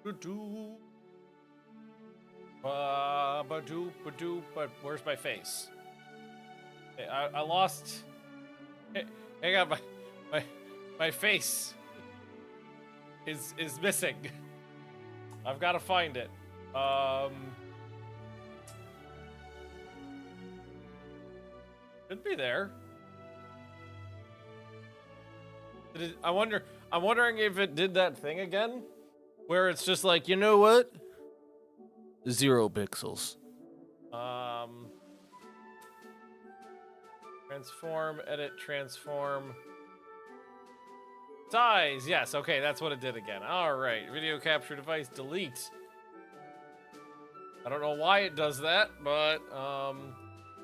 Ba-doo. Ba-ba-doo, ba-doo, but where's my face? Hey, I lost. Hey, hang on, my face is missing. I've got to find it. Should be there. I'm wondering if it did that thing again, where it's just like, you know what? 0 pixels. Transform, edit, transform. Size, yes, okay, that's what it did again. All right, video capture device, delete. I don't know why it does that, but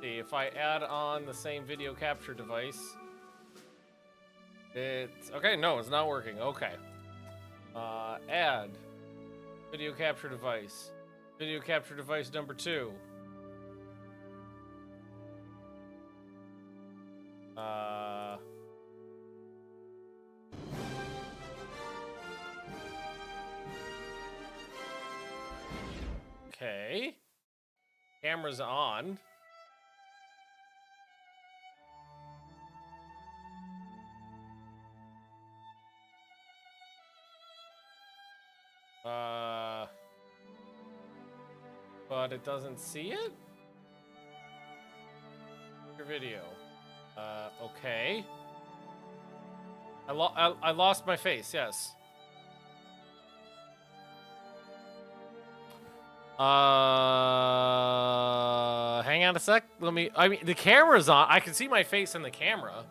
see if I add on the same video capture device. It's okay. No, it's not working. Okay. Add video capture device. Video capture device number 2. Okay. Camera's on. But it doesn't see it? Your video. Okay. I lost my face, yes. Hang on a sec. I mean, the camera's on. I can see my face in the camera.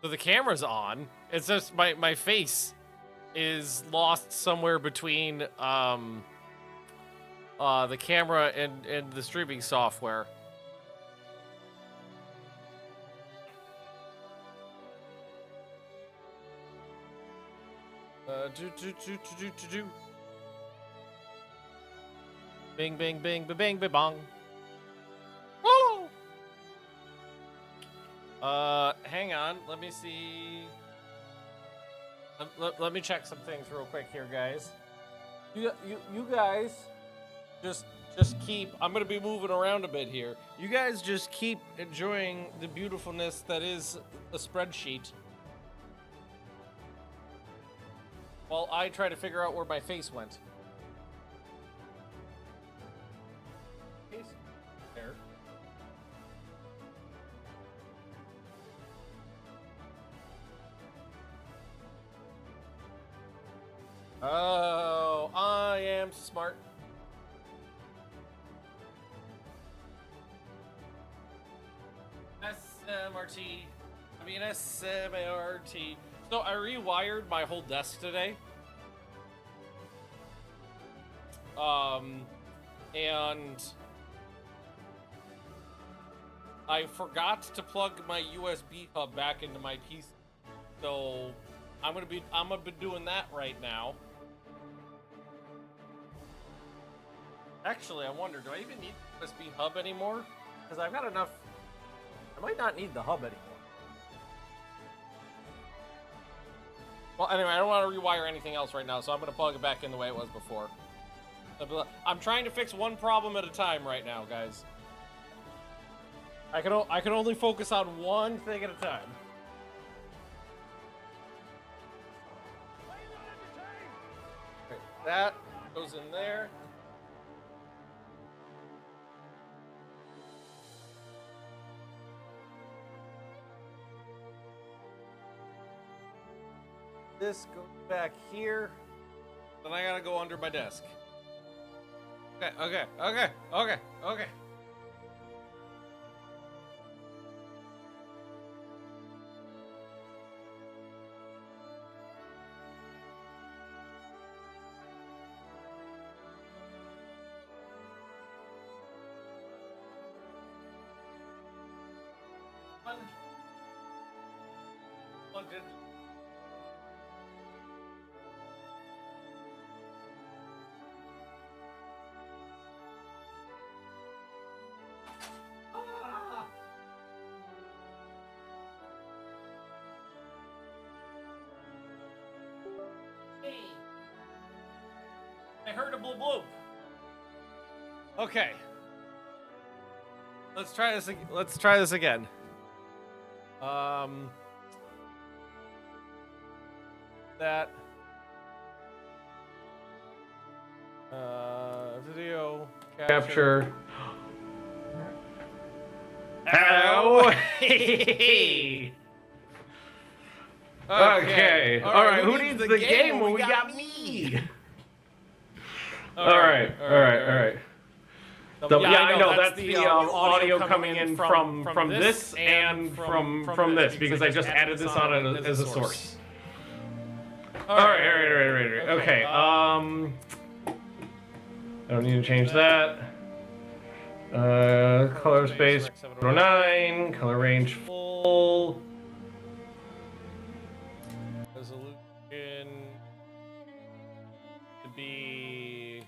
So the camera's on. It's just my face is lost somewhere between the camera and the streaming software. Bing, bing, bing, bing, bing, bing, bong. Whoa! Hang on. Let me see. Let me check some things real quick here, guys. You guys just keep. I'm gonna be moving around a bit here. You guys just keep enjoying the beautifulness that is a spreadsheet, while I try to figure out where my face went. There. Oh, I am smart. SMRT. I mean SMART. So I rewired my whole desk today. And I forgot to plug my USB hub back into my PC. So I'm gonna be doing that right now. Actually, I wonder, do I even need the USB hub anymore? Because I've got enough. I might not need the hub anymore. Well, anyway, I don't want to rewire anything else right now, so I'm going to plug it back in the way it was before. I'm trying to fix one problem at a time right now, guys. I can only focus on one thing at a time. Okay, that goes in there. This goes back here. Then I gotta go under my desk. Okay. Plugged in. heard a bloop bloop. Okay. Let's try this. Let's try this again. That. Video capture. Oh, hey. Okay. All right. Who needs the game when we got me? All right. So, yeah, I know that's the audio coming in from this and from this because I just added this on as a source. All right. Okay. I don't need to change that. Color space 709, color range full. Resolution to be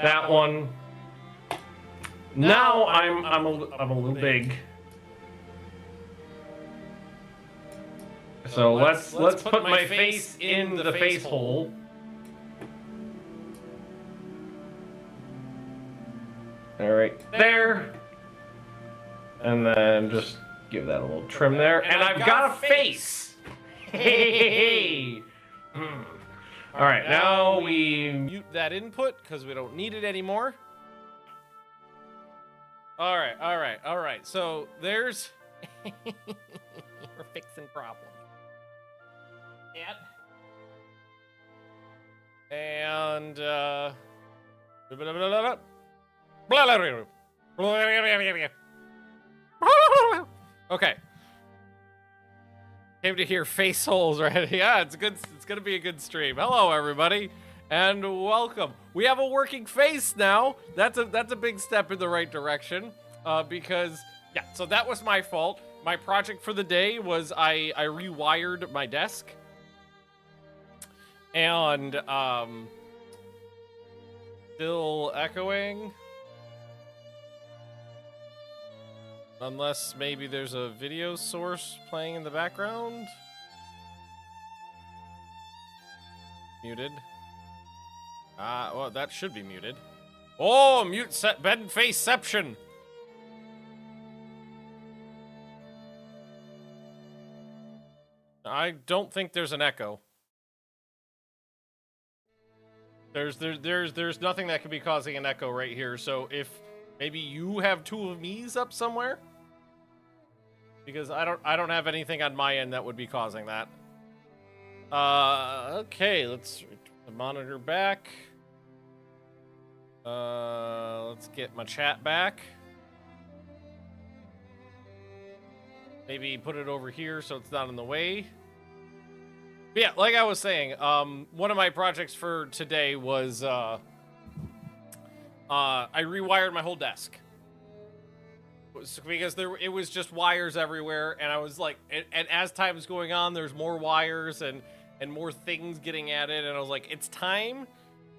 that one. Now I'm a little big. So let's put my face in the face hole. All right, there. And then just give that a little trim there. And I've got a face. Hey. All right, now we mute that input because we don't need it anymore. All right. So there's we're fixing problems. And okay. Came to hear face holes, right? Yeah, it's good. It's gonna be a good stream. Hello, everybody, and welcome. We have a working face now. That's a big step in the right direction. Because yeah, so that was my fault. My project for the day was I rewired my desk, and still echoing. Unless maybe there's a video source playing in the background. Muted. Well, that should be muted. Oh, mute set bed faceception. I don't think there's an echo. There's nothing that could be causing an echo right here. So if maybe you have two of me's up somewhere, because I don't have anything on my end that would be causing that. Okay, let's the monitor back. Let's get my chat back. Maybe put it over here so it's not in the way. But yeah, like I was saying, one of my projects for today was I rewired my whole desk. Because it was just wires everywhere, and I was like, and as time was going on, there's more wires and more things getting added, and I was like, it's time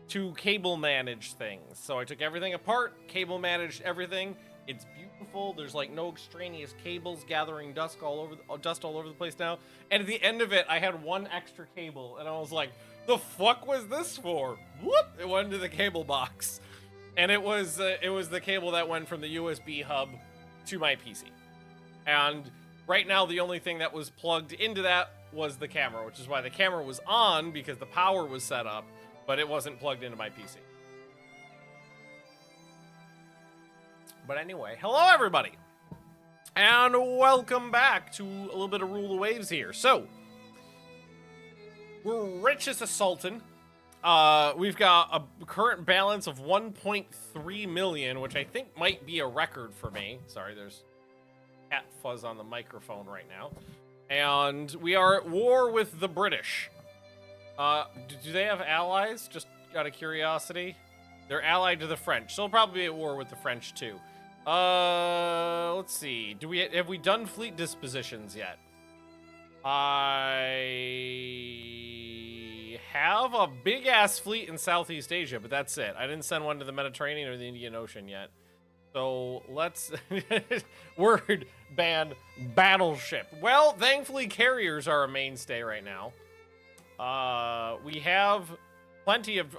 to cable manage things. So I took everything apart, cable managed everything. It's beautiful. There's like no extraneous cables gathering dust all over the place now. And at the end of it, I had one extra cable, and I was like, the fuck was this for? Whoop! It went into the cable box, and it was the cable that went from the USB hub to my PC. And right now, the only thing that was plugged into that was the camera, which is why the camera was on, because the power was set up, but it wasn't plugged into my PC. But anyway, hello everybody, and welcome back to a little bit of Rule the Waves here. So, we're rich as a sultan. We've got a current balance of 1.3 million, which I think might be a record for me. Sorry, there's cat fuzz on the microphone right now. And we are at war with the British. Do they have allies? Just out of curiosity. They're allied to the French, so they'll probably be at war with the French too. Let's see. Have we done fleet dispositions yet? I have a big ass fleet in Southeast Asia, but that's it. I didn't send one to the Mediterranean or the Indian Ocean yet. So let's word ban battleship. Well, thankfully carriers are a mainstay right now. We have plenty of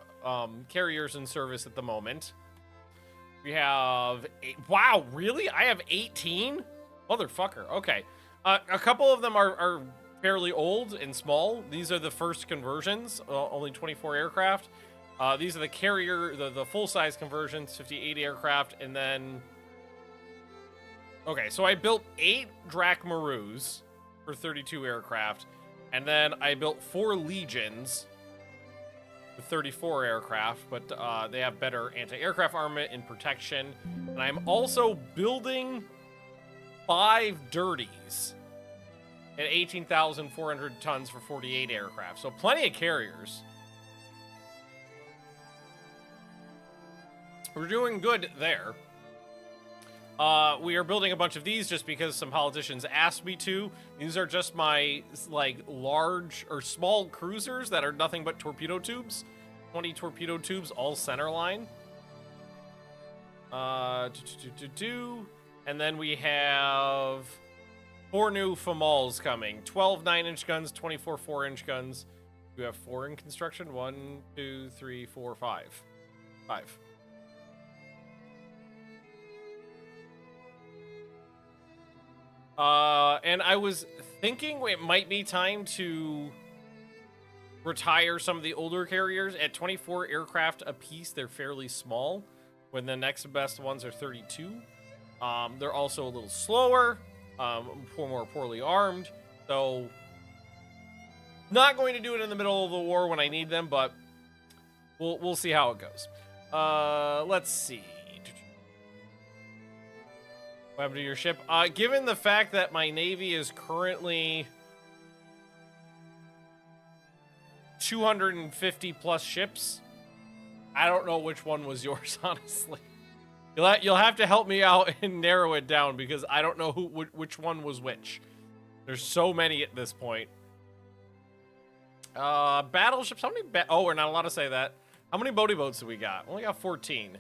carriers in service at the moment. We have wow, really? I have 18? Motherfucker. Okay. A couple of them are fairly old and small. These are the first conversions, only 24 aircraft. These are the carrier, the full-size conversions, 50-80 aircraft, and then... Okay, so I built 8 Drak Marus for 32 aircraft, and then I built 4 Legions with 34 aircraft, but they have better anti-aircraft armament and protection. And I'm also building 5 Dirties at 18,400 tons for 48 aircraft. So plenty of carriers. We're doing good there. We are building a bunch of these just because some politicians asked me to. These are just my, like, large or small cruisers that are nothing but torpedo tubes. 20 torpedo tubes, all center line. And then we have 4 new FAMALs coming. 12 9-inch guns, 24 4-inch guns. We have 4 in construction. 1, 2, 3, 4, 5. 5. And I was thinking it might be time to retire some of the older carriers. At 24 aircraft apiece, they're fairly small, when the next best ones are 32. They're also a little slower, more poorly armed, so not going to do it in the middle of the war when I need them, but we'll see how it goes. Let's see. What happened to your ship? Given the fact that my navy is currently 250 plus ships, I don't know which one was yours, honestly. You'll have to help me out and narrow it down, because I don't know which one was which. There's so many at this point. Battleships. How many? Oh, we're not allowed to say that. How many boaty boats do we got? Only got 14.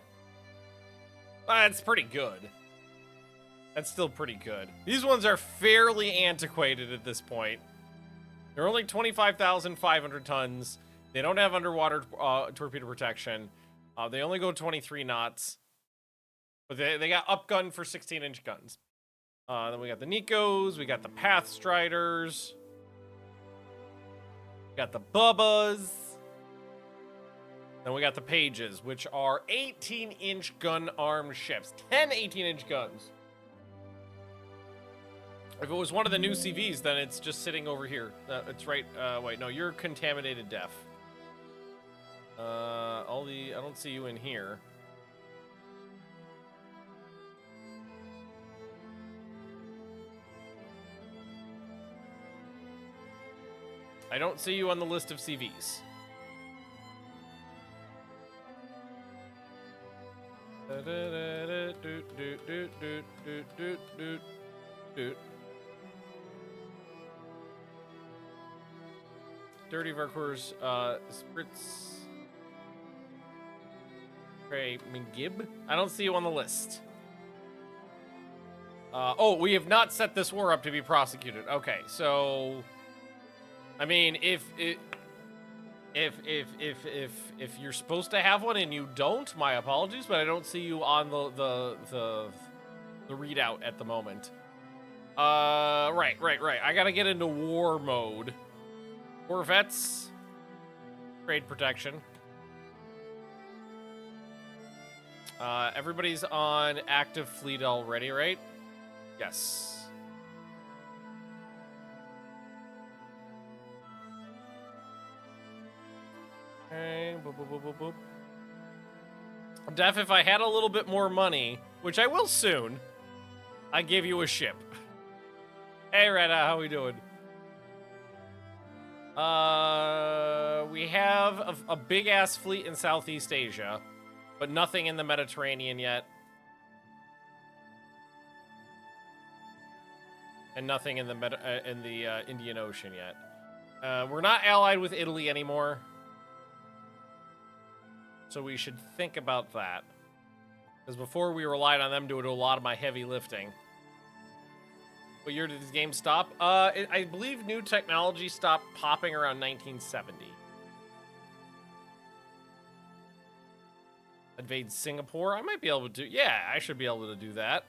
That's pretty good. That's still pretty good. These ones are fairly antiquated at this point. They're only 25,500 tons. They don't have underwater torpedo protection. They only go 23 knots. But they got upgun for 16-inch guns. Then we got the Nikos. We got the Pathstriders. We got the Bubbas. Then we got the Pages, which are 18-inch gun-armed ships. 10 18-inch guns. If it was one of the new CVs, then it's just sitting over here. It's right. Wait, no, you're contaminated def. I don't see you in here. I don't see you on the list of CVs. Dirty Vercours, Spritz, Trey McGib. I don't see you on the list. Oh, we have not set this war up to be prosecuted. Okay, so, I mean, if you're supposed to have one and you don't, my apologies, but I don't see you on the readout at the moment. Right. I gotta get into war mode. Corvettes, trade protection. Everybody's on active fleet already, right? Yes. Okay, boop. Def, if I had a little bit more money, which I will soon, I'd give you a ship. Hey, Retta, how we doing? We have a big-ass fleet in Southeast Asia, but nothing in the Mediterranean yet. And nothing in the Indian Ocean yet. We're not allied with Italy anymore, so we should think about that. Because before we relied on them to do a lot of my heavy lifting. What year did this game stop? I believe new technology stopped popping around 1970. invade Singapore. I might be able to do... Yeah, I should be able to do that.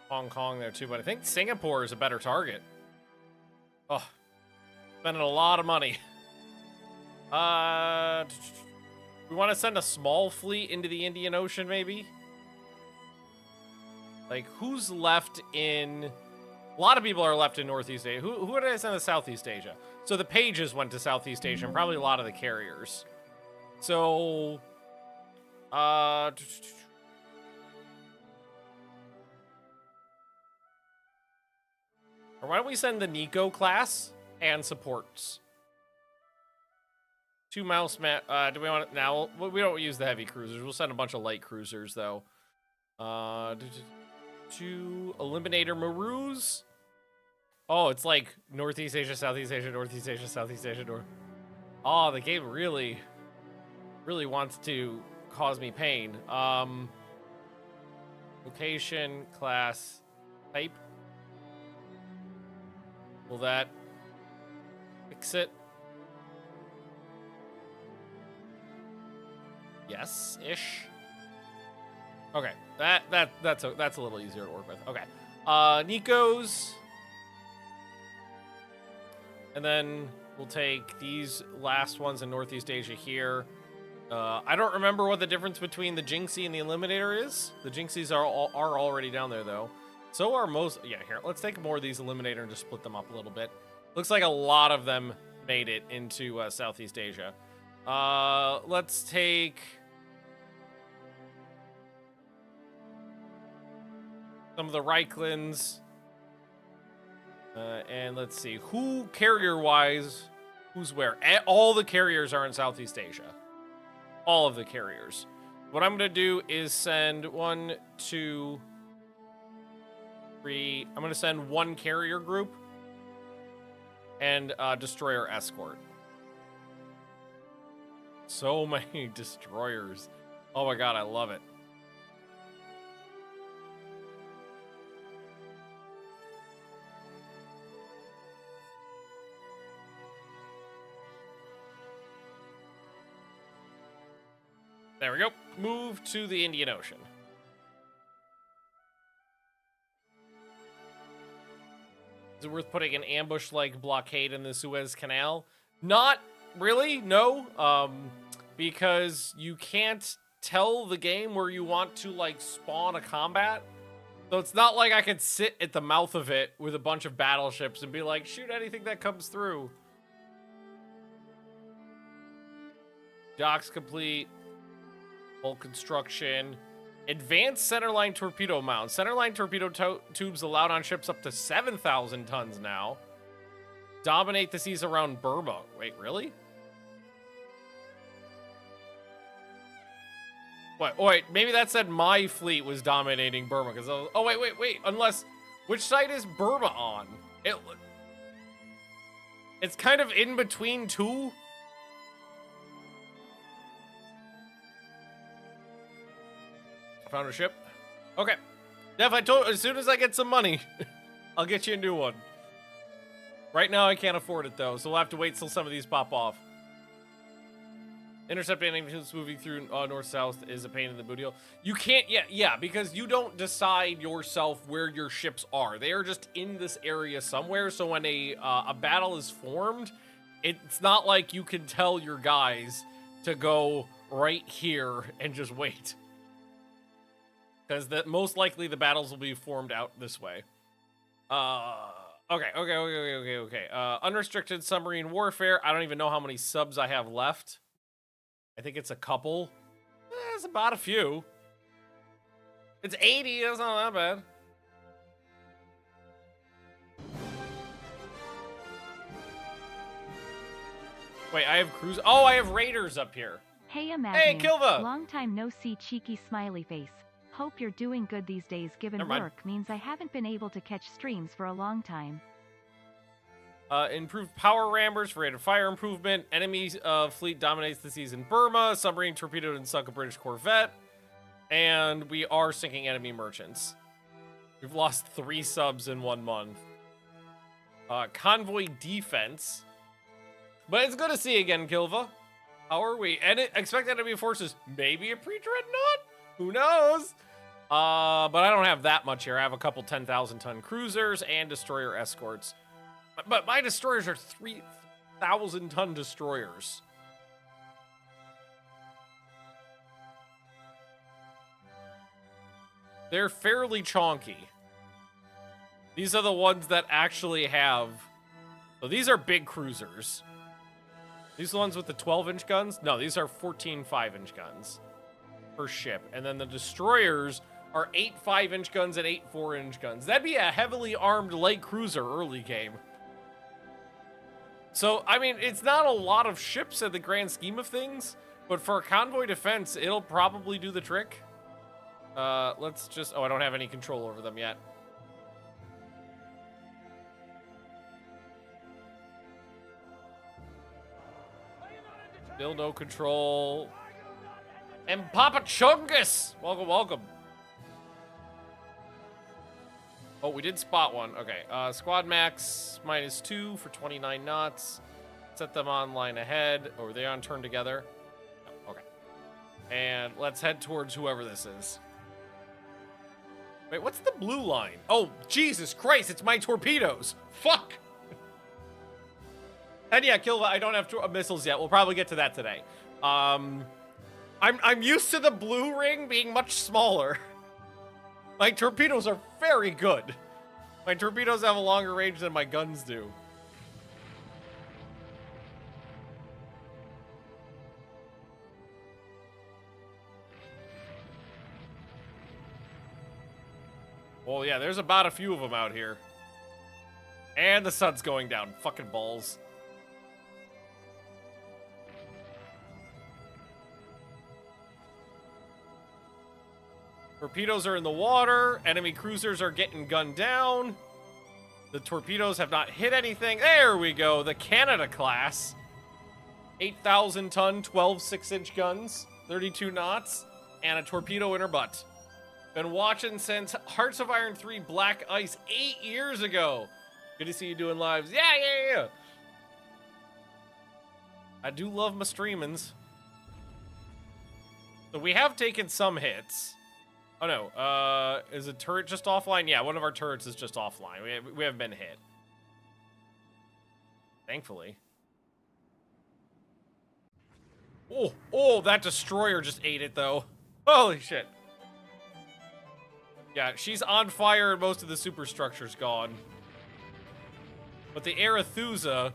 Hong Kong there too, but I think Singapore is a better target. Oh, spending a lot of money. We want to send a small fleet into the Indian Ocean, maybe? Like, who's left in... A lot of people are left in Northeast Asia. Who did I send to Southeast Asia? So the Pages went to Southeast Asia, and probably a lot of the carriers. So... Or why don't we send the Nico class and supports? 2 mouse mat. Do we want it now? We don't use the heavy cruisers. We'll send a bunch of light cruisers though. 2 Eliminator Maroos. Oh, it's like Northeast Asia, Southeast Asia, Northeast Asia, Southeast Asia, Oh, the game really wants to cause me pain. Location, class, type. Will that fix it? Yes-ish. Okay, that's a little easier to work with. Okay, Nico's, and then we'll take these last ones in Northeast Asia here. I don't remember what the difference between the Jinxie and the Eliminator is. The Jinxies are already down there though. So are most. Yeah, here, let's take more of these Eliminator and just split them up a little bit. Looks like a lot of them made it into Southeast Asia. Let's take some of the Reichlands. And let's see, who carrier-wise, who's where? All the carriers are in Southeast Asia. All of the carriers. What I'm going to do is send 1, 2, 3. I'm going to send 1 carrier group and destroyer escort. So many destroyers. Oh my god, I love it. There we go. Move to the Indian Ocean. Is it worth putting an ambush-like blockade in the Suez Canal? Not really, no. Because you can't tell the game where you want to, like, spawn a combat. So it's not like I could sit at the mouth of it with a bunch of battleships and be like, shoot anything that comes through. Docks complete. Full construction. Advanced centerline torpedo mount. Centerline torpedo tubes allowed on ships up to 7,000 tons now. Dominate the seas around Burma. Wait, really? What? Oh, wait, maybe that said my fleet was dominating Burma. Because oh, wait. Unless, which side is Burma on? It's kind of in between two. Found a ship. Okay. Def, I told as soon as I get some money, I'll get you a new one. Right now, I can't afford it, though, so we'll have to wait till some of these pop off. Intercepting anything moving through north-south is a pain in the booty hole. You can't, yeah, because you don't decide yourself where your ships are. They are just in this area somewhere, so when a battle is formed, it's not like you can tell your guys to go right here and just wait. Because most likely the battles will be formed out this way. Okay. Unrestricted submarine warfare. I don't even know how many subs I have left. I think it's a couple. It's about a few. It's 80. That's not that bad. Wait, I have cruise. Oh, I have raiders up here. Hey, Imagine. Hey, Kilva. Long time no see, cheeky smiley face. Hope you're doing good these days, given work means I haven't been able to catch streams for a long time. Improved power rammers for rate of fire improvement. Enemy fleet dominates the seas in Burma. Submarine torpedoed and sunk a British corvette. And we are sinking enemy merchants. We've lost 3 subs in 1 month. Convoy defense. But it's good to see again, Kilva. How are we? And expect enemy forces. Maybe a pre-dreadnought? Who knows? But I don't have that much here. I have a couple 10,000-ton cruisers and destroyer escorts. But my destroyers are 3,000-ton destroyers. They're fairly chonky. These are the ones that actually have... So these are big cruisers. These are the ones with the 12-inch guns? No, these are 14 5-inch guns per ship. And then the destroyers are 8 5-inch guns and 8 4-inch guns. That'd be a heavily armed light cruiser early game. So, I mean, it's not a lot of ships in the grand scheme of things, but for a convoy defense, it'll probably do the trick. Let's just... Oh, I don't have any control over them yet. Still no control. And Papa Chungus! Welcome, welcome. Oh, we did spot one. Okay, squad max -2 for 29 knots. Set them on line ahead. Oh, are they on turn together? No, okay. And let's head towards whoever this is. Wait, what's the blue line? Oh, Jesus Christ, it's my torpedoes. Fuck! And yeah, Kilva, I don't have missiles yet. We'll probably get to that today. I'm used to the blue ring being much smaller. My torpedoes are very good. My torpedoes have a longer range than my guns do. Well, yeah, there's about a few of them out here. And the sun's going down. Fucking balls. Torpedoes are in the water. Enemy cruisers are getting gunned down. The torpedoes have not hit anything. There we go. The Canada class. 8,000-ton, 12 6-inch guns. 32 knots. And a torpedo in her butt. Been watching since Hearts of Iron 3 Black Ice 8 years ago. Good to see you doing lives. Yeah. I do love my streamings. So we have taken some hits. Oh no, is a turret just offline? Yeah, one of our turrets is just offline. We haven't been hit. Thankfully. Oh, that destroyer just ate it though. Holy shit. Yeah, she's on fire and most of the superstructure's gone. But the Arethusa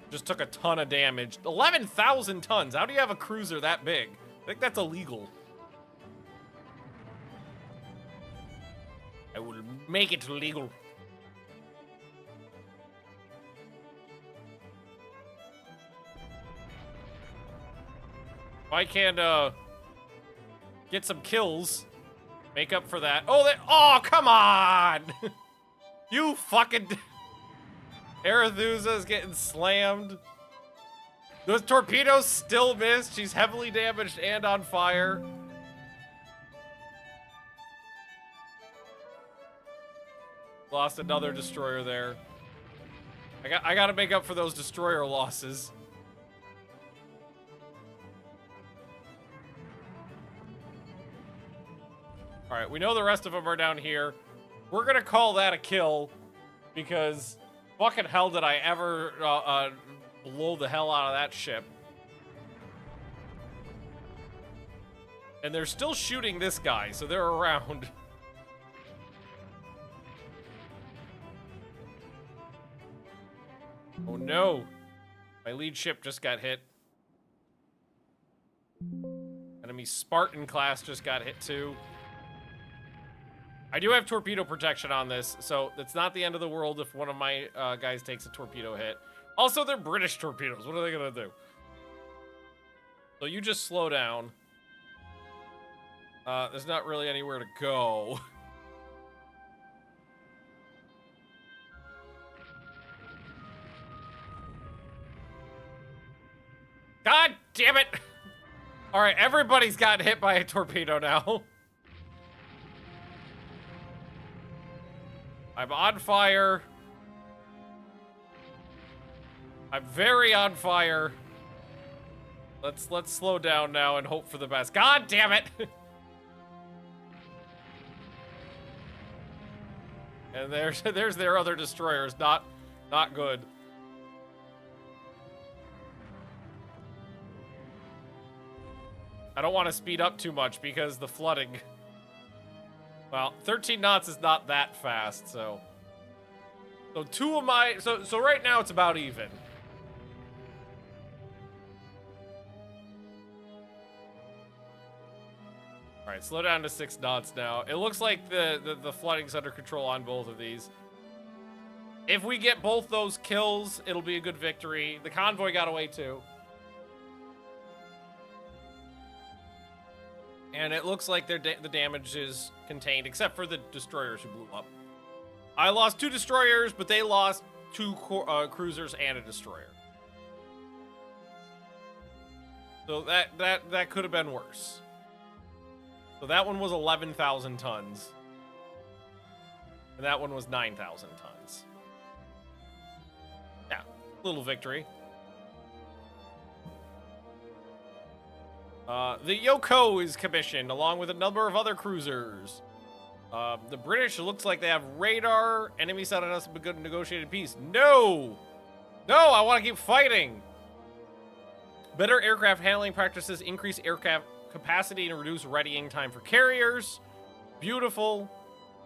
just took a ton of damage. 11,000 tons. How do you have a cruiser that big? I think that's illegal. I will make it legal. If I can, get some kills, make up for that. Oh, come on! You fucking... Arethusa is getting slammed. Those torpedoes still missed. She's heavily damaged and on fire. Lost another destroyer there. I gotta make up for those destroyer losses. All right, we know the rest of them are down here. We're gonna call that a kill because fucking hell did I ever blow the hell out of that ship. And they're still shooting this guy, so they're around. Oh no, my lead ship just got hit. Enemy Spartan class just got hit too. I do have torpedo protection on this, so it's not the end of the world if one of my guys takes a torpedo hit. Also, they're British torpedoes. What are they gonna do? So you just slow down. There's not really anywhere to go. God damn it! All right, everybody's gotten hit by a torpedo now. I'm on fire. I'm very on fire. Let's slow down now and hope for the best. God damn it! And there's their other destroyers. Not good. I don't want to speed up too much because the flooding. Well, 13 knots is not that fast, so two of my so right now it's about even. All right, slow down to 6 knots now. It looks like the flooding's under control on both of these. If we get both those kills, it'll be a good victory. The convoy got away too. And it looks like the damage is contained, except for the destroyers who blew up. I lost 2 destroyers, but they lost 2 cruisers and a destroyer. So that could have been worse. So that one was 11,000 tons. And that one was 9,000 tons. Yeah, little victory. The Yoko is commissioned, along with a number of other cruisers. The British, it looks like they have radar. Enemy said on us a good negotiated peace. No! No, I want to keep fighting! Better aircraft handling practices increase aircraft capacity and reduce readying time for carriers. Beautiful.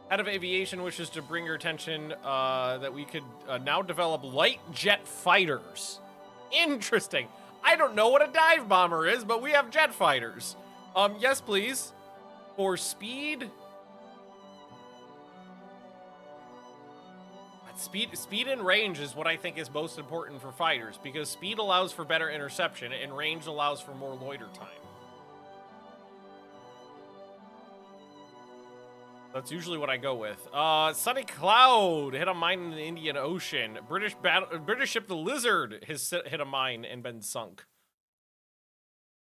Head of Aviation wishes to bring your attention that we could now develop light jet fighters. Interesting. I don't know what a dive bomber is, but we have jet fighters. Yes, please. For speed. Speed and range is what I think is most important for fighters, because speed allows for better interception and range allows for more loiter time. That's usually what I go with. Sunny Cloud hit a mine in the Indian Ocean. British ship the Lizard has hit a mine and been sunk.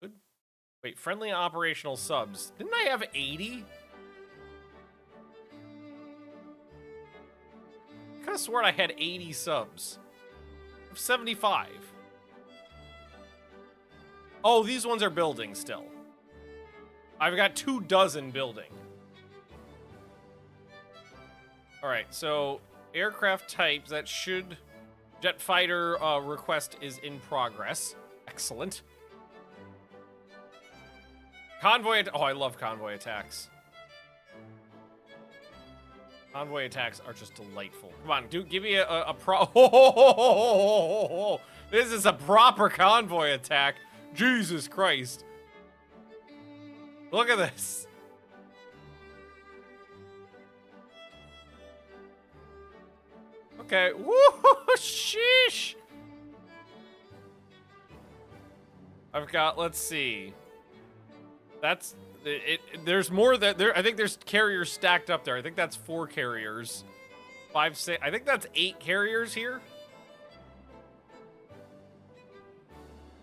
Good. Wait, friendly operational subs. Didn't I have 80? I could have sworn I had 80 subs. I have 75. Oh, these ones are building still. I've got 24 building. All right, so aircraft types, that should... Jet fighter request is in progress. Excellent. Convoy... Oh, I love convoy attacks. Convoy attacks are just delightful. Come on, dude, give me a pro... Oh, this is a proper convoy attack. Jesus Christ. Look at this. Okay. Woo! Sheesh! I've got, let's see. That's it. There's more that there. I think there's carriers stacked up there. I think that's 4 carriers. 5, 6. I think that's 8 carriers here.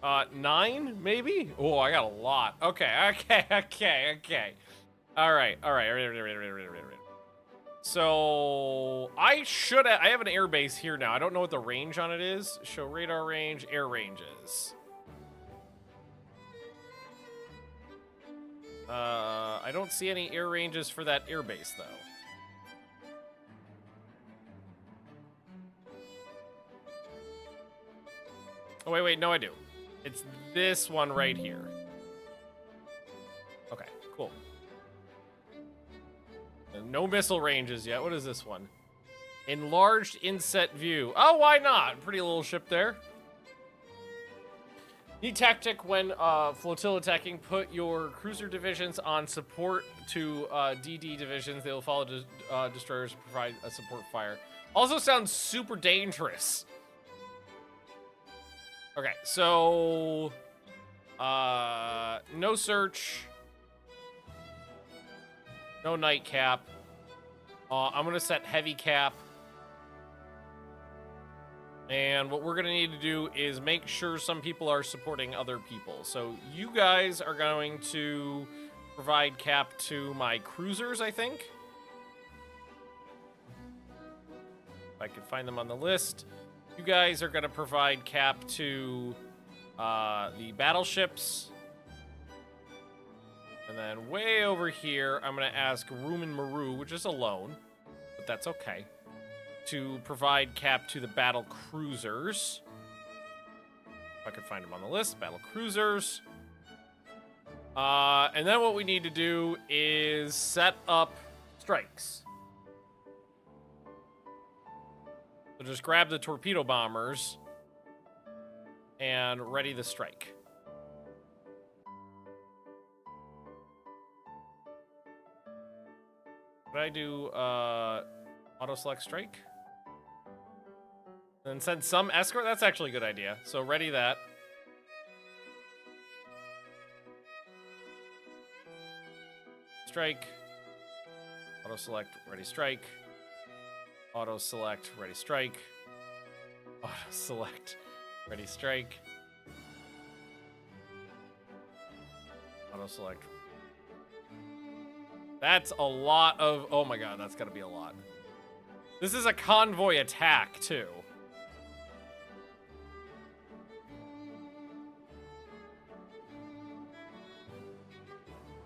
9 maybe. Oh, I got a lot. Okay. All right. So I have an air base here now. I don't know what the range on it is. Show radar range, air ranges. I don't see any air ranges for that air base though. Oh wait, no I do. It's this one right here. Okay, cool. No missile ranges yet. What is this one? Enlarged inset view. Oh, why not? Pretty little ship there. Need tactic when flotilla attacking. Put your cruiser divisions on support to DD divisions. They will follow destroyers to provide a support fire. Also sounds super dangerous. Okay, so no search. No night cap. I'm going to set heavy cap. And what we're going to need to do is make sure some people are supporting other people. So you guys are going to provide cap to my cruisers, I think. If I can find them on the list. You guys are going to provide cap to the battleships. And then way over here, I'm going to ask Rumen Maru, which is alone, but that's okay, to provide cap to the battle cruisers. If I could find them on the list, battle cruisers. And then what we need to do is set up strikes. So just grab the torpedo bombers and ready the strike. Could I do auto select strike? And send some escort? That's actually a good idea. So ready that. Strike. Auto select, ready strike. Auto select, ready strike. Auto select, ready strike. Auto select. That's a lot of... Oh my god, that's gotta be a lot. This is a convoy attack, too.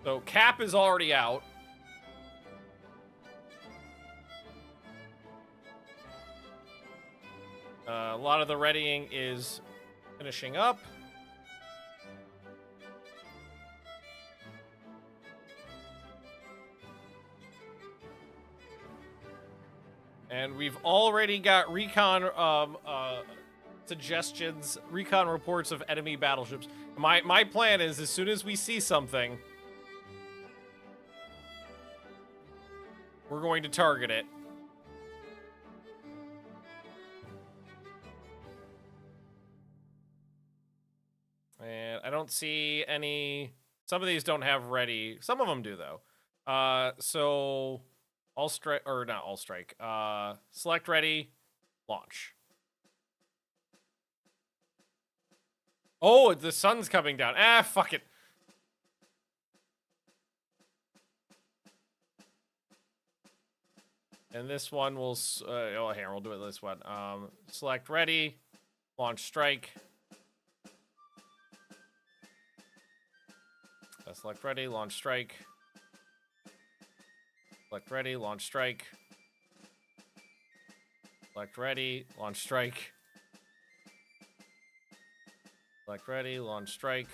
So cap is already out. A lot of the readying is finishing up. And we've already got recon suggestions, recon reports of enemy battleships. My plan is, as soon as we see something, we're going to target it. And I don't see any... Some of these don't have ready. Some of them do, though. So... All strike, or not all strike. Select ready, launch. Oh, the sun's coming down. Ah, fuck it. And this one will, oh, here, we'll do it this one. Select ready, launch strike. Select ready, launch strike. Select ready, launch strike. Select ready, launch strike. Select ready, launch strike.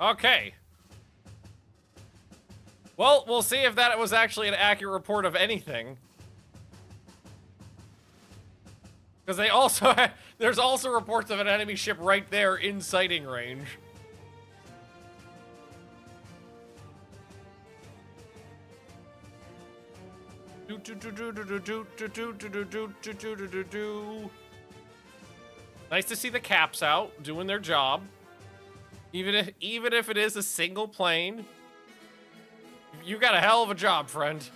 Okay. Well, we'll see if that was actually an accurate report of anything. Because they also there's also reports of an enemy ship right there in sighting range. Nice to see the caps out doing their job, even if it is a single plane. You got a hell of a job, friend.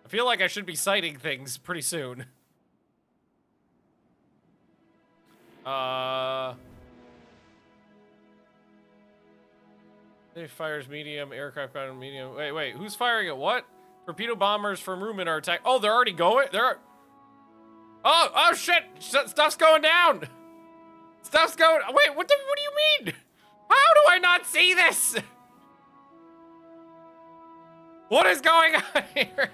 I feel like I should be sighting things pretty soon. They fires medium, aircraft ground medium. Wait, who's firing at what? Torpedo bombers from Rumen are attack. Oh, they're already going? Oh shit! Stuff's going down! Stuff's going... Wait, what do you mean? How do I not see this? What is going on here?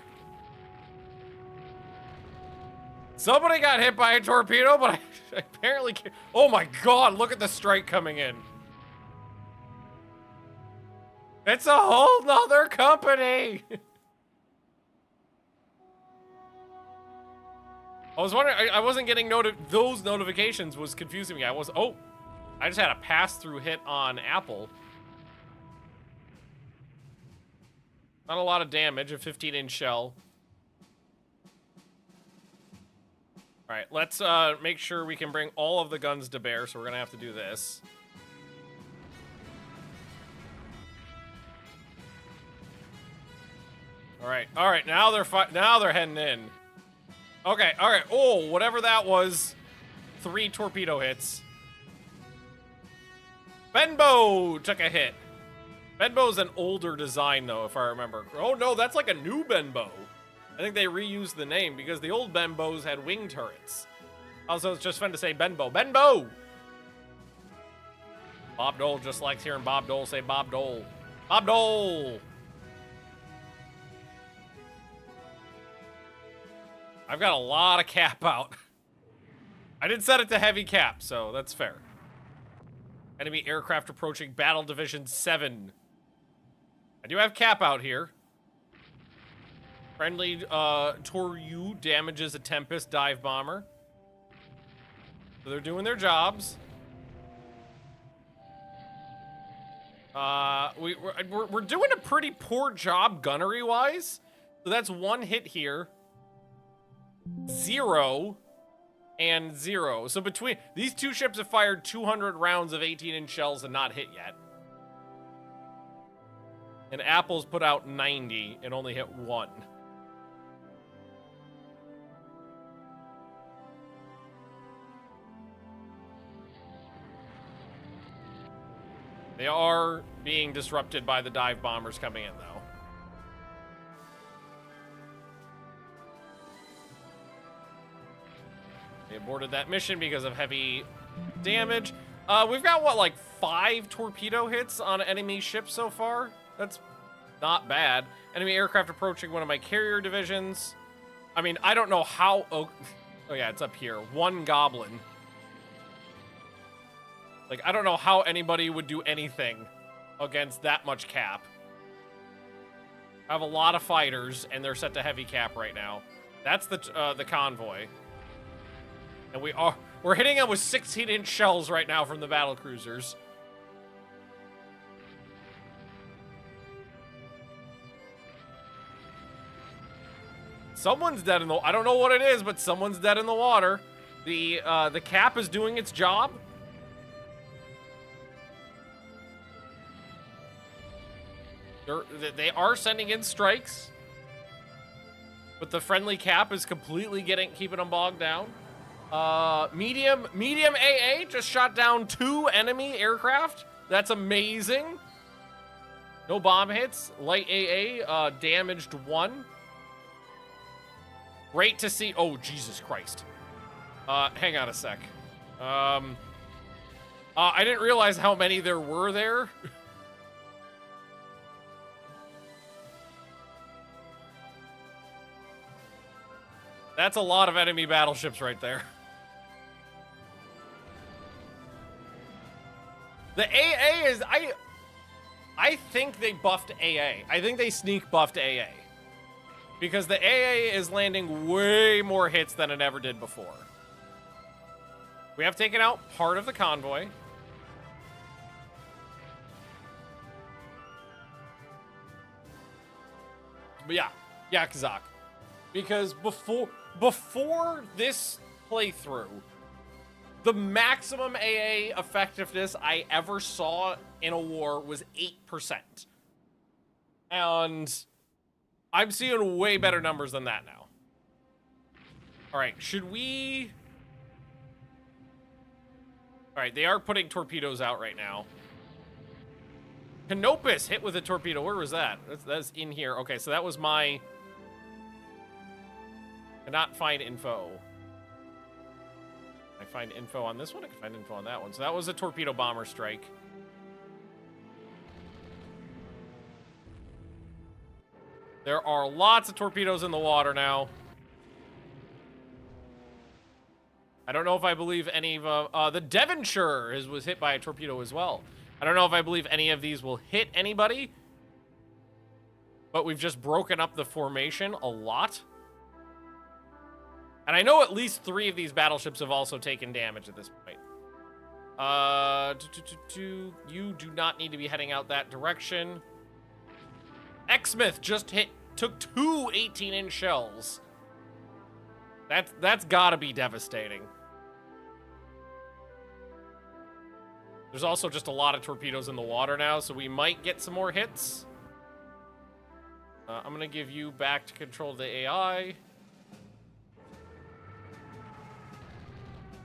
Somebody got hit by a torpedo, but I apparently can't. Oh my god, look at the strike coming in. It's a whole nother company. I was wondering, I wasn't getting those notifications was confusing me. I just had a pass-through hit on Apple. Not a lot of damage, a 15-inch shell. All right, let's make sure we can bring all of the guns to bear, so we're gonna have to do this. All right, now they're heading in. Okay, all right. Oh, whatever that was, 3 torpedo hits. Benbow took a hit. Benbow's an older design, though, if I remember. Oh, no, that's like a new Benbow. I think they reused the name because the old Benbows had wing turrets. Also, it's just fun to say Benbow. Benbow! Bob Dole just likes hearing Bob Dole say Bob Dole. Bob Dole! I've got a lot of cap out. I did set it to heavy cap, so that's fair. Enemy aircraft approaching Battle Division 7. I do have cap out here. Friendly Toryu damages a Tempest dive bomber. So they're doing their jobs. We're doing a pretty poor job gunnery-wise. So that's 1 hit here. 0 and 0. So between these two ships have fired 200 rounds of 18-inch shells and not hit yet. And Apple's put out 90 and only hit 1. They are being disrupted by the dive bombers coming in, though. They aborted that mission because of heavy damage. We've got, what, like 5 torpedo hits on enemy ships so far? That's not bad. Enemy aircraft approaching one of my carrier divisions. I mean, I don't know how... Oh yeah, it's up here. 1 goblin. Like, I don't know how anybody would do anything against that much cap. I have a lot of fighters, and they're set to heavy cap right now. That's the convoy. And we're hitting them with 16-inch shells right now from the battle cruisers. Someone's dead in the... I don't know what it is, but someone's dead in the water. The cap is doing its job. They are sending in strikes. But the friendly cap is completely keeping them bogged down. Medium AA just shot down 2 enemy aircraft. That's amazing. No bomb hits. Light AA damaged 1. Great to see. Oh, Jesus Christ. Hang on a sec. I didn't realize how many there were there. That's a lot of enemy battleships right there. The AA is... I think they buffed AA. I think they sneak buffed AA. Because the AA is landing way more hits than it ever did before. We have taken out part of the convoy. But yeah, Kazak. Because before this playthrough, the maximum AA effectiveness I ever saw in a war was 8%. And I'm seeing way better numbers than that now. All right, should we... All right, they are putting torpedoes out right now. Canopus hit with a torpedo. Where was that? That's in here. Okay, so that was my... Cannot find info. I find info on this one. I can find info on that one. So that was a torpedo bomber strike. There are lots of torpedoes in the water now. I don't know if I believe any of... the Devonshire was hit by a torpedo as well. I don't know if I believe any of these will hit anybody. But we've just broken up the formation a lot. And I know at least 3 of these battleships have also taken damage at this point. You do not need to be heading out that direction. Exmouth just took 2 18-inch shells. That's gotta be devastating. There's also just a lot of torpedoes in the water now, so we might get some more hits. I'm gonna give you back to control the AI.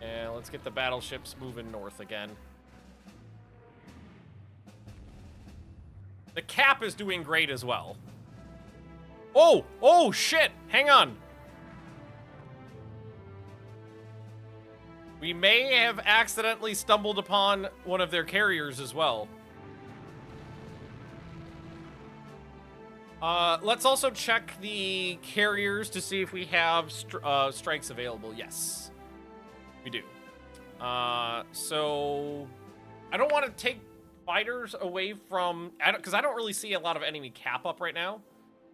And let's get the battleships moving north again. Cap is doing great as well. Oh, shit. Hang on. We may have accidentally stumbled upon one of their carriers as well. Let's also check the carriers to see if we have strikes available. Yes, we do. So I don't want to take fighters away from, because I don't really see a lot of enemy cap up right now.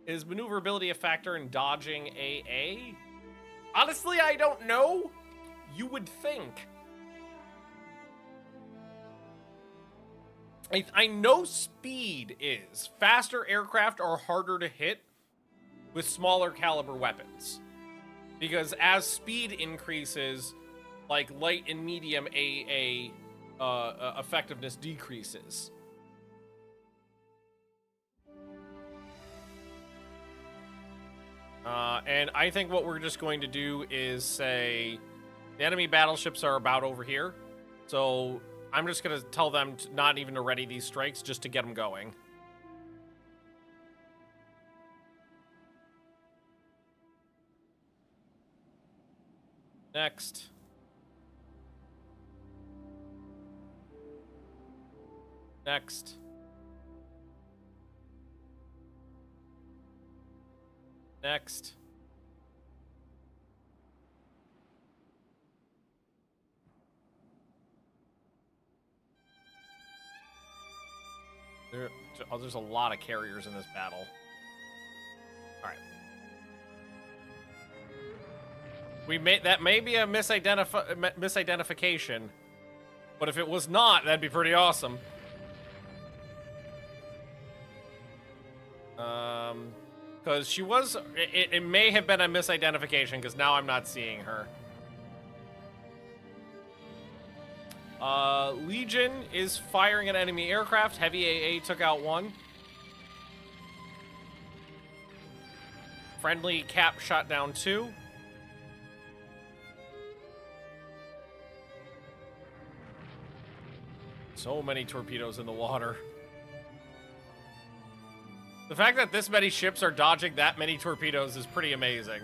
Is maneuverability a factor in dodging AA? Honestly, I don't know. You would think. I know speed is. Faster aircraft are harder to hit with smaller caliber weapons. Because as speed increases, like light and medium AA effectiveness decreases. And I think what we're just going to do is say the enemy battleships are about over here. So I'm just going to tell them not even to ready these strikes, just to get them going. Next. Next. Next. There's a lot of carriers in this battle. All right. That may be a misidentification, but if it was not, that'd be pretty awesome. Because she was, it may have been a misidentification because now I'm not seeing her. Legion is firing at enemy aircraft. Heavy AA took out one. Friendly Cap shot down two. So many torpedoes in the water. The fact that this many ships are dodging that many torpedoes is pretty amazing.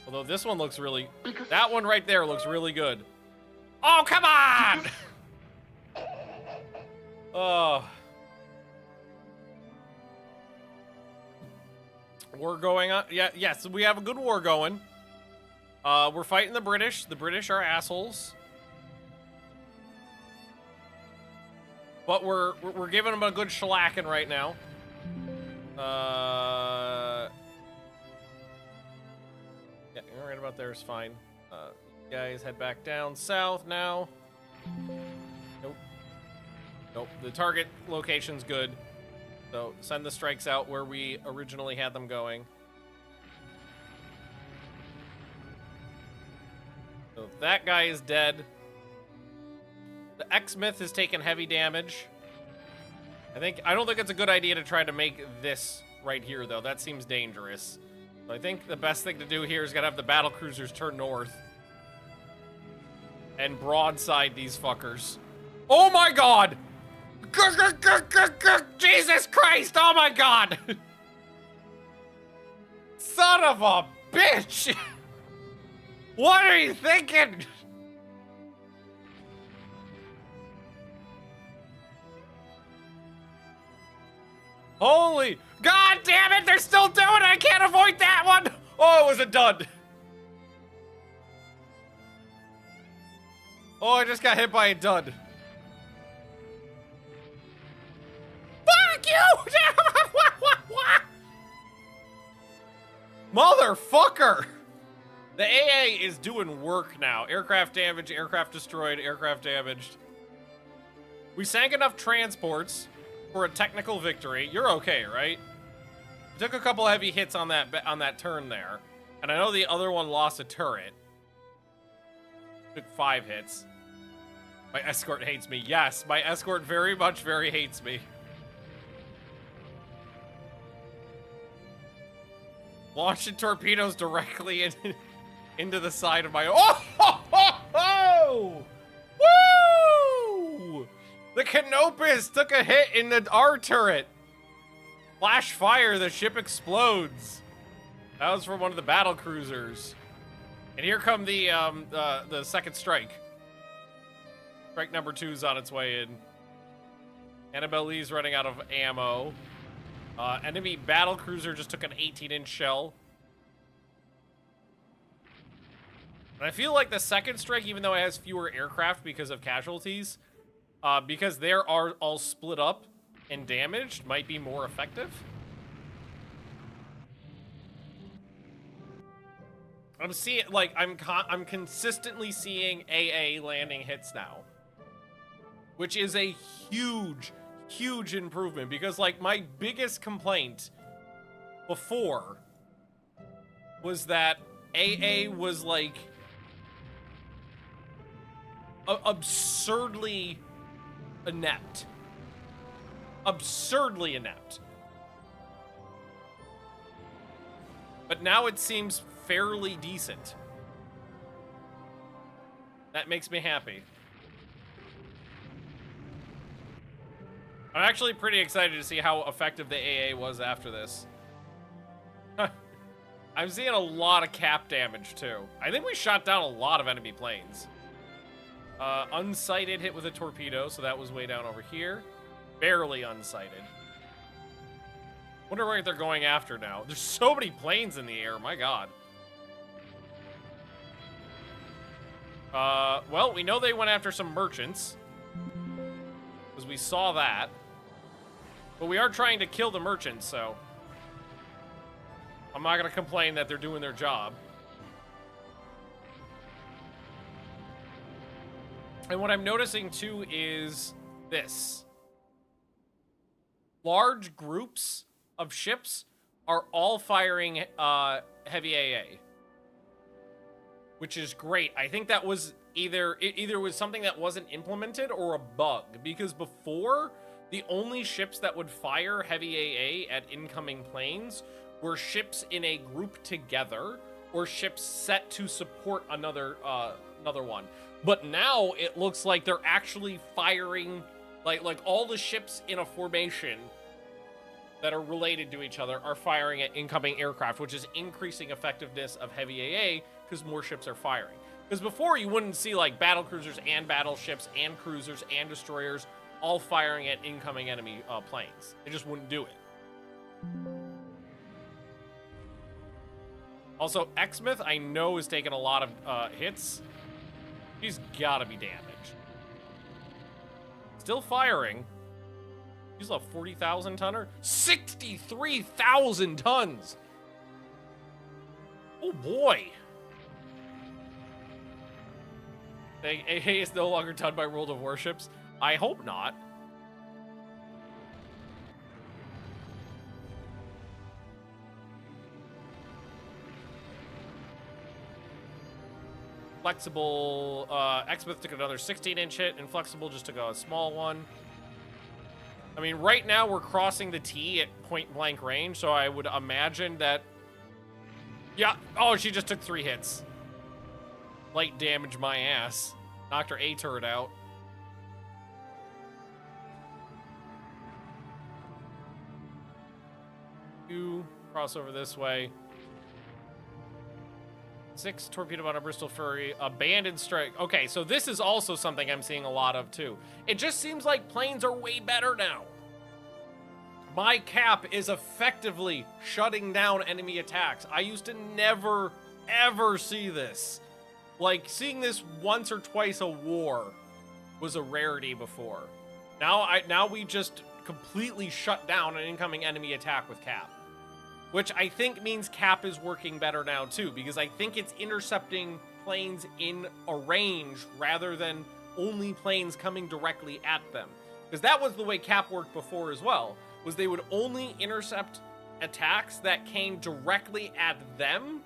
Although this one looks really... That one right there looks really good. Oh, come on! Oh. War going on. Yeah, yes, we have a good war going. We're fighting the British. The British are assholes. But we're giving them a good shellacking right now. Yeah, you're right about there is fine. You guys head back down south now. Nope. Nope. The target location's good. So send the strikes out where we originally had them going. So that guy is dead. The X-Myth has taken heavy damage. I don't think it's a good idea to try to make this right here, though. That seems dangerous. So I think the best thing to do here is gotta have the battle cruisers turn north and broadside these fuckers. Oh my god! Jesus Christ! Oh my god! Son of a bitch! What are you thinking? Holy... God damn it! They're still doing it! I can't avoid that one! Oh, it was a dud. Oh, I just got hit by a dud. Fuck you! Motherfucker! The AA is doing work now. Aircraft damaged, aircraft destroyed, aircraft damaged. We sank enough transports for a technical victory. You're okay, right? We took a couple heavy hits on that turn there. And I know the other one lost a turret. Took 5 hits. My escort hates me. Yes, my escort very hates me. Launching torpedoes directly into the side of my... Oh! Ho, ho, ho! Woo! The Canopus took a hit in the R turret. Flash fire, the ship explodes. That was from one of the battle cruisers. And here come the second strike. Strike number 2's on its way in. Annabelle Lee's running out of ammo. Enemy battle cruiser just took an 18-inch shell. And I feel like the second strike, even though it has fewer aircraft because of casualties, because they are all split up and damaged, might be more effective. I'm seeing, like, I'm consistently seeing AA landing hits now, which is a huge improvement, because, like, my biggest complaint before was that AA was, like, absurdly inept. Absurdly inept. But now it seems fairly decent. That makes me happy. I'm actually pretty excited to see how effective the AA was after this. I'm seeing a lot of cap damage, too. I think we shot down a lot of enemy planes. Unsighted hit with a torpedo, so that was way down over here. Barely unsighted. Wonder where they're going after now. There's so many planes in the air, my god. Well, we know they went after some merchants, because we saw that. But we are trying to kill the merchants, so I'm not going to complain that they're doing their job. And what I'm noticing, too, is this. Large groups of ships are all firing heavy AA. Which is great. I think that was either was something that wasn't implemented or a bug. Because before, the only ships that would fire heavy AA at incoming planes were ships in a group together, or ships set to support another one. But now it looks like they're actually firing, like all the ships in a formation that are related to each other are firing at incoming aircraft, which is increasing effectiveness of heavy AA because more ships are firing. Because before, you wouldn't see like battle cruisers and battleships and cruisers and destroyers all firing at incoming enemy planes. They just wouldn't do it. Also, Exmouth, I know, is taking a lot of hits. She's gotta be damaged. Still firing. She's a 40,000 tonner. 63,000 tons. Oh boy. AA is no longer done by World of Warships. I hope not. Flexible, Exmouth took another 16-inch hit, and Flexible just took a small one. I mean, right now we're crossing the T at point-blank range, so I would imagine that... Yeah, oh, she just took 3 hits. Light damage my ass. Knocked her A turret out. Two, cross over this way. 6 torpedo bombers, Bristol Fury, abandoned strike. Okay, so this is also something I'm seeing a lot of too. It just seems like planes are way better now. My cap is effectively shutting down enemy attacks. I used to never, ever see this. Like, seeing this once or twice a war was a rarity before. Now we just completely shut down an incoming enemy attack with cap. Which I think means cap is working better now too, because I think it's intercepting planes in a range rather than only planes coming directly at them. Because that was the way cap worked before as well, was they would only intercept attacks that came directly at them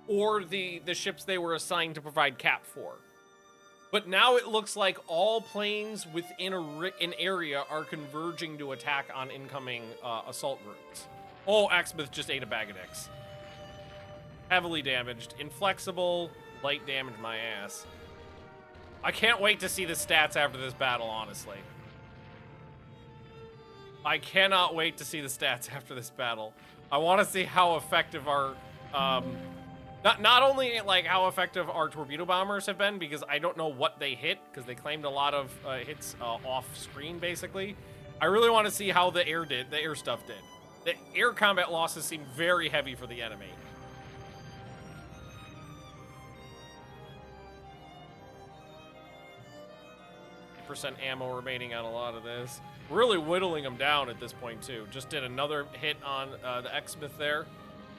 or the ships they were assigned to provide cap for. But now it looks like all planes within an area are converging to attack on incoming assault groups. Oh, Exmouth just ate a bag of dicks. Heavily damaged. Inflexible. Light damage my ass. I can't wait to see the stats after this battle, honestly. I cannot wait to see the stats after this battle. I want to see how effective our, not only like how effective our torpedo bombers have been, because I don't know what they hit, because they claimed a lot of hits off screen, basically. I really want to see how the air stuff did. The air combat losses seem very heavy for the enemy. % ammo remaining on a lot of this. Really whittling them down at this point too. Just did another hit on the Exmouth there.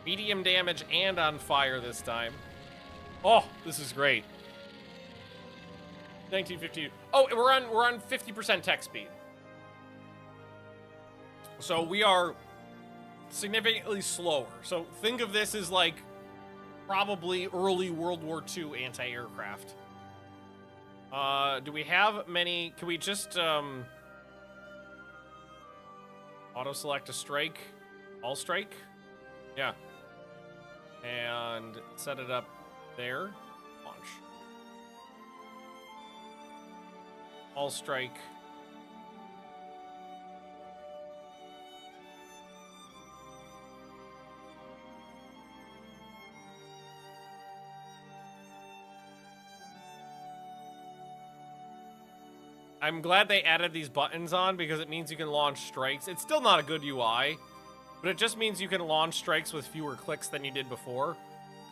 Medium damage and on fire this time. Oh, this is great. 1950. Oh, we're on 50% tech speed. So we are significantly slower. So think of this as like probably early World War II anti-aircraft. Do we have many? Can we just auto select a strike? All strike? Yeah. And set it up there. Launch. All strike. I'm glad they added these buttons on because it means you can launch strikes. It's still not a good UI, but it just means you can launch strikes with fewer clicks than you did before.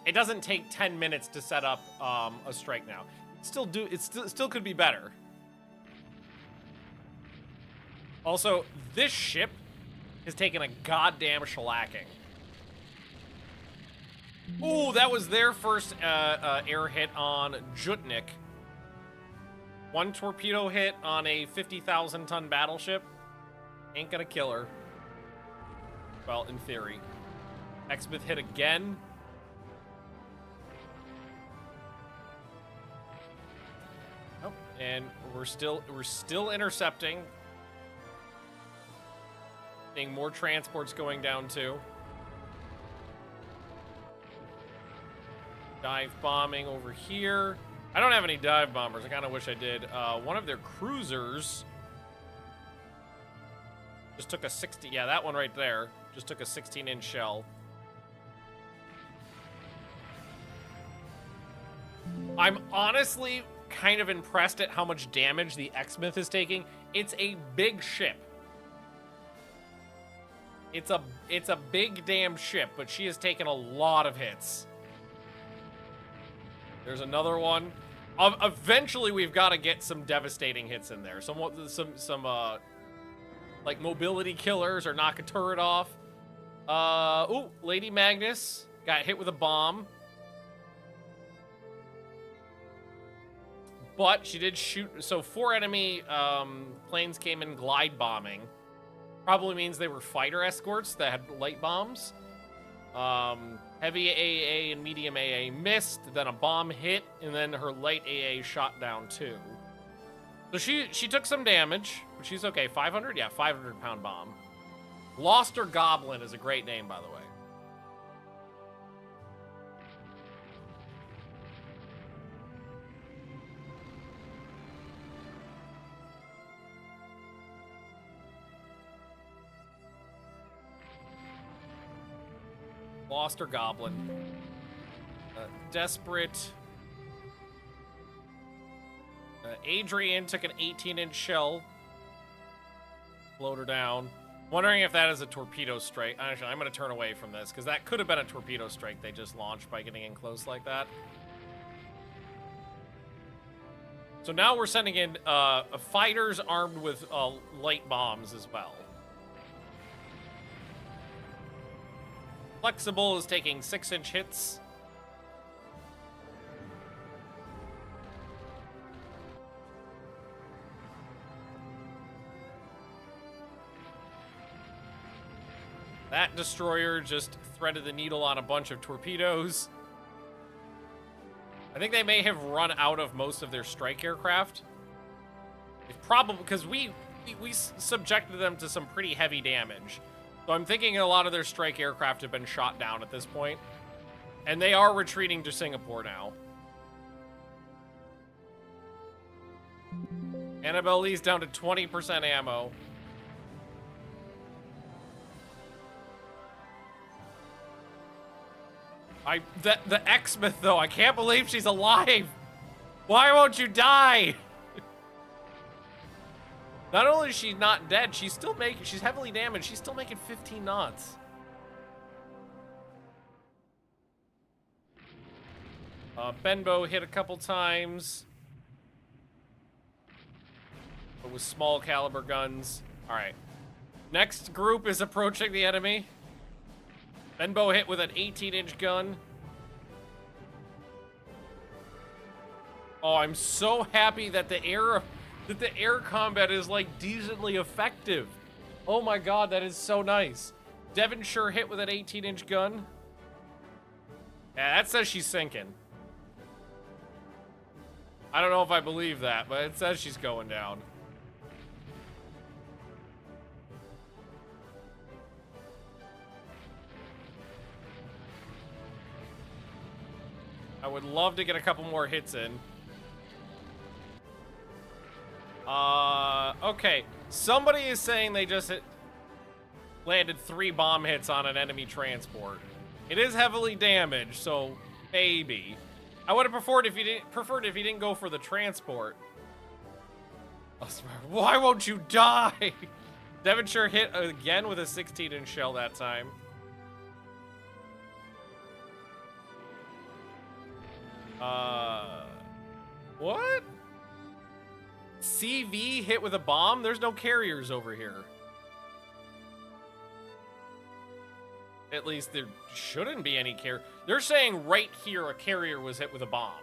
It doesn't take 10 minutes to set up a strike now. It still could be better. Also, this ship has taken a goddamn shellacking. Ooh, that was their first air hit on Jutnik. 1 torpedo hit on a 50,000-ton battleship. Ain't gonna kill her. Well, in theory. Exmouth hit again. Oh, and we're still intercepting. Seeing more transports going down too. Dive bombing over here. I don't have any dive bombers. I kind of wish I did. One of their cruisers just took a 60. Yeah, that one right there just took a 16-inch shell. I'm honestly kind of impressed at how much damage the Exmouth is taking. It's a big ship. It's a big damn ship, but she has taken a lot of hits. There's another one. Eventually, we've got to get some devastating hits in there. Some like mobility killers or knock a turret off. Ooh, Lady Magnus got hit with a bomb. But she did shoot. So 4 enemy planes came in glide bombing. Probably means they were fighter escorts that had light bombs. Heavy AA and medium AA missed, then a bomb hit, and then her light AA shot down too. So she took some damage, but she's okay. 500? Yeah, 500-pound bomb. Gloucester Goblin is a great name, by the way. Gloucester Goblin. Desperate. Adrian took an 18-inch shell. Blowed her down. Wondering if that is a torpedo strike. Actually, I'm going to turn away from this, because that could have been a torpedo strike they just launched by getting in close like that. So now we're sending in fighters armed with light bombs as well. Flexible is taking 6-inch hits. That destroyer just threaded the needle on a bunch of torpedoes. I think they may have run out of most of their strike aircraft. It's probably because we subjected them to some pretty heavy damage. So I'm thinking a lot of their strike aircraft have been shot down at this point. And they are retreating to Singapore now. Annabelle Lee's down to 20% ammo. The X-Myth though, I can't believe she's alive. Why won't you die? Not only is she not dead, she's heavily damaged. She's still making 15 knots. Benbow hit a couple times. But with small caliber guns. All right. Next group is approaching the enemy. Benbow hit with an 18-inch gun. Oh, I'm so happy that the air combat is like decently effective. Oh my god, that is so nice. Devonshire hit with an 18-inch gun. Yeah, that says she's sinking. I don't know if I believe that, but it says she's going down. I would love to get a couple more hits in. Okay. Somebody is saying they just landed 3 bomb hits on an enemy transport. It is heavily damaged, so maybe. I would have preferred if you didn't go for the transport. Why won't you die? Devonshire hit again with a 16-inch shell that time. What? CV hit with a bomb? There's no carriers over here. At least there shouldn't be any carrier. They're saying right here a carrier was hit with a bomb.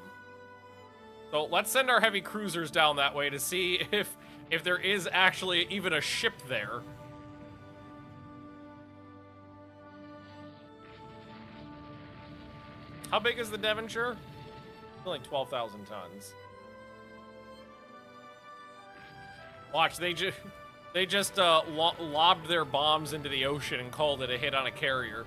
So let's send our heavy cruisers down that way to see if there is actually even a ship there. How big is the Devonshire? Like 12,000 tons. Watch, they just lobbed their bombs into the ocean and called it a hit on a carrier.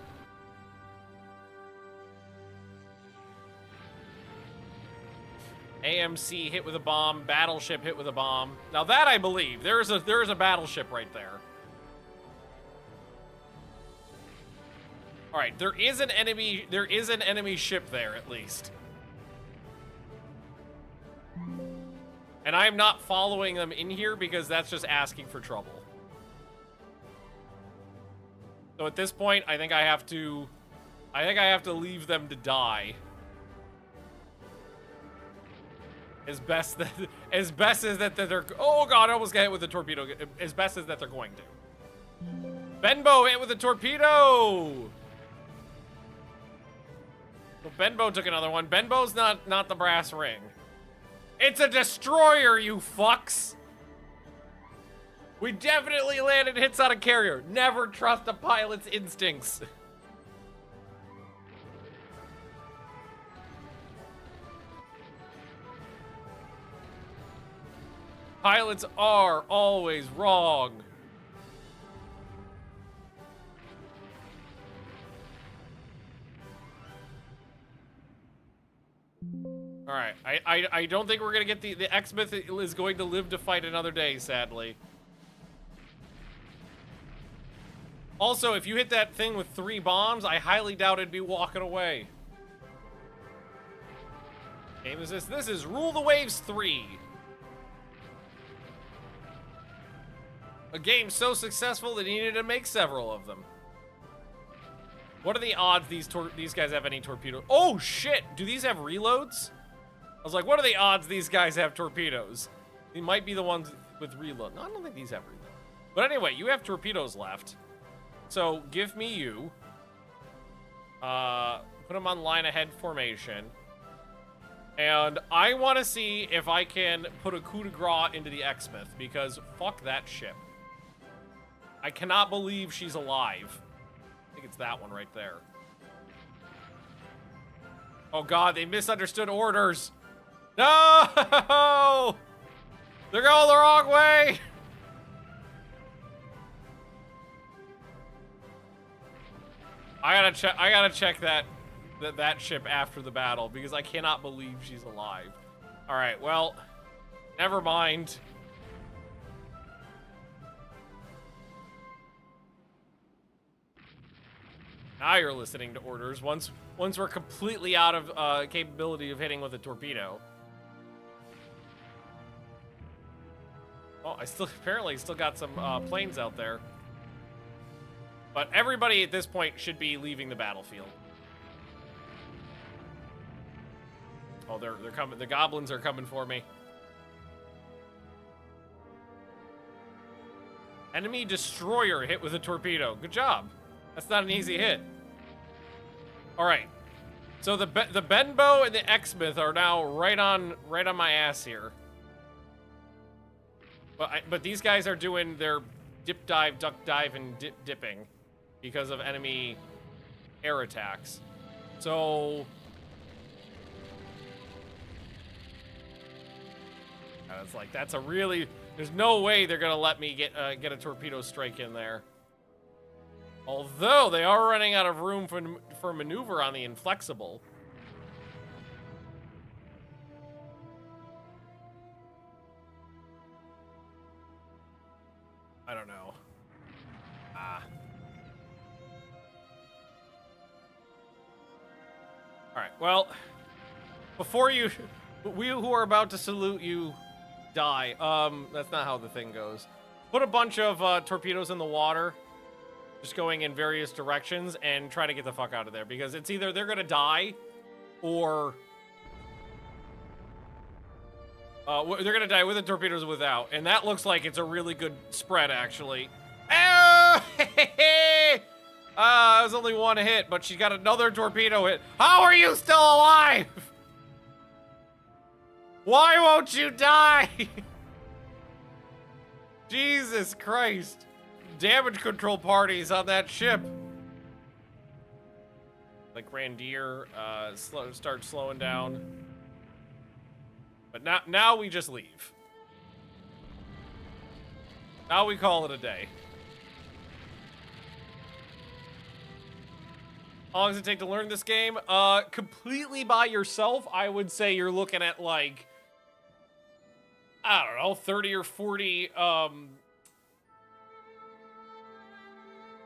AMC hit with a bomb. Battleship hit with a bomb. Now that I believe. There is a battleship right there. All right, there is an enemy ship there at least. And I'm not following them in here because that's just asking for trouble. So at this point, I think I have to leave them to die. As best as that they're, oh god, I almost got hit with a torpedo. As best as that they're going to. Benbow hit with a torpedo. Well, Benbow took another one. Benbow's not the brass ring. It's a destroyer, you fucks! We definitely landed hits on a carrier. Never trust a pilot's instincts. Pilots are always wrong. All right, I don't think we're gonna get the X-Myth is going to live to fight another day, sadly. Also, if you hit that thing with 3 bombs, I highly doubt it'd be walking away. Game is this? This is Rule the Waves 3. A game so successful they needed to make several of them. What are the odds these guys have any torpedoes? Oh shit! Do these have reloads? I was like, what are the odds these guys have torpedoes? They might be the ones with reload. No, I don't think these have reload. But anyway, you have torpedoes left. So, give me you. Put them on line ahead formation. And I want to see if I can put a coup de grace into the X-Myth, because fuck that ship. I cannot believe she's alive. I think it's that one right there. Oh god, they misunderstood orders. No! They're going the wrong way! I gotta check that ship after the battle because I cannot believe she's alive. Alright, well, never mind. Now you're listening to orders. Once we're completely out of capability of hitting with a torpedo. Oh, I apparently still got some planes out there. But everybody at this point should be leaving the battlefield. Oh, they're coming. The goblins are coming for me. Enemy destroyer hit with a torpedo. Good job. That's not an easy hit. All right. So the Benbow and the Exmouth are now right on my ass here. But these guys are doing their dip dive, duck dive, and dipping because of enemy air attacks. So it's like that's a really. There's no way they're gonna let me get a torpedo strike in there. Although they are running out of room for maneuver on the Inflexible. I don't know. All right. Well, before we who are about to salute you die. That's not how the thing goes. Put a bunch of torpedoes in the water, just going in various directions, and try to get the fuck out of there, because it's either they're gonna die, or they're gonna die with the torpedoes or without, and that looks like it's a really good spread, actually. Oh! That was only one hit, but she got another torpedo hit. How are you still alive? Why won't you die? Jesus Christ. Damage control parties on that ship. Like Grandier start slowing down. But now we just leave. Now we call it a day. How long does it take to learn this game? Completely by yourself, I would say you're looking at like, I don't know, 30 or 40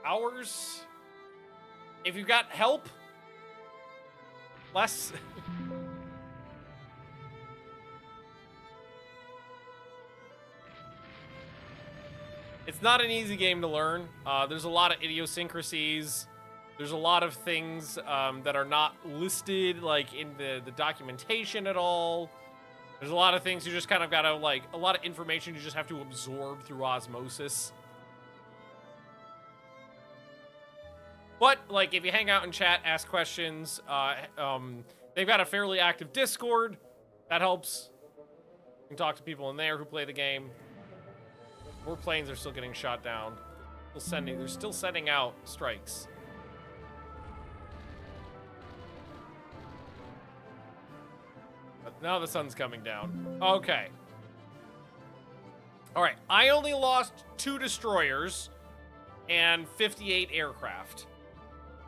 hours. If you've got help, less. It's not an easy game to learn. There's a lot of idiosyncrasies. There's a lot of things that are not listed like in the documentation at all. There's a lot of things you just kind of gotta like, a lot of information you just have to absorb through osmosis. But like, if you hang out in chat, ask questions, they've got a fairly active Discord. That helps. You can talk to people in there who play the game. More planes are still getting shot down. They're still sending out strikes. But now the sun's coming down. Okay. All right. I only lost 2 destroyers and 58 aircraft.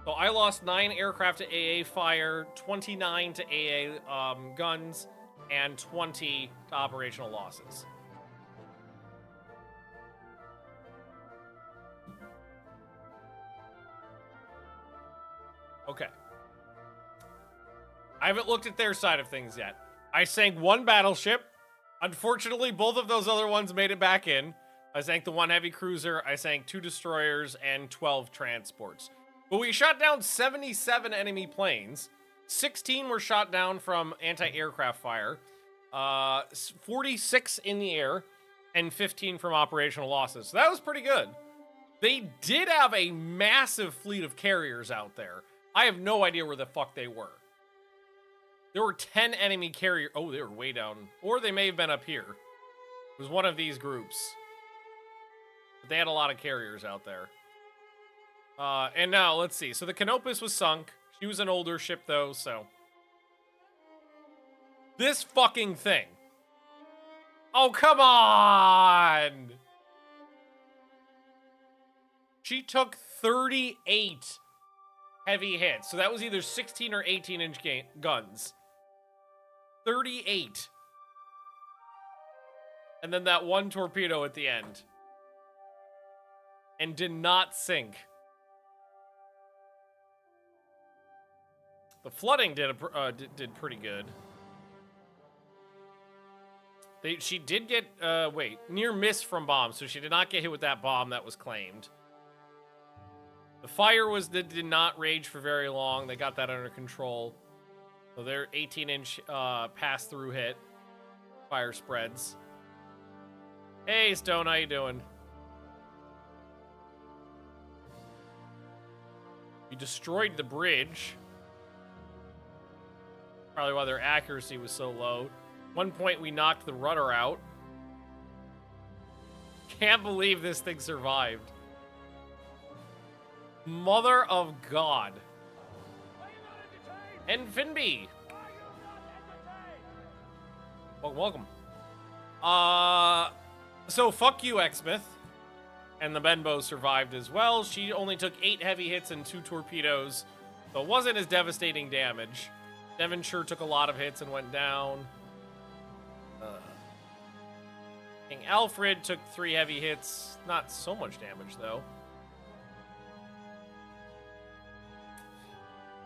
So I lost 9 aircraft to AA fire, 29 to AA guns, and 20 to operational losses. Okay. I haven't looked at their side of things yet. I sank 1 battleship. Unfortunately, both of those other ones made it back in. I sank the 1 heavy cruiser, I sank 2 destroyers, and 12 transports. But we shot down 77 enemy planes. 16 were shot down from anti-aircraft fire. 46 in the air, and 15 from operational losses. So that was pretty good. They did have a massive fleet of carriers out there. I have no idea where the fuck they were. There were 10 enemy carrier. Oh, they were way down. Or they may have been up here. It was one of these groups. But they had a lot of carriers out there. And now, let's see. So the Canopus was sunk. She was an older ship, though, so. This fucking thing. Oh, come on! She took 38 heavy hits. So that was either 16 or 18-inch guns. 38. And then that 1 torpedo at the end. And did not sink. The flooding did pretty good. She did get, near miss from bombs, so she did not get hit with that bomb that was claimed. The fire did not rage for very long. They got that under control. So their 18-inch pass-through hit. Fire spreads. Hey, Stone, how you doing? We destroyed the bridge. Probably why their accuracy was so low. One point, we knocked the rudder out. Can't believe this thing survived. Mother of God. And Finby. Well, welcome. So fuck you, Exmouth. And the Benbow survived as well. She only took 8 heavy hits and 2 torpedoes. So it wasn't as devastating damage. Devonshire took a lot of hits and went down. King Alfred took 3 heavy hits. Not so much damage, though.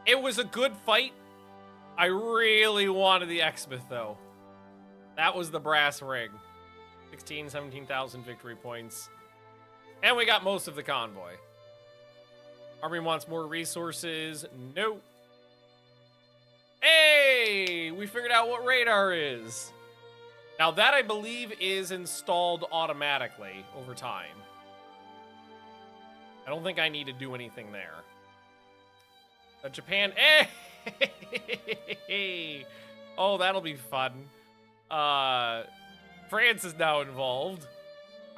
It was a good fight. I really wanted the Exmouth, though. That was the brass ring. 17,000 victory points. And we got most of the convoy. Army wants more resources. No. Hey! We figured out what radar is. Now that, I believe, is installed automatically over time. I don't think I need to do anything there. Japan... Hey! Oh, that'll be fun. France is now involved.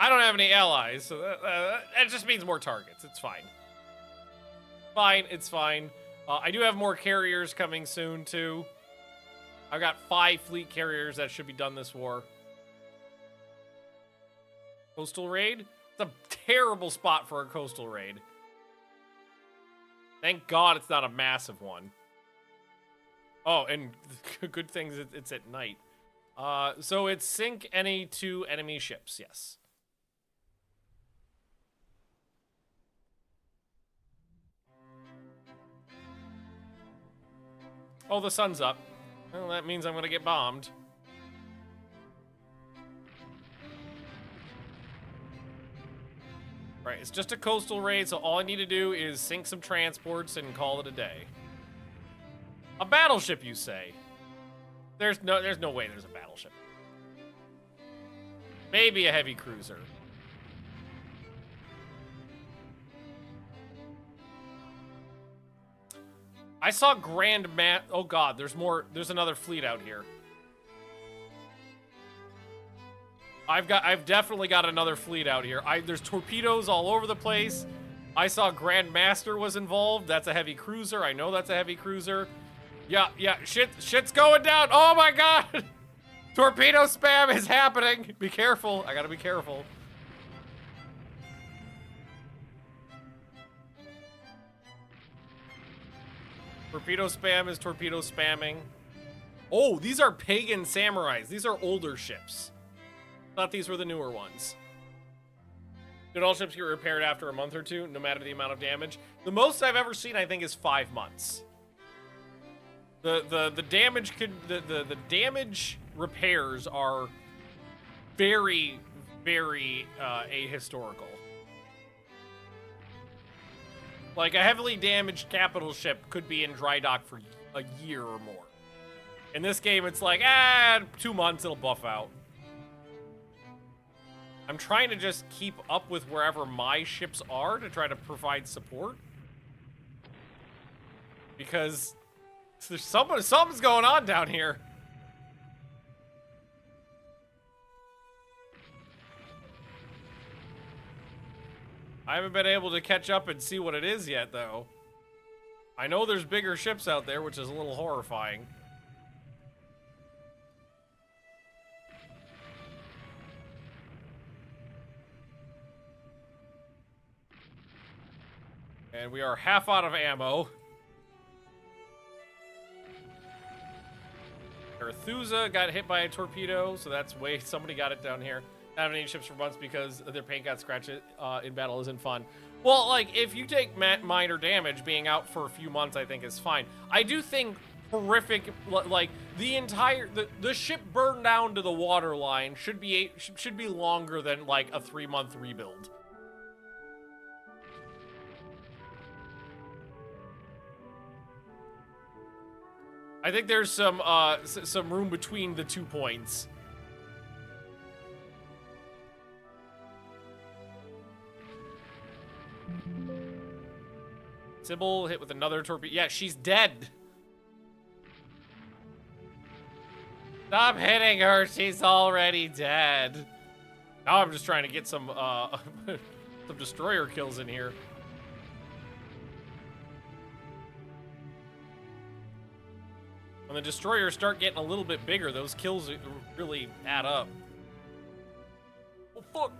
I don't have any allies, so that just means more targets. It's fine. Fine, it's fine. I do have more carriers coming soon, too. I've got 5 fleet carriers that should be done this war. Coastal raid? It's a terrible spot for a coastal raid. Thank God it's not a massive one. Oh, and good things it's at night. So it's sink any 2 enemy ships, yes. Oh, the sun's up. Well, that means I'm gonna get bombed. Right, it's just a coastal raid, so all I need to do is sink some transports and call it a day. A battleship, you say? There's no way there's a battleship. Maybe a heavy cruiser. I saw oh God, there's another fleet out here. I've definitely got another fleet out here. There's torpedoes all over the place. I saw Grand Master was involved. That's a heavy cruiser. I know that's a heavy cruiser. Yeah, shit's going down. Oh my God. Torpedo spam is happening. Be careful. I gotta be careful. Torpedo spam is torpedo spamming. Oh, these are pagan samurais. These are older ships. Thought these were the newer ones. Did all ships get repaired after a month or 2, no matter the amount of damage? The most I've ever seen, I think, is 5 months. The damage the damage repairs are very, very ahistorical. Like, a heavily damaged capital ship could be in dry dock for a year or more. In this game, it's like, 2 months, it'll buff out. I'm trying to just keep up with wherever my ships are to try to provide support. Because there's something's going on down here. I haven't been able to catch up and see what it is yet, though. I know there's bigger ships out there, which is a little horrifying. And we are half out of ammo. Arethusa got hit by a torpedo, so that's somebody got it down here. Not have any ships for months because their paint got scratched in battle isn't fun. Well, like, if you take minor damage, being out for a few months, I think is fine. I do think horrific, like, the ship burned down to the waterline should be longer than, like, a 3-month rebuild. I think there's some room between the 2 points. Sybil hit with another torpedo. Yeah, she's dead. Stop hitting her. She's already dead. Now I'm just trying to get some some destroyer kills in here. When the destroyers start getting a little bit bigger, those kills really add up. Oh, fuck.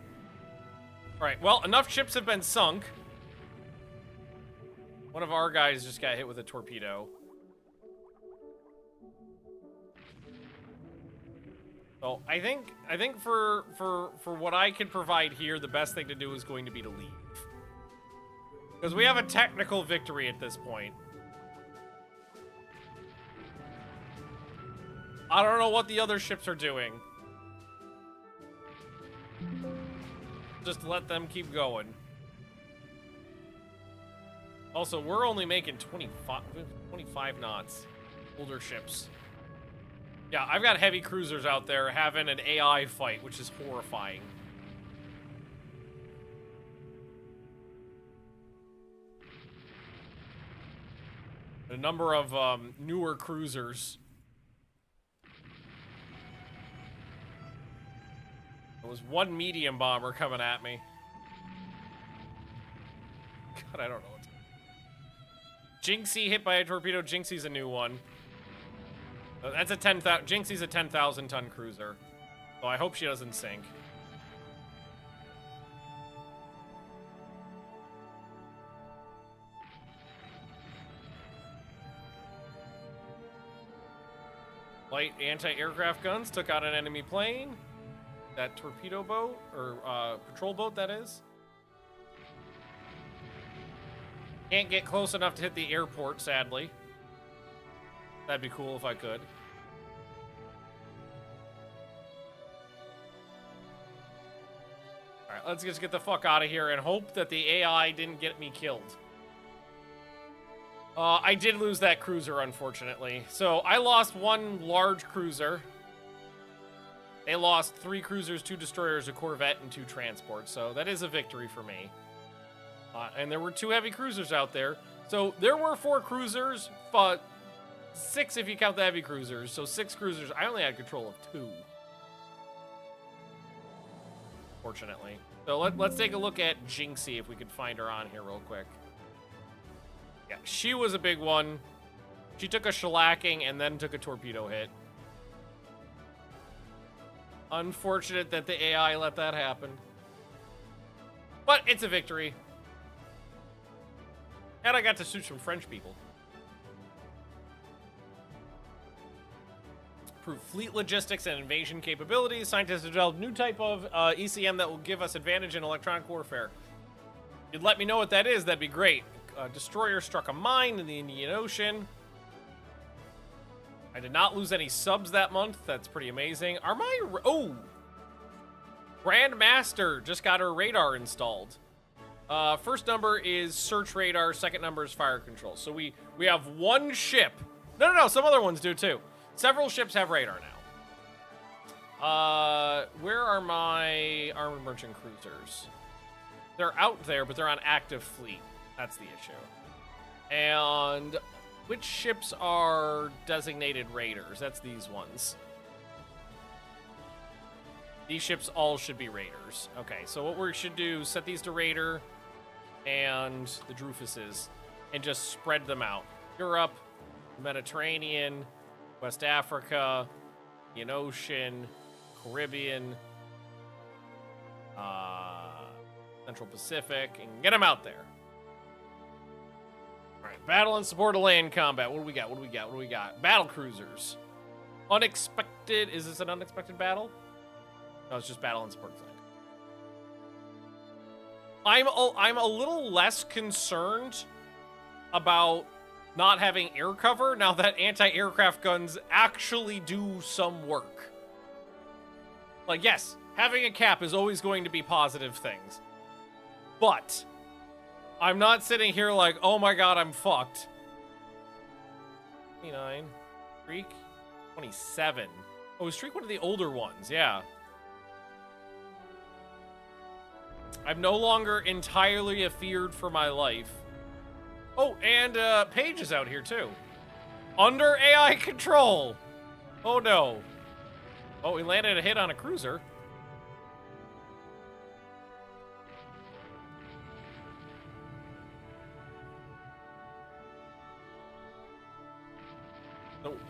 All right, well, enough ships have been sunk. One of our guys just got hit with a torpedo. So I think for what I can provide here, the best thing to do is going to be to leave. Because we have a technical victory at this point. I don't know what the other ships are doing. Just let them keep going. Also, we're only making 25 knots. Older ships. Yeah, I've got heavy cruisers out there having an AI fight, which is horrifying. A number of newer cruisers. There was one medium bomber coming at me. God, I don't know what to do. Jinxie hit by a torpedo. Jinxie's a new one. That's a 10,000. Jinxie's a 10,000 ton cruiser. So I hope she doesn't sink. Light anti-aircraft guns took out an enemy plane. That torpedo boat, or patrol boat, that is. Can't get close enough to hit the airport, sadly. That'd be cool if I could. Alright, let's just get the fuck out of here and hope that the AI didn't get me killed. I did lose that cruiser, unfortunately. So, I lost one large cruiser. They lost 3 cruisers, 2 destroyers, a corvette, and 2 transports. So, that is a victory for me. And there were 2 heavy cruisers out there. So, there were 4 cruisers, but 6 if you count the heavy cruisers. So, 6 cruisers. I only had control of 2. Fortunately. So, let's take a look at Jinxie if we can find her on here real quick. Yeah, she was a big one. She took a shellacking and then took a torpedo hit. Unfortunate that the AI let that happen. But it's a victory. And I got to shoot some French people. Improve fleet logistics and invasion capabilities. Scientists have developed a new type of ECM that will give us advantage in electronic warfare. If you'd let me know what that is, that'd be great. A destroyer struck a mine in the Indian Ocean. I did not lose any subs that month. That's pretty amazing. Are my... Oh! Grandmaster just got her radar installed. First number is search radar. Second number is fire control. So we have one ship. No. Some other ones do too. Several ships have radar now. Where are my armored merchant cruisers? They're out there, but they're on active fleet. That's the issue. And which ships are designated raiders? That's these ones. These ships all should be raiders. Okay, so what we should do, set these to raider and the Dreyfuses and just spread them out. Europe, Mediterranean, West Africa, Indian Ocean, Caribbean, Central Pacific, and get them out there. All right, battle and support of land combat. What do we got? Battle cruisers. Unexpected. Is this an unexpected battle? No, it's just battle and support flank. I'm a little less concerned about not having air cover now that anti-aircraft guns actually do some work. Like, yes, having a cap is always going to be positive things. But I'm not sitting here like, oh my god, I'm fucked. 29. Streak. 27. Oh, is Streak one of the older ones? Yeah. I'm no longer entirely afeared for my life. Oh, and Paige is out here too. Under AI control. Oh no. Oh, we landed a hit on a cruiser.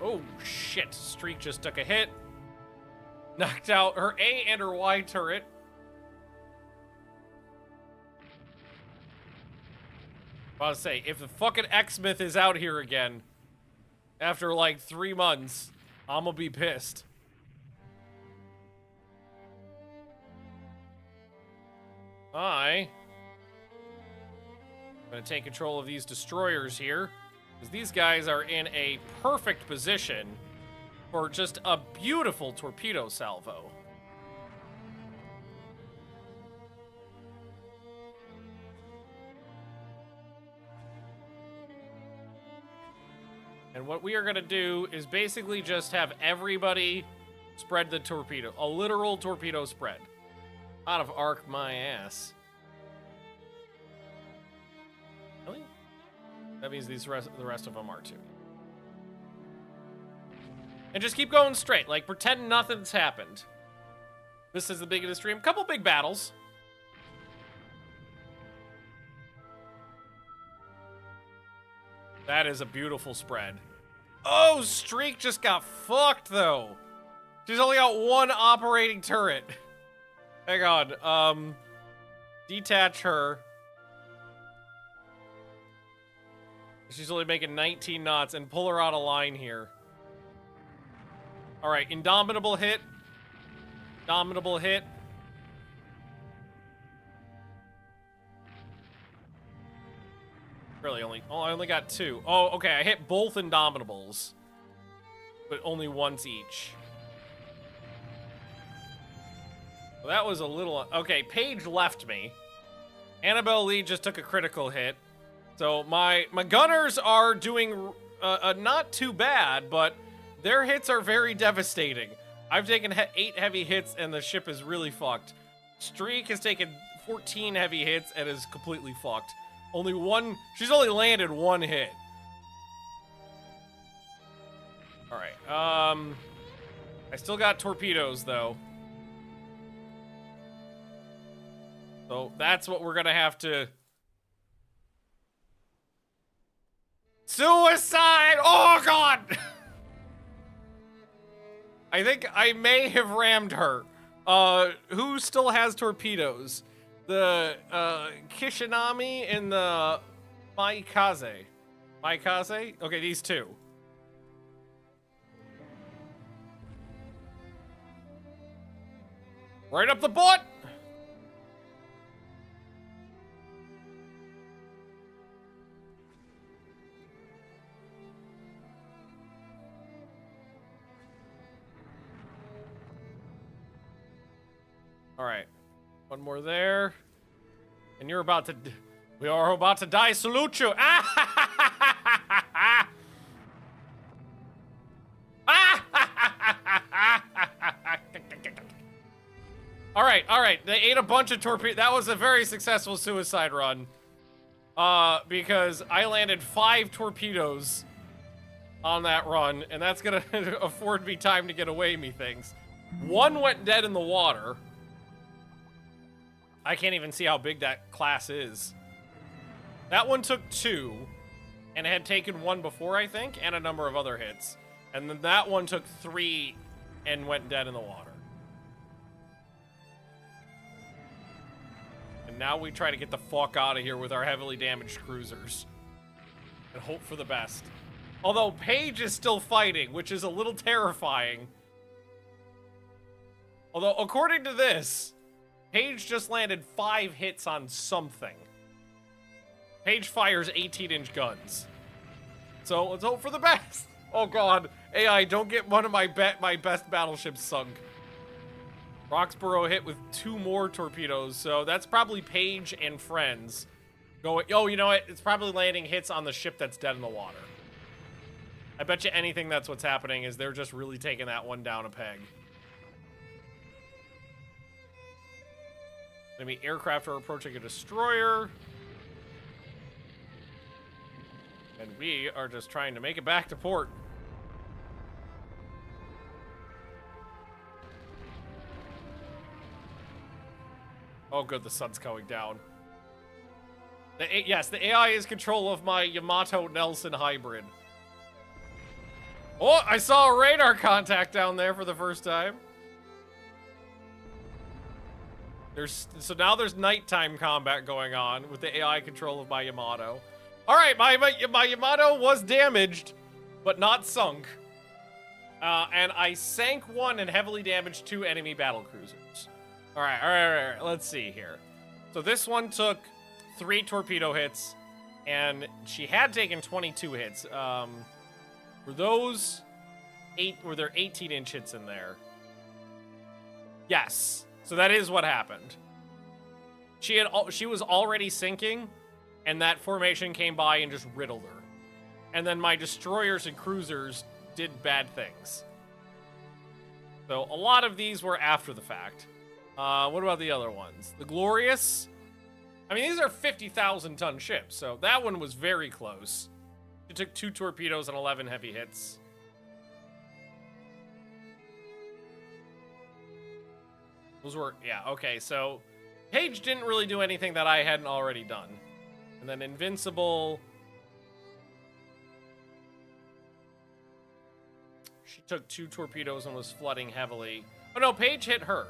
Oh, shit. Streak just took a hit. Knocked out her A and her Y turret. I was about to say, if the fucking X-Smith is out here again, after like 3 months, I'm gonna be pissed. I'm gonna take control of these destroyers here, because these guys are in a perfect position for just a beautiful torpedo salvo. And what we are going to do is basically just have everybody spread the torpedo. A literal torpedo spread. Out of arc my ass. Really? That means the rest of them are too. And just keep going straight. Like, pretend nothing's happened. This is the beginning of the stream. Couple big battles. That is a beautiful spread. Oh, Streak just got fucked, though. She's only got one operating turret. Hang on. Detach her. She's only making 19 knots and pull her out of line here. All right, Indomitable hit. Indomitable hit. Really, I only got 2. Oh, okay, I hit both Indomitables, but only once each. Well, that was a little... Okay, Paige left me. Annabelle Lee just took a critical hit. So my gunners are doing not too bad, but their hits are very devastating. I've taken 8 heavy hits, and the ship is really fucked. Streak has taken 14 heavy hits and is completely fucked. Only one... She's only landed 1 hit. Alright, I still got torpedoes, though. So that's what we're gonna have to... Suicide! Oh, God! I think I may have rammed her. Who still has torpedoes? The Kishinami and the Maikaze. Maikaze? Okay, these 2. Right up the butt! All right. One more there. And you're about to... We are about to die. Salute you. Ah! All right. They ate a bunch of torpedoes. That was a very successful suicide run. Because I landed 5 torpedoes on that run, and that's gonna afford me time to get away me things. 1 went dead in the water. I can't even see how big that class is. That one took 2, and had taken 1 before, I think, and a number of other hits. And then that one took 3 and went dead in the water. And now we try to get the fuck out of here with our heavily damaged cruisers. And hope for the best. Although Paige is still fighting, which is a little terrifying. Although, according to this... Paige just landed 5 hits on something. Paige fires 18-inch guns. So let's hope for the best. Oh god, AI, don't get one of my best battleships sunk. Roxborough hit with 2 more torpedoes, so that's probably Paige and friends going. Oh, you know what? It's probably landing hits on the ship that's dead in the water. I bet you anything that's what's happening is they're just really taking that one down a peg. Enemy aircraft are approaching a destroyer. And we are just trying to make it back to port. Oh good, the sun's going down. Yes, the AI is control of my Yamato Nelson hybrid. Oh, I saw a radar contact down there for the first time. So now there's nighttime combat going on with the AI control of my Yamato. All right, my Yamato was damaged, but not sunk. And I sank 1 and heavily damaged 2 enemy battle cruisers. All right. Let's see here. So this one took 3 torpedo hits, and she had taken 22 hits. Were there 18-inch hits in there? Yes. So that is what happened. She was already sinking, and that formation came by and just riddled her. And then my destroyers and cruisers did bad things. So a lot of these were after the fact. What about the other ones? The Glorious? I mean, these are 50,000-ton ships, so that one was very close. It took 2 torpedoes and 11 heavy hits. Those were, yeah, okay, so Paige didn't really do anything that I hadn't already done. And then Invincible, she took 2 torpedoes and was flooding heavily. Oh no, Paige hit her.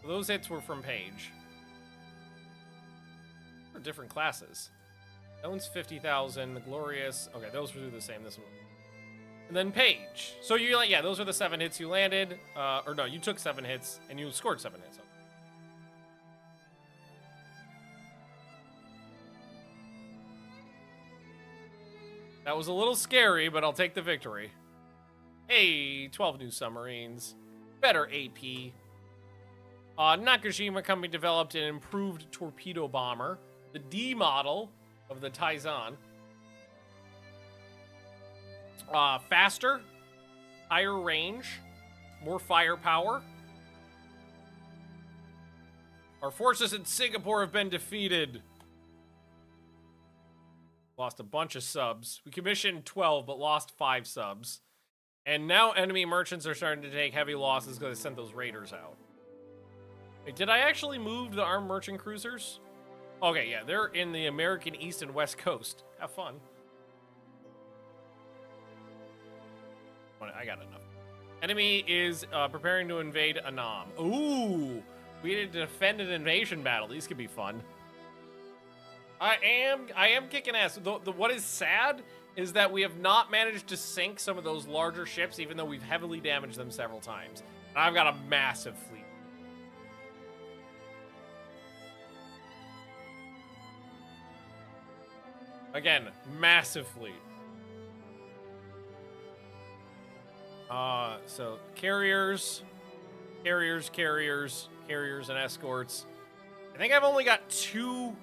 So those hits were from Paige. They're different classes. That one's 50,000, the Glorious, okay, those were the same, this one. And then Paige. So you, yeah, those are the 7 hits you landed. Or no, you took 7 hits and you scored 7 hits. That was a little scary, but I'll take the victory. Hey, 12 new submarines. Better AP. Nakajima Company developed an improved torpedo bomber. The D model of the Taizan. Faster, higher range, more firepower. Our forces in Singapore have been defeated. Lost a bunch of subs. We commissioned 12, but lost 5 subs. And now enemy merchants are starting to take heavy losses because they sent those raiders out. Wait, did I actually move the armed merchant cruisers? Okay, yeah, they're in the American East and West Coast. Have fun. I got enough. Enemy is preparing to invade Annam. Ooh, we need to defend an invasion battle. These could be fun. I am kicking ass. What is sad is that we have not managed to sink some of those larger ships, even though we've heavily damaged them several times. And I've got a massive fleet. Again, massive fleet. So carriers, and escorts. I think I've only got 2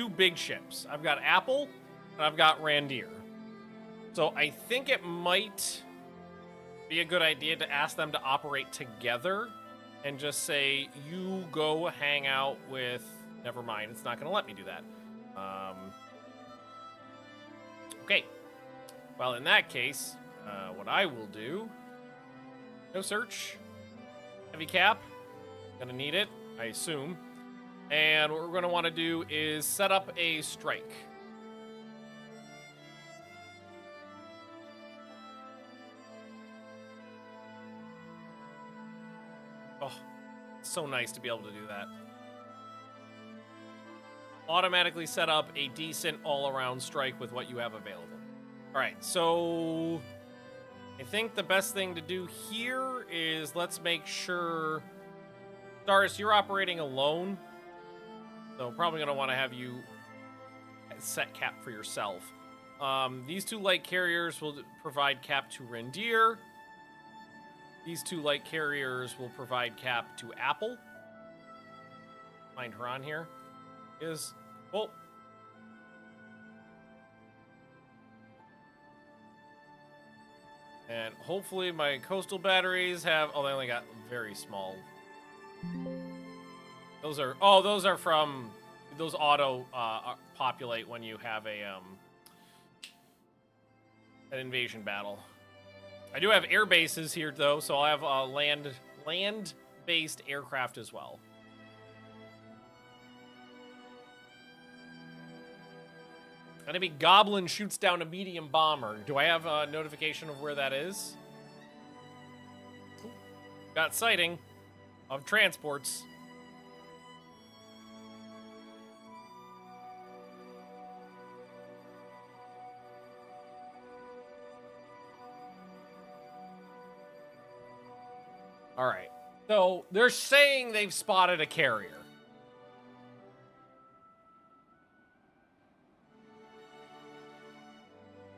big ships. I've got Apple and I've got Randir. So I think it might be a good idea to ask them to operate together and just say, you go hang out with... Never mind, it's not going to let me do that. Okay. Well, in that case, what I will do... No search. Heavy cap. Gonna need it, I assume. And what we're going to want to do is set up a strike. Oh, so nice to be able to do that. Automatically set up a decent all-around strike with what you have available. All right, so I think the best thing to do here is let's make sure... Darius, you're operating alone. So probably going to want to have you set cap for yourself. These 2 light carriers will provide cap to Rendir. These 2 light carriers will provide cap to Apple. Find her on here. Is... Oh. And hopefully my coastal batteries have... Oh, they only got very small. Those are from... Those auto populate when you have an invasion battle. I do have air bases here, though, so I'll have land-based aircraft as well. Enemy Goblin shoots down a medium bomber. Do I have a notification of where that is? Got sighting of transports. All right. So they're saying they've spotted a carrier.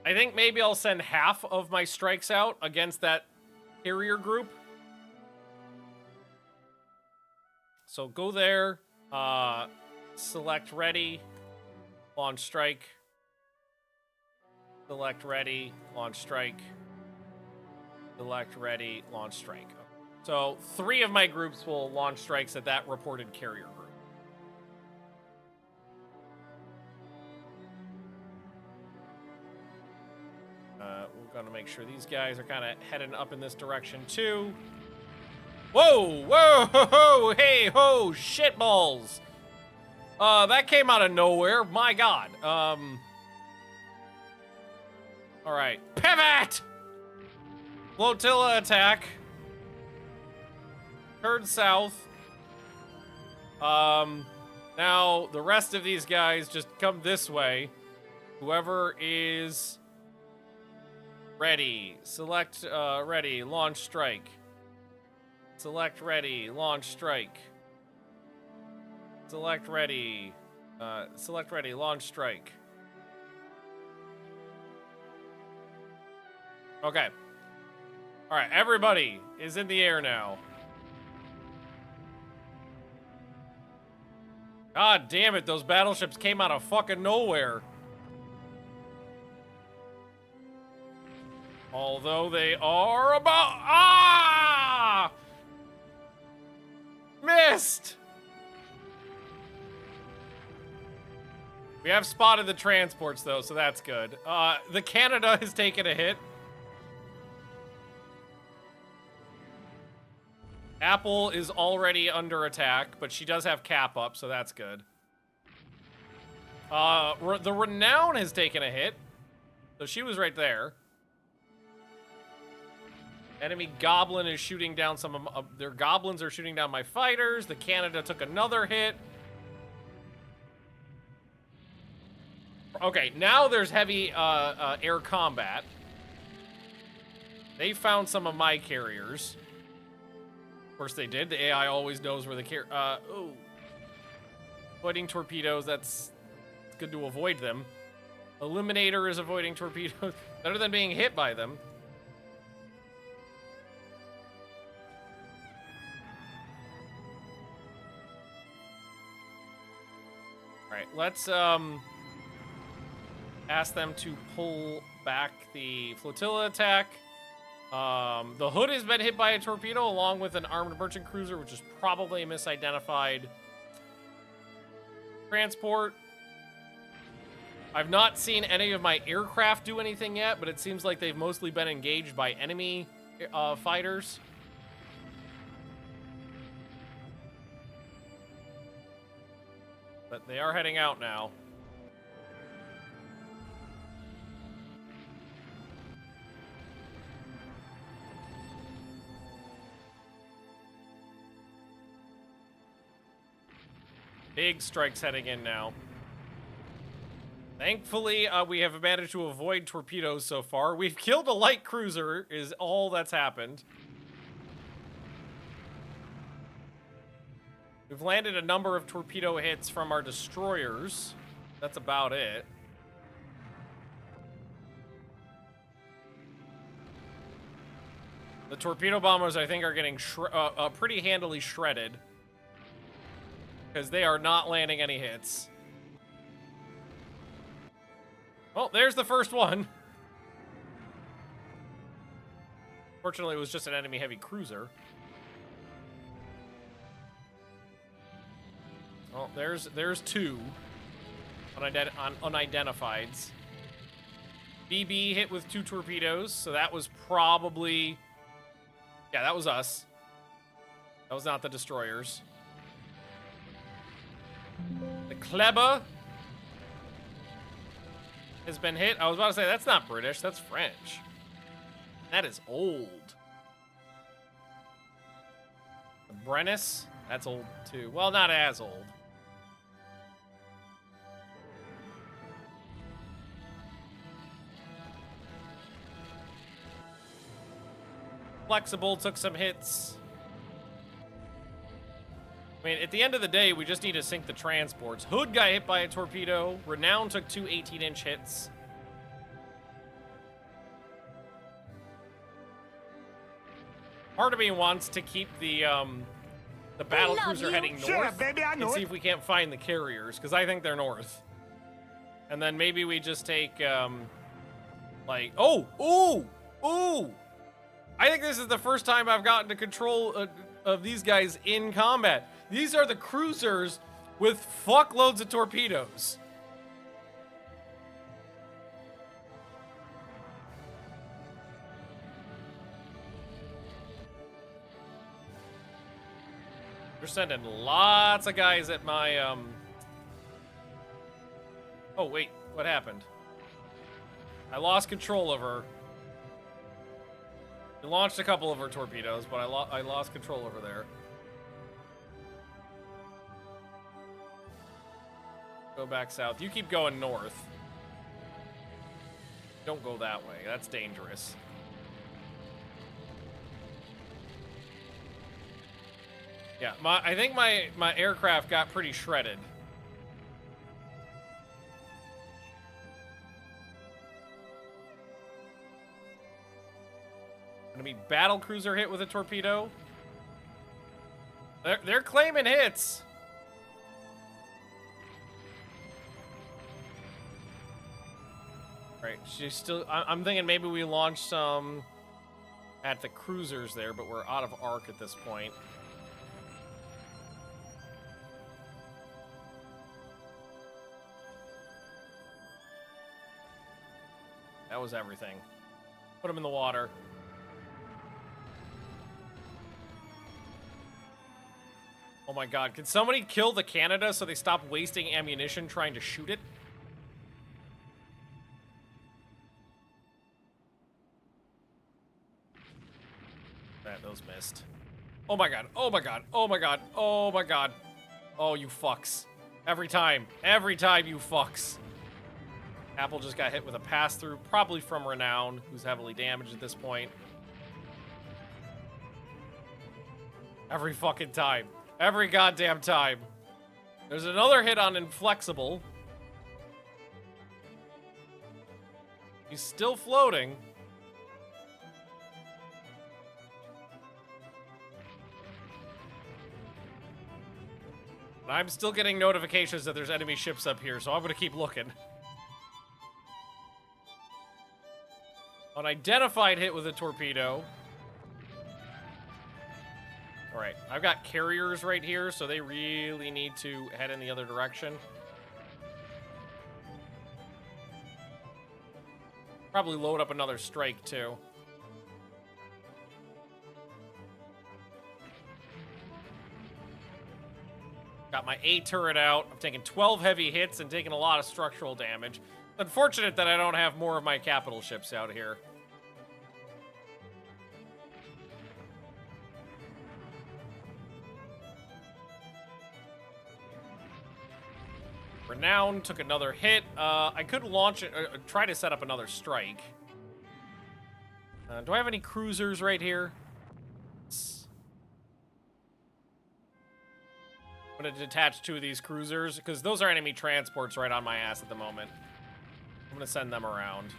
I think maybe I'll send half of my strikes out against that carrier group. So go there, select ready, launch strike. Select ready, launch strike. Select ready, launch strike. So 3 of my groups will launch strikes at that reported carrier group. We're going to make sure these guys are kind of heading up in this direction too. Whoa, whoa, ho, ho, hey, ho, shitballs. That came out of nowhere. My God. All right, pivot. Flotilla attack. Turn south. Now the rest of these guys just come this way. Whoever is ready, select ready, launch strike. Select ready, launch strike. Select ready, launch strike. Okay. All right, everybody is in the air now. God damn it, those battleships came out of fucking nowhere. Although they are about... Ah! Missed! We have spotted the transports, though, so that's good. The Canada has taken a hit. Apple is already under attack, but she does have cap up, so that's good. The Renown has taken a hit, so she was right there. Enemy Goblin is shooting down some of their Goblins are shooting down my fighters. The Canada took another hit. Okay, now there's heavy air combat. They found some of my carriers. Of course they did. The AI always knows where the oh. Avoiding torpedoes, that's good to avoid them. Eliminator is avoiding torpedoes. Better than being hit by them. Alright, let's ask them to pull back the flotilla attack. The Hood has been hit by a torpedo along with an armored merchant cruiser, which is probably a misidentified transport. I've not seen any of my aircraft do anything yet, but it seems like they've mostly been engaged by enemy fighters. But they are heading out now. Big strikes heading in now. Thankfully, we have managed to avoid torpedoes so far. We've killed a light cruiser, is all that's happened. We've landed a number of torpedo hits from our destroyers. That's about it. The torpedo bombers, I think, are getting pretty handily shredded. Because they are not landing any hits. Well, there's the first one. Fortunately, it was just an enemy heavy cruiser. Oh, there's two unidentifieds. BB hit with 2 torpedoes, so that was probably... Yeah, that was us. That was not the destroyers. The Kleber has been hit. I was about to say, that's not British, that's French. That is old. The Brennus, that's old too. Well, not as old. Flexible took some hits. I mean, at the end of the day, we just need to sink the transports. Hood got hit by a torpedo. Renown took 2 18-inch hits. Part of me wants to keep the battle cruiser heading north, sure, baby, I know and see if we can't find the carriers, because I think they're north. And then maybe we just take, like, ooh! I think this is the first time I've gotten to control of these guys in combat. These are the cruisers with fuckloads of torpedoes. They're sending lots of guys at my, Oh, wait, what happened? I lost control of her. We launched a couple of her torpedoes, but I lost control over there. Go back south. You keep going north. Don't go that way. That's dangerous. Yeah, I think my aircraft got pretty shredded. Gonna be battle cruiser hit with a torpedo. They're claiming hits. Right, she's still. I'm thinking maybe we launch some at the cruisers there, but we're out of arc at this point. That was everything. Put them in the water. Oh my god, can somebody kill the Canada so they stop wasting ammunition trying to shoot it? Those missed. Oh my god, oh my god, oh my god, oh my god. Oh, you fucks. Every time you fucks. Apple just got hit with a pass-through, probably from Renown, who's heavily damaged at this point. Every fucking time. Every goddamn time. There's another hit on Inflexible. He's still floating. I'm still getting notifications that there's enemy ships up here, so I'm gonna keep looking. Unidentified hit with a torpedo. Alright, I've got carriers right here, so they really need to head in the other direction. Probably load up another strike, too. Got my A turret out. I'm taking 12 heavy hits and taking a lot of structural damage. Unfortunate that I don't have more of my capital ships out here. Renown took another hit. I could launch it, try to set up another strike. Do I have any cruisers right here? I'm gonna detach 2 of these cruisers, because those are enemy transports right on my ass at the moment. I'm gonna send them around.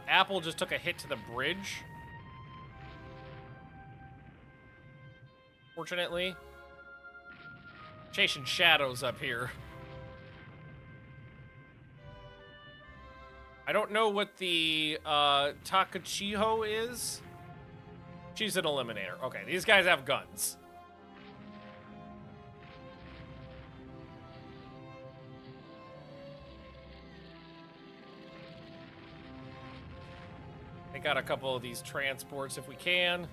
Apple just took a hit to the bridge. Fortunately. Chasing shadows up here. I don't know what the Takachiho is. She's an eliminator. Okay, these guys have guns. Take out a couple of these transports if we can.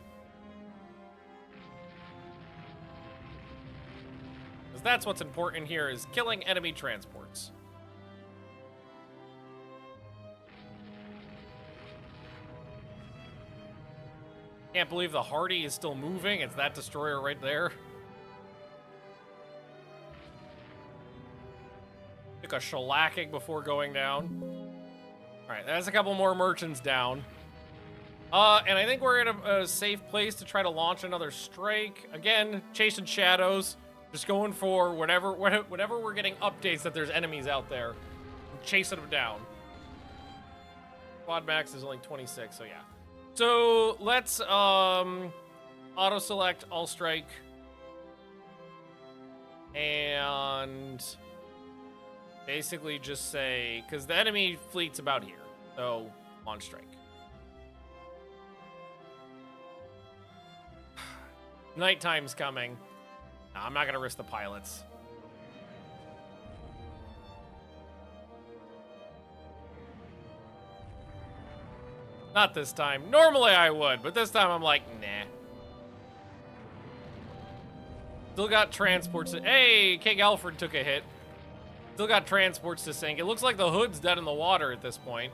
Because that's what's important here, is killing enemy transports. Can't believe the Hardy is still moving. It's that destroyer right there. Took a shellacking before going down. Alright, that's a couple more merchants down. And I think we're in a safe place to try to launch another strike. Again, chasing shadows. Just going for whenever we're getting updates that there's enemies out there. Chasing them down. Quad max is only 26, so yeah. So let's auto select all strike and basically just say, because the enemy fleet's about here, so on strike. Nighttime's coming. No, I'm not gonna risk the pilots. Not this time. Normally I would, but this time I'm like, nah. Still got transports. Hey, King Alfred took a hit. Still got transports to sink. It looks like the Hood's dead in the water at this point.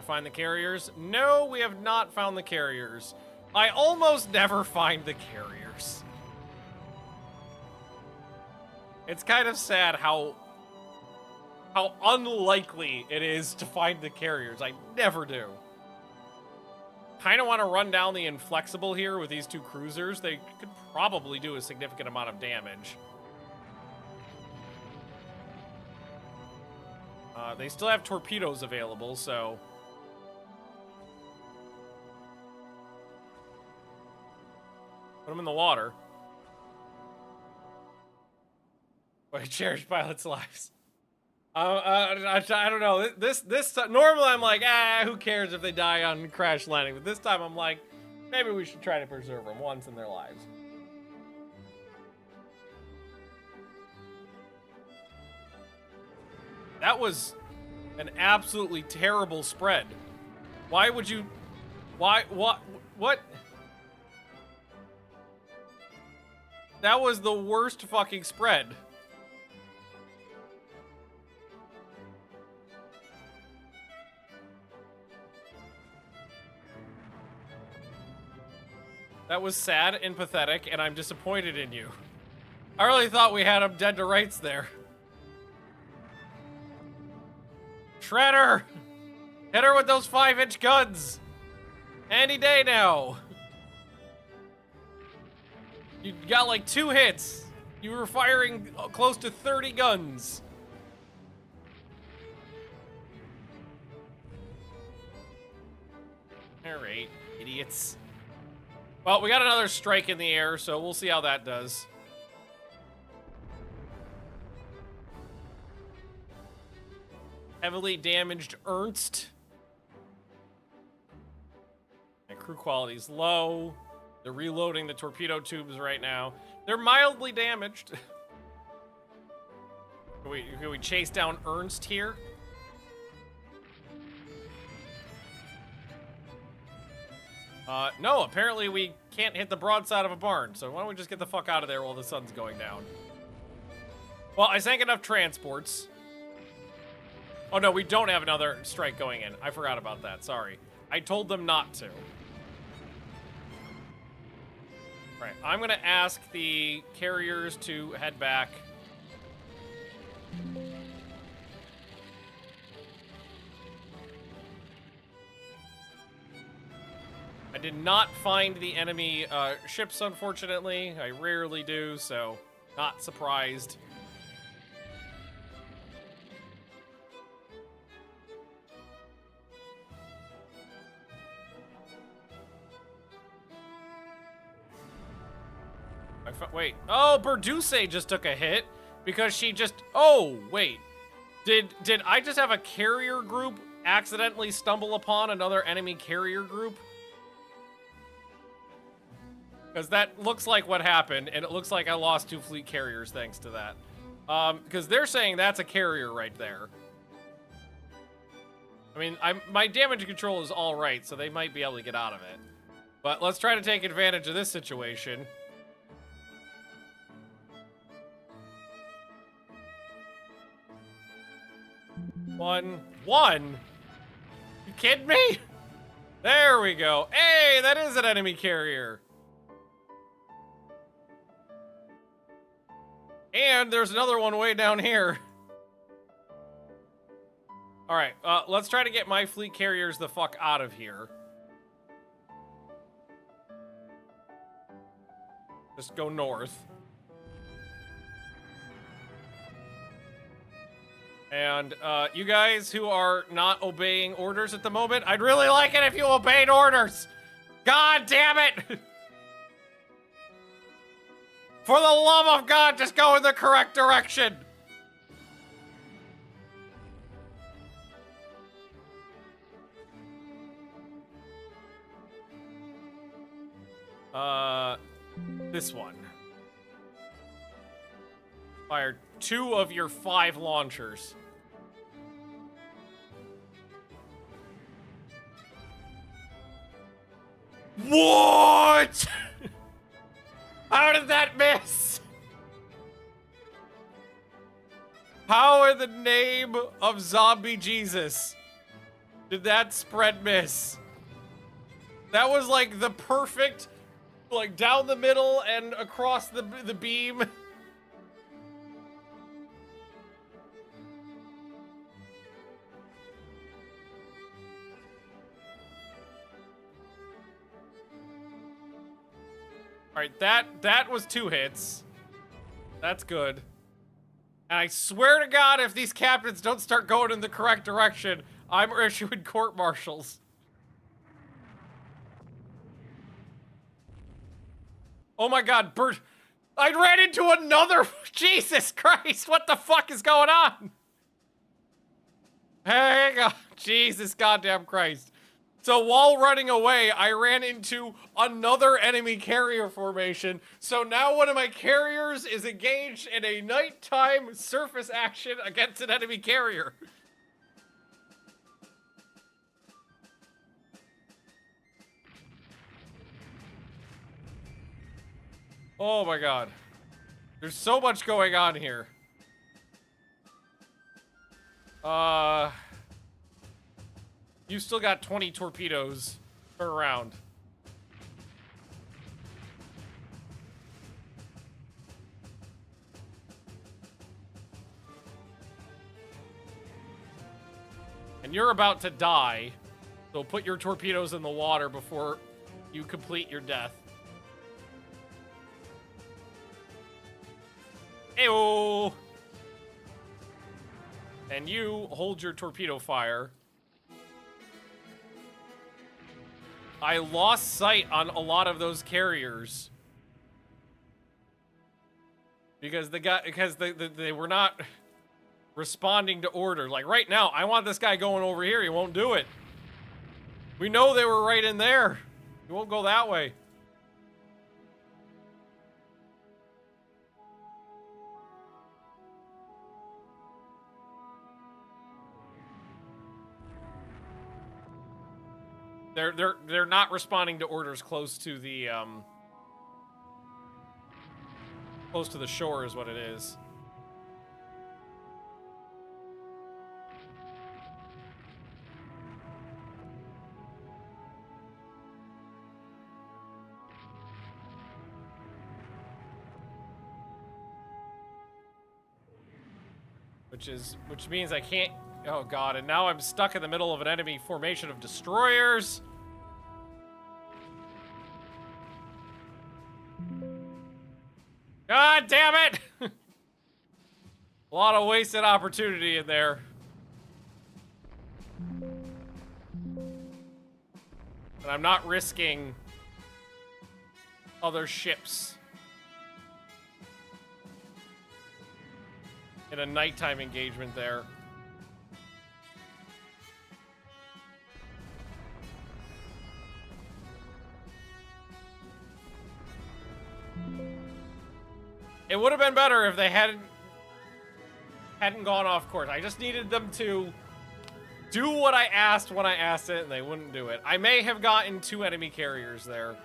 Find the carriers? No, we have not found the carriers. I almost never find the carriers. It's kind of sad how unlikely it is to find the carriers. I never do. Kind of want to run down the Inflexible here with these 2 cruisers. They could probably do a significant amount of damage. They still have torpedoes available, so... Put them in the water. Wait, cherish pilots' lives. I don't know. This normally I'm like, who cares if they die on crash landing? But this time I'm like, maybe we should try to preserve them once in their lives. That was an absolutely terrible spread. Why would you? What? That was the worst fucking spread. That was sad and pathetic, and I'm disappointed in you. I really thought we had him dead to rights there. Shredder! Hit her with those 5-inch guns! Any day now. You got like 2 hits. You were firing close to 30 guns. Alright, idiots. Well, we got another strike in the air, so we'll see how that does. Heavily damaged Ernst. And crew quality's low. They're reloading the torpedo tubes right now. They're mildly damaged. Can we chase down Ernst here? No, apparently we can't hit the broadside of a barn, so why don't we just get the fuck out of there while the sun's going down? Well, I sank enough transports. Oh no, we don't have another strike going in. I forgot about that, sorry. I told them not to. Right, I'm gonna ask the carriers to head back. I did not find the enemy ships, unfortunately. I rarely do, so not surprised. Wait. Oh, Berduce just took a hit because she just... Oh, wait. Did I just have a carrier group accidentally stumble upon another enemy carrier group? Because that looks like what happened, and it looks like I lost 2 fleet carriers thanks to that. Because they're saying that's a carrier right there. I mean, my damage control is all right, so they might be able to get out of it. But let's try to take advantage of this situation. One. You kidding me? There we go. Hey, that is an enemy carrier. And there's another one way down here. All right, let's try to get my fleet carriers the fuck out of here. Just go north. And you guys who are not obeying orders at the moment, I'd really like it if you obeyed orders. God damn it! For the love of God, just go in the correct direction. This one. Fire 2 of your 5 launchers. What? How did that miss? How in the name of zombie Jesus did that spread miss? That was like the perfect, like down the middle and across the beam. All right, that was 2 hits. That's good. And I swear to God, if these captains don't start going in the correct direction, I'm issuing court-martials. Oh my God, Bert! I ran into another... Jesus Christ, what the fuck is going on? Hang on. Jesus goddamn Christ. So while running away, I ran into another enemy carrier formation. So now one of my carriers is engaged in a nighttime surface action against an enemy carrier. Oh my God. There's so much going on here. You still got 20 torpedoes. Turn around. And you're about to die. So put your torpedoes in the water before you complete your death. Ayo! And you hold your torpedo fire. I lost sight on a lot of those carriers because they were not responding to order. Like right now, I want this guy going over here. He won't do it. We know they were right in there. He won't go that way. They're not responding to orders close to the shore is what it is. Which means I can't... Oh god, and now I'm stuck in the middle of an enemy formation of destroyers. God damn it! A lot of wasted opportunity in there. And I'm not risking other ships in a nighttime engagement there. It would have been better if they hadn't gone off course. I just needed them to do what I asked when I asked it, and they wouldn't do it. I may have gotten 2 enemy carriers there.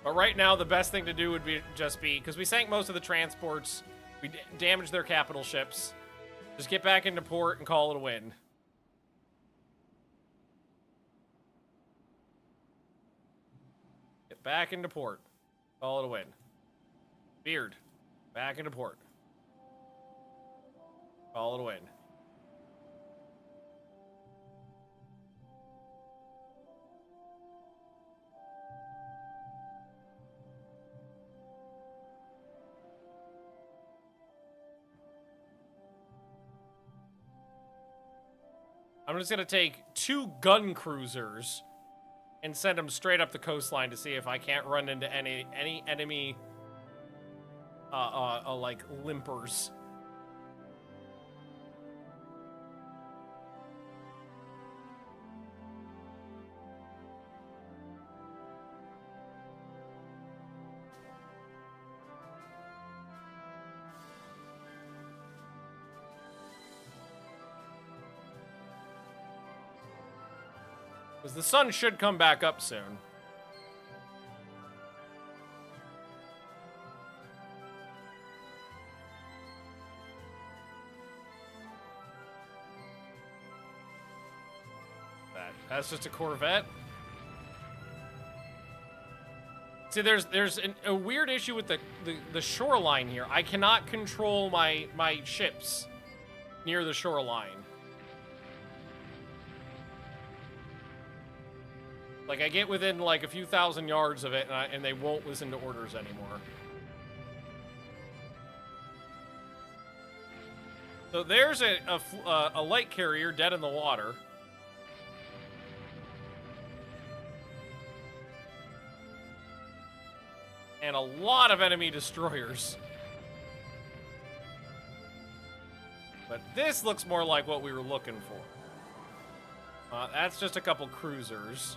But right now, the best thing to do would be because we sank most of the transports, we damaged their capital ships. Just get back into port and call it a win. Get back into port. Call it a win. Beard. Back into port. Call it a win. I'm just gonna take 2 gun cruisers and send them straight up the coastline to see if I can't run into any enemy like limpers. Because the sun should come back up soon. That's just a Corvette. See, there's a weird issue with the shoreline here. I cannot control my ships near the shoreline. Like, I get within, like, a few thousand yards of it, and they won't listen to orders anymore. So there's a light carrier dead in the water. And a lot of enemy destroyers. But this looks more like what we were looking for. That's just a couple cruisers.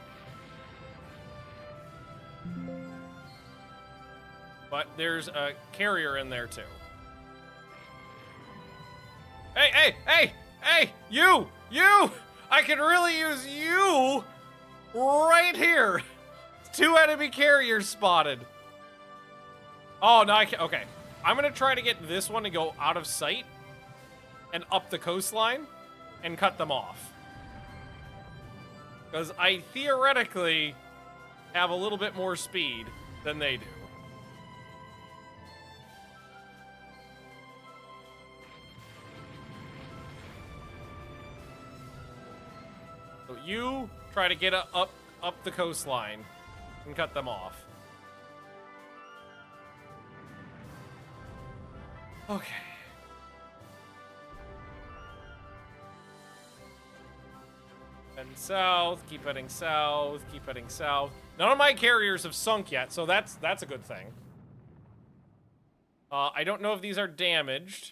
But there's a carrier in there, too. Hey! You! I can really use you right here. 2 enemy carriers spotted. Oh, no, I can't. Okay. I'm going to try to get this one to go out of sight and up the coastline and cut them off. Because I theoretically have a little bit more speed than they do. So you try to get up the coastline and cut them off. Okay. Heading south, keep heading south, keep heading south. None of my carriers have sunk yet, so that's a good thing. I don't know if these are damaged.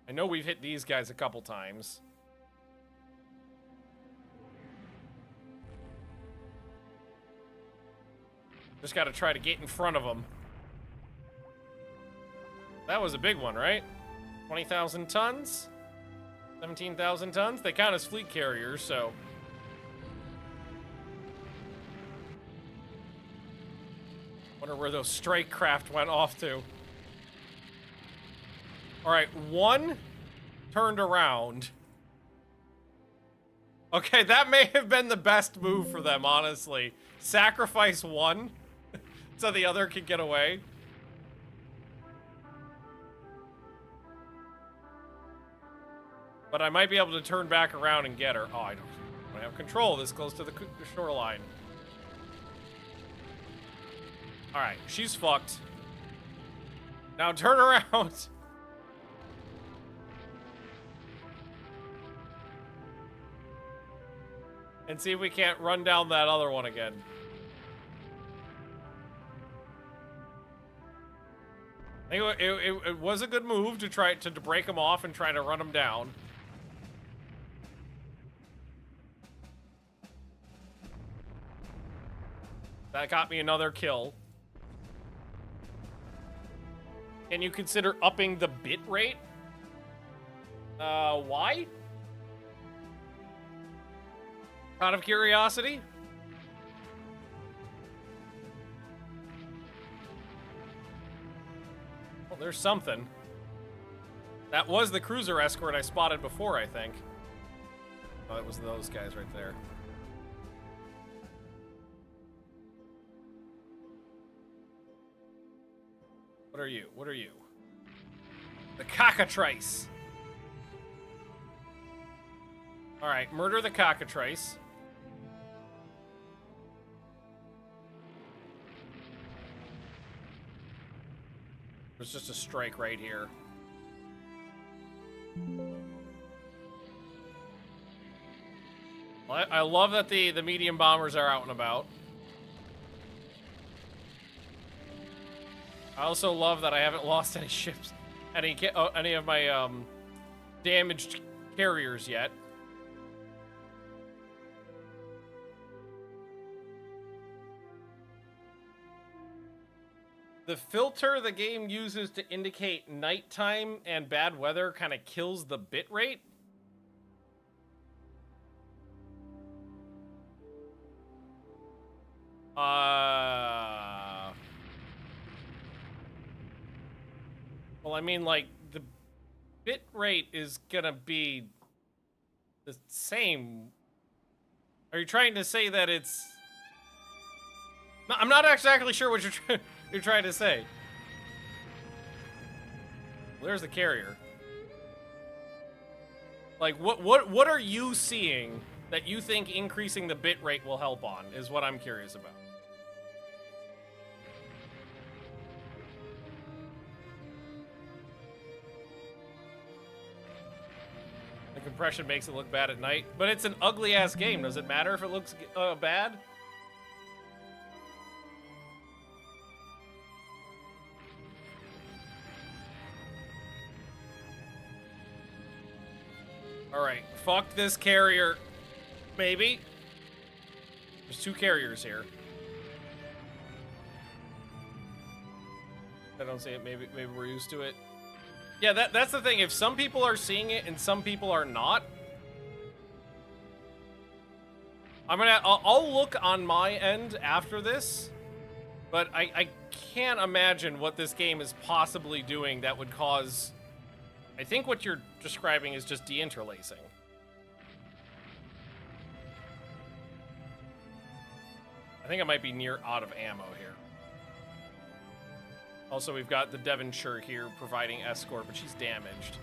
I know we've hit these guys a couple times. Just gotta try to get in front of them. That was a big one, right? 20,000 tons? 17,000 tons? They count as fleet carriers, so... Wonder where those strike craft went off to. Alright, 1 turned around. Okay, that may have been the best move for them, honestly. Sacrifice 1 so the other can get away. But I might be able to turn back around and get her. Oh, I don't have control this close to the shoreline. Alright, she's fucked. Now turn around. And see if we can't run down that other one again. I think it was a good move to try to break him off and try to run him down. That got me another kill. Can you consider upping the bit rate? Why? Out of curiosity? Well, there's something. That was the cruiser escort I spotted before, I think. Oh, it was those guys right there. What are you? What are you? The cockatrice. All right, murder the cockatrice. There's just a strike right here. I love that the medium bombers are out and about. I also love that I haven't lost any ships, any of my damaged carriers yet. The filter the game uses to indicate nighttime and bad weather kind of kills the bit rate. Well, I mean, like, the bit rate is gonna be the same. Are you trying to say that it's... No, I'm not exactly sure what you're trying to say. Well, there's the carrier. Like, what are you seeing that you think increasing the bit rate will help on, is what I'm curious about. The compression makes it look bad at night, but it's an ugly-ass game. Does it matter if it looks bad? Alright, fuck this carrier. Maybe. There's two carriers here. I don't see it. Maybe we're used to it. Yeah, that's the thing. If some people are seeing it and some people are not, I'll look on my end after this, but I can't imagine what this game is possibly doing that would cause... I think what you're describing is just deinterlacing. I think I might be near out of ammo here. Also, we've got the Devonshire here providing escort, but she's damaged.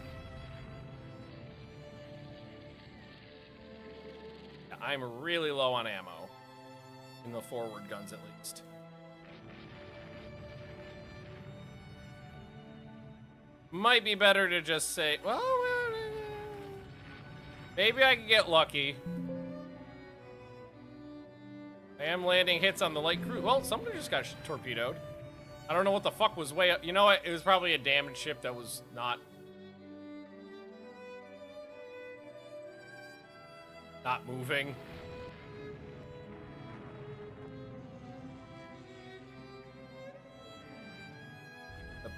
I'm really low on ammo. In the forward guns, at least. Might be better to just say, well, maybe I can get lucky. I am landing hits on the light crew. Well, somebody just got torpedoed. I don't know what the fuck was way up. You know what? It was probably a damaged ship that was not moving. I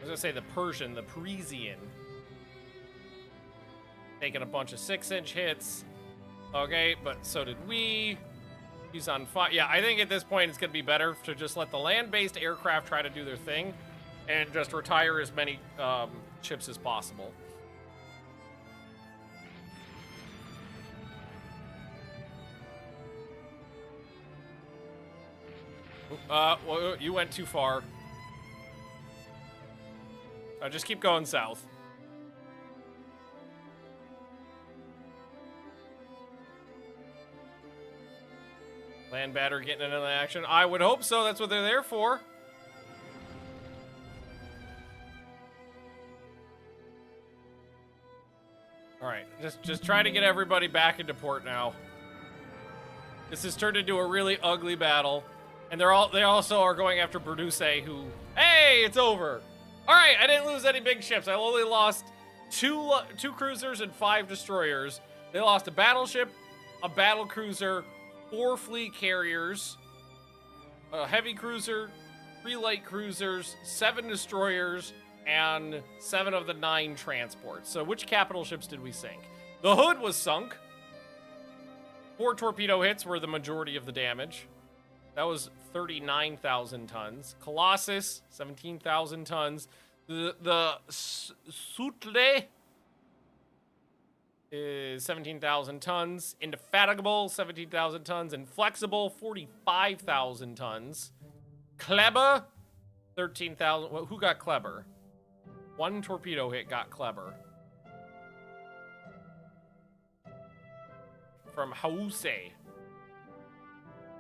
was gonna say the Persian, the Parisian. Taking a bunch of 6-inch hits. Okay, but so did we. He's on fire. Yeah, I think at this point it's gonna be better to just let the land-based aircraft try to do their thing and just retire as many ships as possible. Well, you went too far. Just keep going south. Land battery getting into the action. I would hope so. That's what they're there for. All right, just try to get everybody back into port now. This has turned into a really ugly battle, and they also are going after Berduse, who, hey, it's over. All right, I didn't lose any big ships. I only lost two cruisers and 5 destroyers. They lost a battleship, a battle cruiser, 4 fleet carriers, a heavy cruiser, 3 light cruisers, 7 destroyers, and 7 of the 9 transports. So which capital ships did we sink? The Hood was sunk. 4 torpedo hits were the majority of the damage. That was 39,000 tons. Colossus, 17,000 tons. The Sutle is 17,000 tons. Indefatigable, 17,000 tons. Inflexible, 45,000 tons. Kleber, 13,000. Well, who got Kleber? 1 torpedo hit got Kleber. From Hause.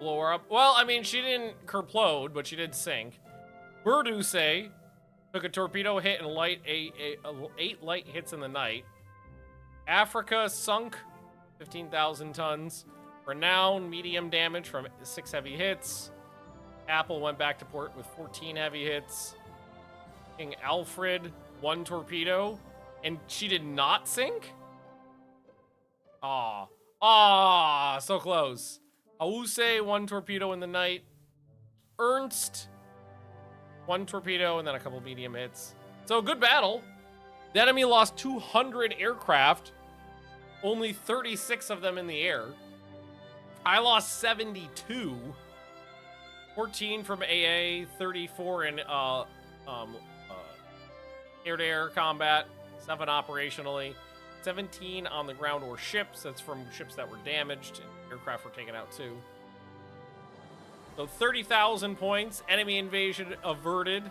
Blow her up. Well, I mean, she didn't kerplode, but she did sink. Berduse took a torpedo hit and 8 light hits in the night. Africa sunk, 15,000 tons. Renown, medium damage from 6 heavy hits. Apple went back to port with 14 heavy hits. King Alfred, 1 torpedo, and she did not sink? Aw, so close. Hause, 1 torpedo in the night. Ernst, 1 torpedo, and then a couple medium hits. So, good battle. The enemy lost 200 aircraft, only 36 of them in the air. I lost 72. 14 from AA, 34 in air-to-air combat, 7 operationally, 17 on the ground or ships. That's from ships that were damaged, and aircraft were taken out too. So 30,000 points, enemy invasion averted.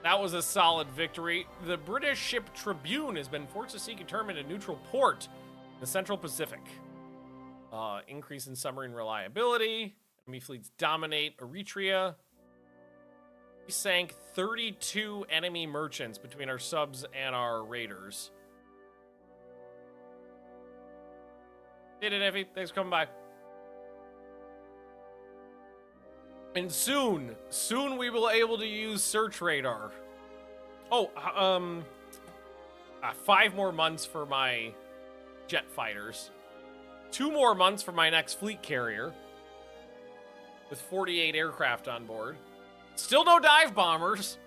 That was a solid victory. The British ship Tribune has been forced to seek interment in neutral port in the Central Pacific. Increase in submarine reliability. Enemy fleets dominate Eritrea. We sank 32 enemy merchants between our subs and our raiders. Hey, Neffy, thanks for coming by. And soon we will be able to use search radar. Oh, 5 more months for my jet fighters. 2 more months for my next fleet carrier. With 48 aircraft on board. Still no dive bombers.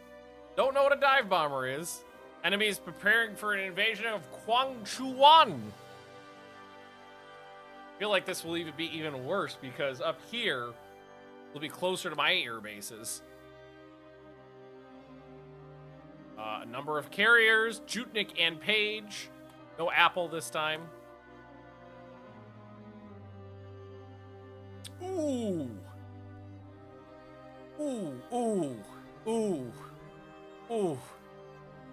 Don't know what a dive bomber is. Enemy is preparing for an invasion of Kwangchuan. I feel like this will even be even worse because up here will be closer to my air bases. A number of carriers, Jutnik and Page. No Apple this time. Ooh. Ooh.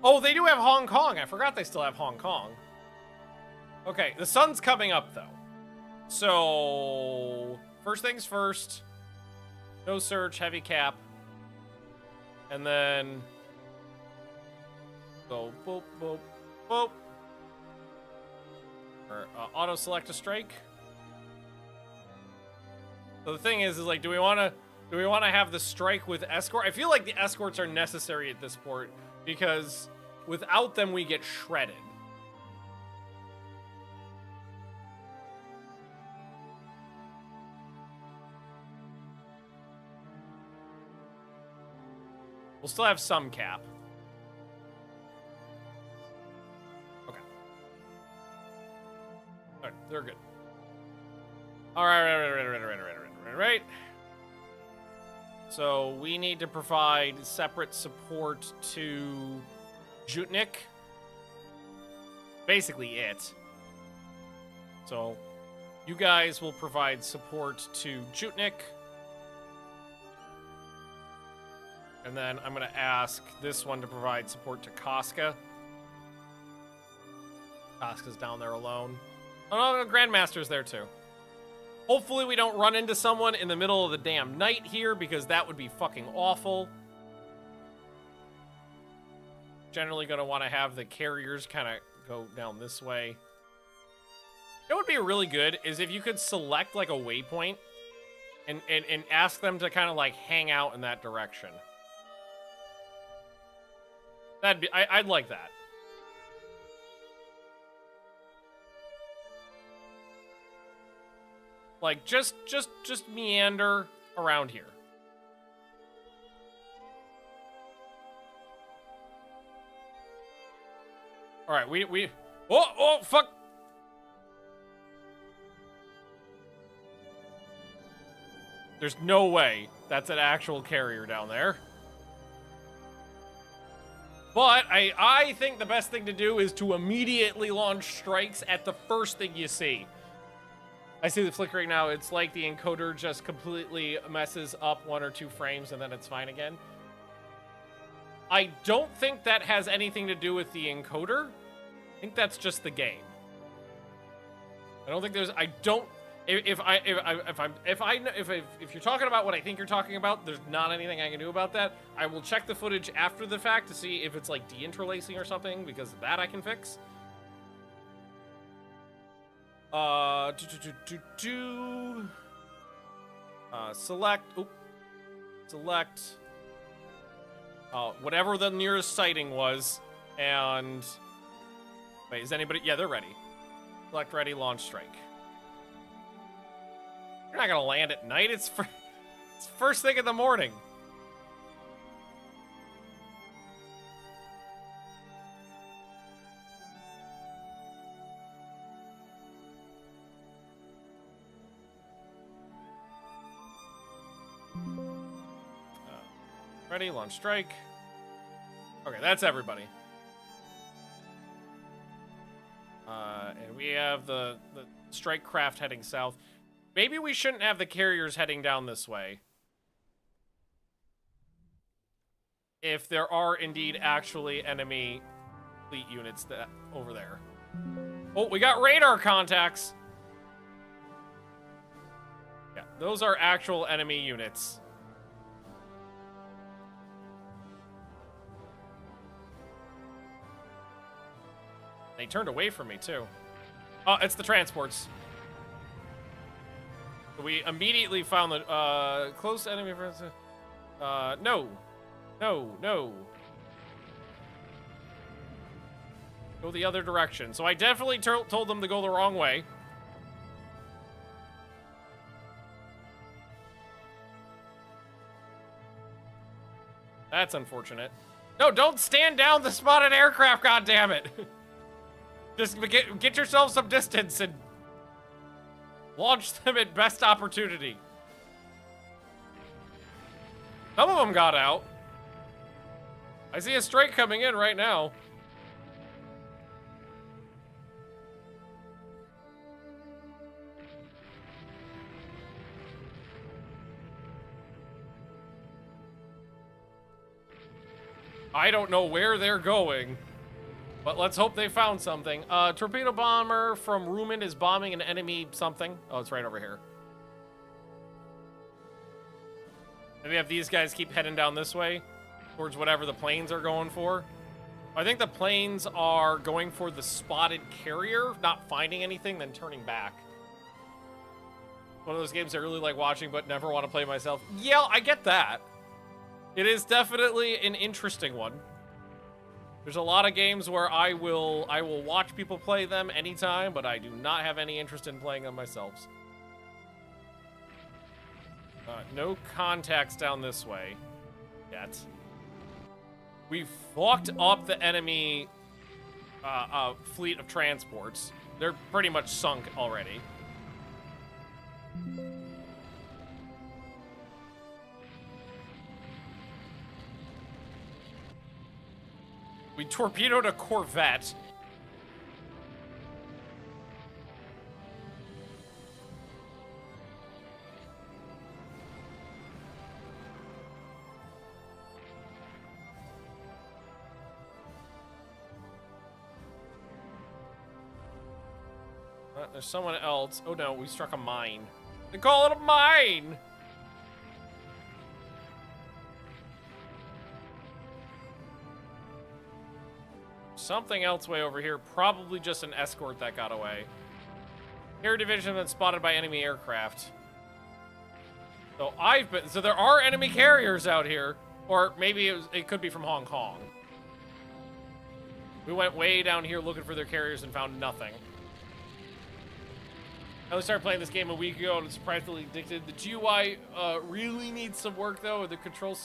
Oh, they do have Hong Kong. I forgot they still have Hong Kong. Okay, the sun's coming up, though. So, first things first. No search, heavy cap. And then... go boop, boop, boop. Or, auto-select a strike. So the thing is like, do we want to have the strike with escort? I feel like the escorts are necessary at this port because without them we get shredded. We'll still have some cap. Okay. Alright, they're good. Alright. So we need to provide separate support to Jutnik. Basically it. So you guys will provide support to Jutnik. And then I'm going to ask this one to provide support to Casca. Casca's down there alone. Oh no, Grandmaster's there too. Hopefully we don't run into someone in the middle of the damn night here, because that would be fucking awful. Generally gonna want to have the carriers kind of go down this way. It would be really good is if you could select like a waypoint and ask them to kind of like hang out in that direction. That'd be, I'd like that. Like just meander around here. All right, we oh fuck. There's no way that's an actual carrier down there. But I think the best thing to do is to immediately launch strikes at the first thing you see. I see the flickering now. It's like the encoder just completely messes up 1 or 2 frames and then it's fine again. I don't think that has anything to do with the encoder. I think that's just the game. I don't think there's. I don't. If you're talking about what I think you're talking about, there's not anything I can do about that. I will check the footage after the fact to see if it's like deinterlacing or something, because that I can fix. Select. Oop. Select. Whatever the nearest sighting was, and wait, is anybody? Yeah, they're ready. Select ready, launch strike. You're not gonna land at night. It's first thing in the morning. Ready, launch strike. Okay, that's everybody. And we have the strike craft heading south. Maybe we shouldn't have the carriers heading down this way. If there are indeed actually enemy fleet units that over there. Oh, we got radar contacts. Yeah, those are actual enemy units. They turned away from me, too. Oh, it's the transports. We immediately found the, close enemy... No. No, no. Go the other direction. So I definitely told them to go the wrong way. That's unfortunate. No, don't stand down the spotted aircraft, goddammit! Just get yourself some distance and launch them at best opportunity. Some of them got out. I see a strike coming in right now. I don't know where they're going. But let's hope they found something. Torpedo bomber from Rumen is bombing an enemy something. Oh, it's right over here. Maybe have these guys keep heading down this way towards whatever the planes are going for. I think the planes are going for the spotted carrier, not finding anything, then turning back. One of those games I really like watching but never want to play myself. Yeah, I get that. It is definitely an interesting one. There's a lot of games where I will watch people play them anytime, but I do not have any interest in playing them myself. No contacts down this way yet. We've fucked up the enemy fleet of transports. They're pretty much sunk already. We torpedoed a Corvette. There's someone else. Oh no, we struck a mine. They call it a mine. Something else way over here. Probably just an escort that got away. Air division that's spotted by enemy aircraft. So there are enemy carriers out here. Or maybe it could be from Hong Kong. We went way down here looking for their carriers and found nothing. I only started playing this game a week ago and I'm surprisingly addicted. The GUI really needs some work though. The control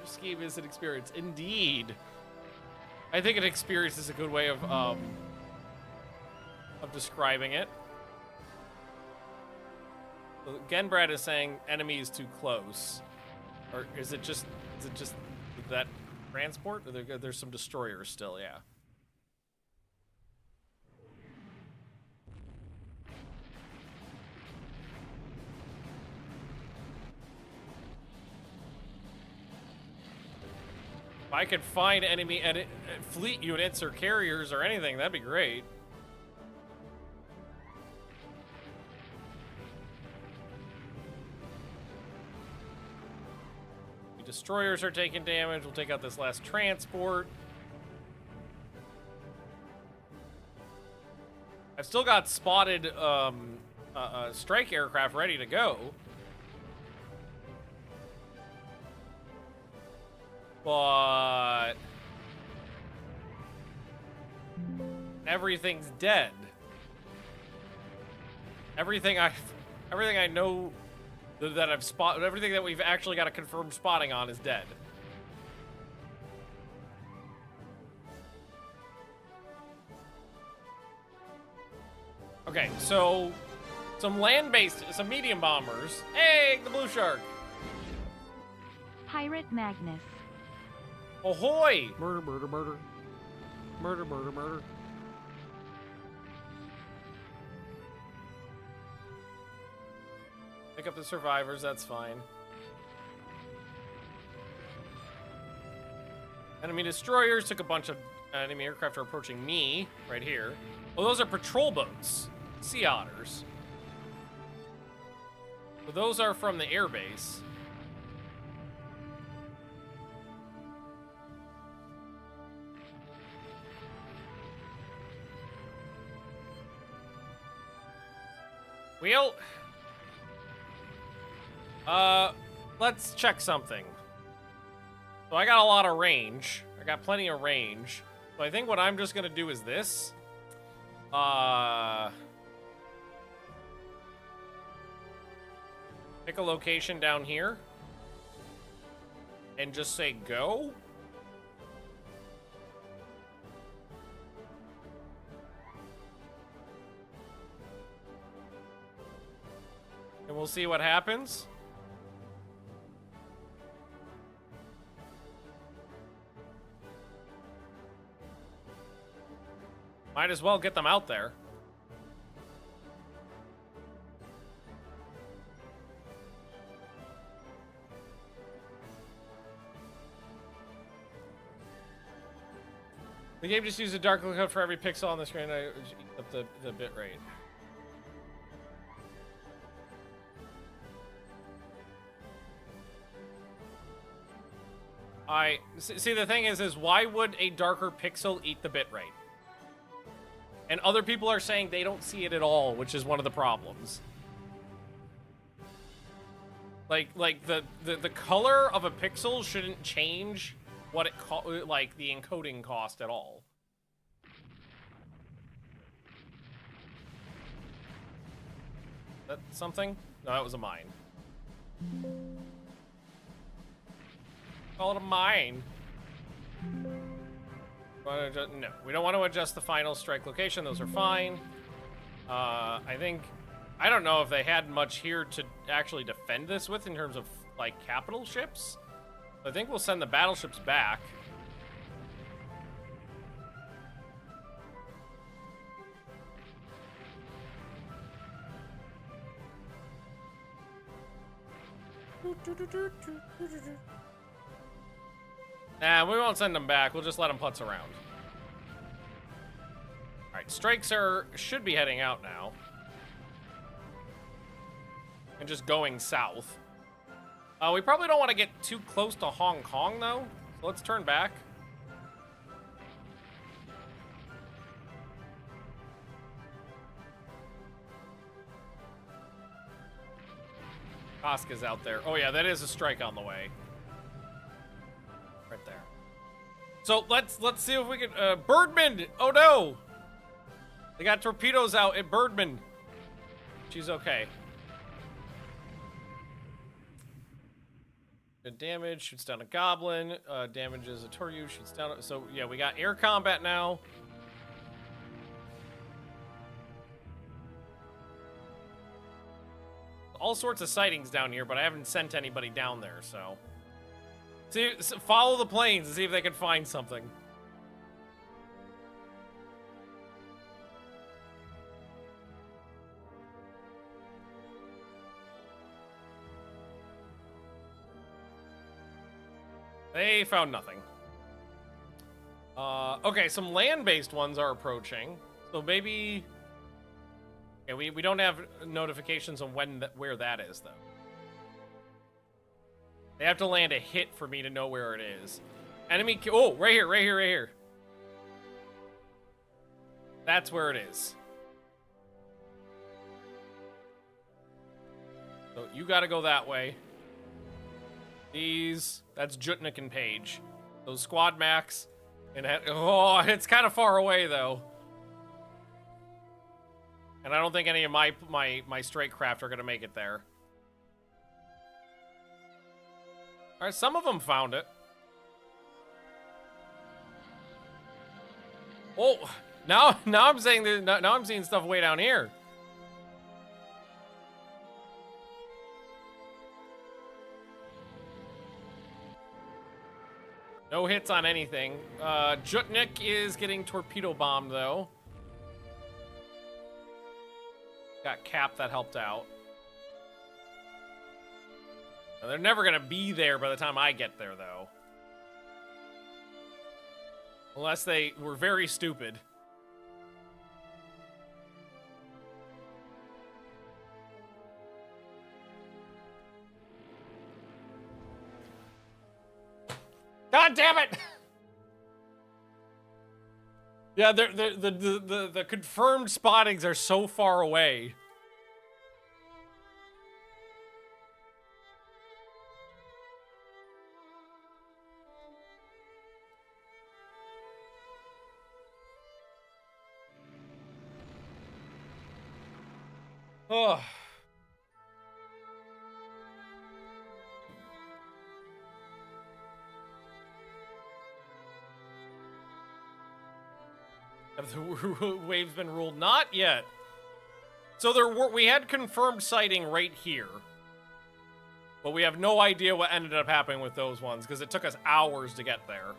scheme is an experience. Indeed. I think an experience is a good way of describing it. So Genbrad is saying enemy is too close. Or is it just that transport? Or there's some destroyers still, yeah. If I could find enemy fleet units or carriers or anything, that'd be great. The destroyers are taking damage. We'll take out this last transport. I've still got spotted strike aircraft ready to go. But everything's dead. Everything I know that I've spotted, everything that we've actually got a confirmed spotting on is dead. Okay, so some land-based, some medium bombers. Hey, the Blue Shark. Pirate Magnus. Ahoy! Murder, murder, murder. Murder, murder, murder. Pick up the survivors, that's fine. Enemy destroyers took a bunch of enemy aircraft are approaching me right here. Oh, those are patrol boats. Sea otters. So those are from the airbase. Let's check something. So I got a lot of range. I got plenty of range. So I think what I'm just gonna do is this. Pick a location down here. And just say go. And we'll see what happens. Might as well get them out there. The game just used a dark code for every pixel on the screen. I up the bit rate. See, the thing is why would a darker pixel eat the bit rate? And other people are saying they don't see it at all, which is one of the problems. Like the color of a pixel shouldn't change what it like the encoding cost at all. That something? No, that was a mine. Call it a mine. No, we don't want to adjust the final strike location. Those are fine. I don't know if they had much here to actually defend this with in terms of, like, capital ships. I think we'll send the battleships back. Nah, we won't send them back. We'll just let them putz around. Alright, strikes should be heading out now. and just going south. We probably don't want to get too close to Hong Kong, though. So let's turn back. Casca's out there. Oh, yeah, that is a strike on the way. Right there. So let's see if we can... Birdman! Oh, no! They got torpedoes out at Birdman. She's okay. Good damage, shoots down a goblin, damages a Toryu, shoots down... So, yeah, we got air combat now. All sorts of sightings down here, but I haven't sent anybody down there, so... See, follow the planes and see if they can find something. They found nothing. Okay, some land-based ones are approaching. So maybe... Okay, we don't have notifications on where that is, though. They have to land a hit for me to know where it is. Enemy... Oh, right here, right here, right here. That's where it is. So you gotta go that way. These... That's Jutnik and Page. Those squad max. And oh, it's kind of far away, though. And I don't think any of my straight craft are going to make it there. All right, some of them found it. Oh, now I'm saying that, now I'm seeing stuff way down here. No hits on anything. Jutnik is getting torpedo bombed, though. Got Cap that helped out. Now, they're never going to be there by the time I get there, though. Unless they were very stupid. God damn it! Yeah, the confirmed spottings are so far away. Oh. Have the waves been ruled? Not yet. So we had confirmed sighting right here. But we have no idea what ended up happening with those ones, because it took us hours to get there.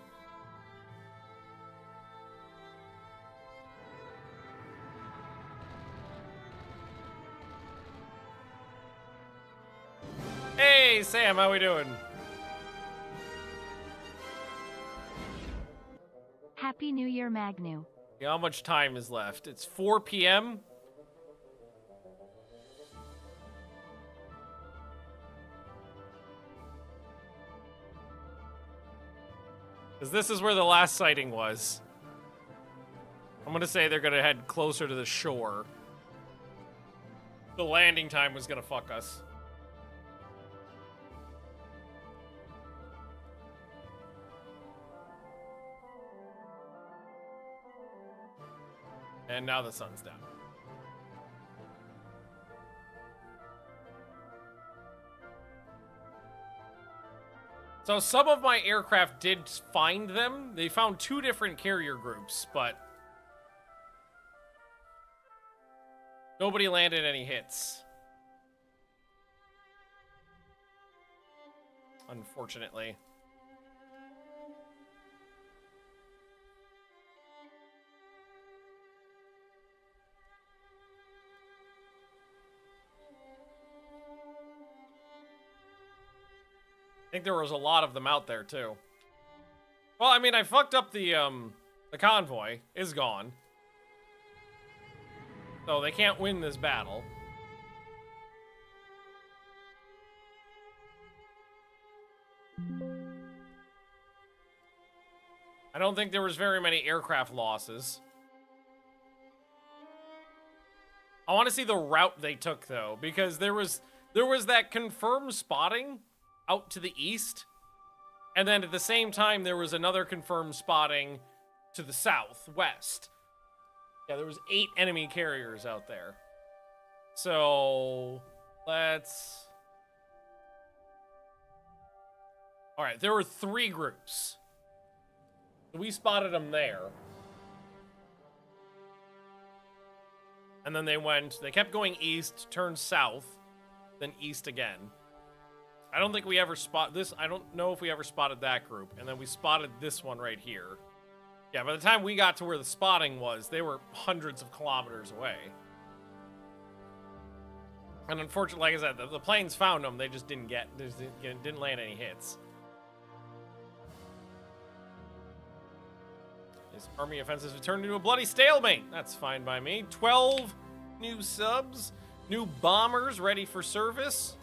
Hey, Sam, how we doing? Happy New Year, Magnu. How much time is left? It's 4 p.m. Because this is where the last sighting was. I'm gonna say they're gonna head closer to the shore. The landing time was gonna fuck us. And now the sun's down. So some of my aircraft did find them. They found 2 different carrier groups, but nobody landed any hits. Unfortunately. I think there was a lot of them out there, too. Well, I mean, I fucked up the convoy is gone. So they can't win this battle. don't think there was very many aircraft losses. I want to see the route they took, though, because there was that confirmed spotting out to the east, and then at the same time, there was another confirmed spotting to the southwest. Yeah, there was 8 enemy carriers out there. So, let's... All right, there were 3 groups. We spotted them there. And then they kept going east, turned south, then east again. I don't think we ever I don't know if we ever spotted that group. And then we spotted this one right here. Yeah, by the time we got to where the spotting was, they were hundreds of kilometers away. And unfortunately, like I said, the planes found them, they just didn't land any hits. His army offensives have turned into a bloody stalemate. That's fine by me. 12 new subs, new bombers ready for service.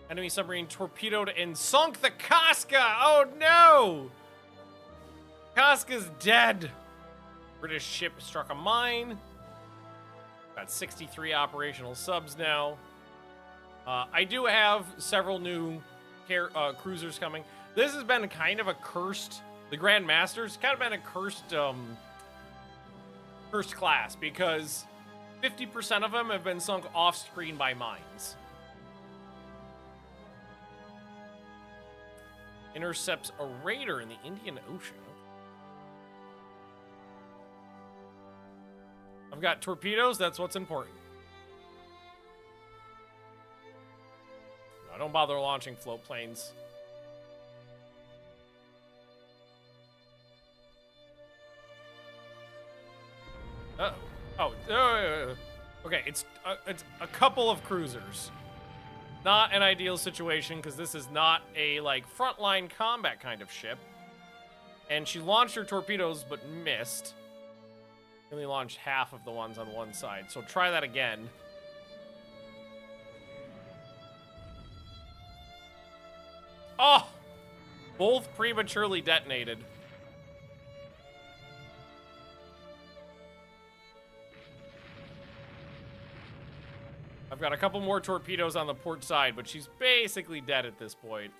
Enemy submarine torpedoed and sunk the Casca. Oh no! Casca's dead. British ship struck a mine. Got 63 operational subs now. I do have several new cruisers coming. This has been kind of a cursed... The Grand Masters kind of been a cursed class because 50% of them have been sunk off-screen by mines. Intercepts a raider in the Indian Ocean. I've got torpedoes, that's what's important. No, don't bother launching float planes. Okay, it's a couple of cruisers. Not an ideal situation because this is not a like frontline combat kind of ship. And she launched her torpedoes but missed. Only launched half of the ones on one side. So try that again. Oh! Both prematurely detonated. I've got a couple more torpedoes on the port side, but she's basically dead at this point.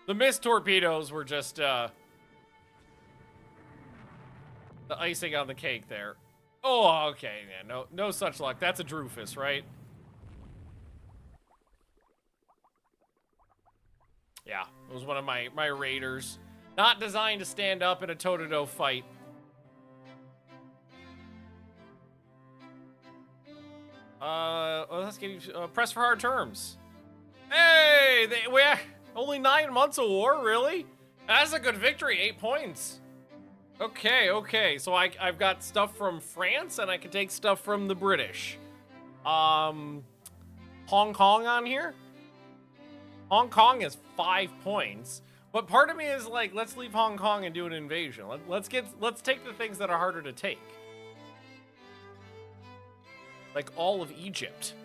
The missed torpedoes were just, the icing on the cake there. Oh, okay, man. No such luck. That's a Dreyfus, right? Yeah, it was one of my raiders. Not designed to stand up in a toe-to-toe fight. Let's get you, press for hard terms. Hey, we only 9 months of war, really? That's a good victory, 8 points. Okay, so I've got stuff from France, and I can take stuff from the British. Hong Kong on here? Hong Kong is 5 points, but part of me is like, let's leave Hong Kong and do an invasion. Let's take the things that are harder to take. Like all of Egypt.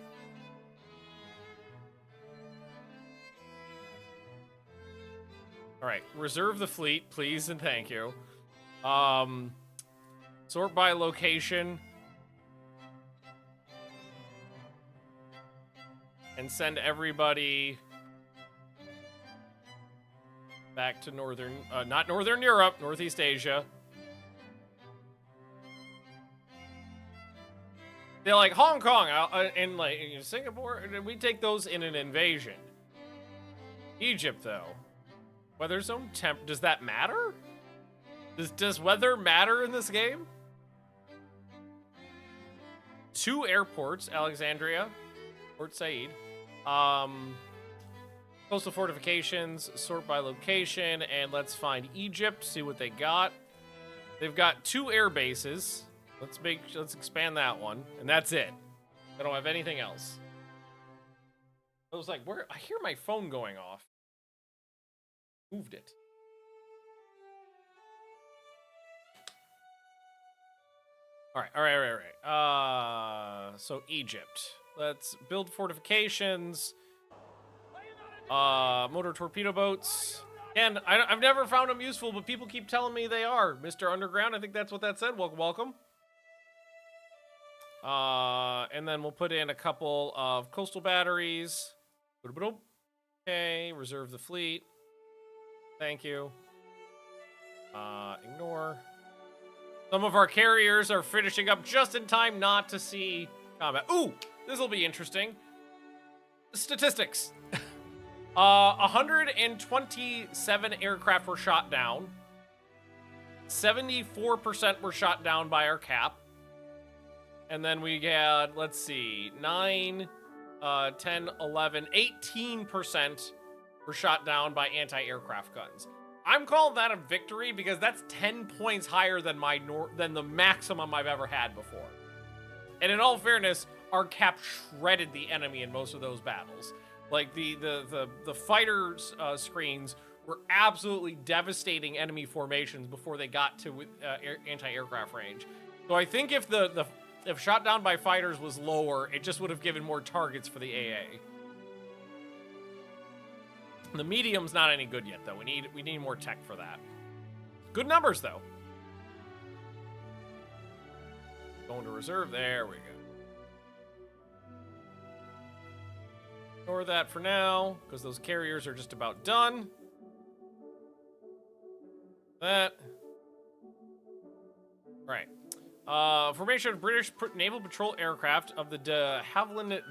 All right, reserve the fleet, please, and thank you. Sort by location. And send everybody back to not Northern Europe, Northeast Asia. They're like Hong Kong and like Singapore, and we take those in an invasion. Egypt, though. Weather zone temp, does that matter? Does weather matter in this game? 2 airports, Alexandria, Port Said. Coastal fortifications, sort by location, and let's find Egypt, see what they got. They've got 2 air bases. Let's expand that one, and that's it. I don't have anything else. I was like, I hear my phone going off. Moved it. All right. So Egypt. Let's build fortifications. Motor torpedo boats. And I've never found them useful, but people keep telling me they are. Mr. Underground, I think that's what that said. Welcome. And then we'll put in a couple of coastal batteries. Okay, reserve the fleet. Thank you. Ignore. Some of our carriers are finishing up just in time not to see combat. Ooh, this will be interesting. Statistics. 127 aircraft were shot down. 74% were shot down by our cap. And then we had, let's see, 9, 10, 11, 18% were shot down by anti-aircraft guns. I'm calling that a victory because that's 10 points higher than than the maximum I've ever had before. And in all fairness, our cap shredded the enemy in most of those battles. Like the fighters screens were absolutely devastating enemy formations before they got to anti-aircraft range. So I think if if shot down by fighters was lower, it just would have given more targets for the AA. The medium's not any good yet, though. We need more tech for that. Good numbers, though. Going to reserve. There we go. Ignore that for now, because those carriers are just about done. That. Right. Formation of British Naval Patrol aircraft of the de Havilland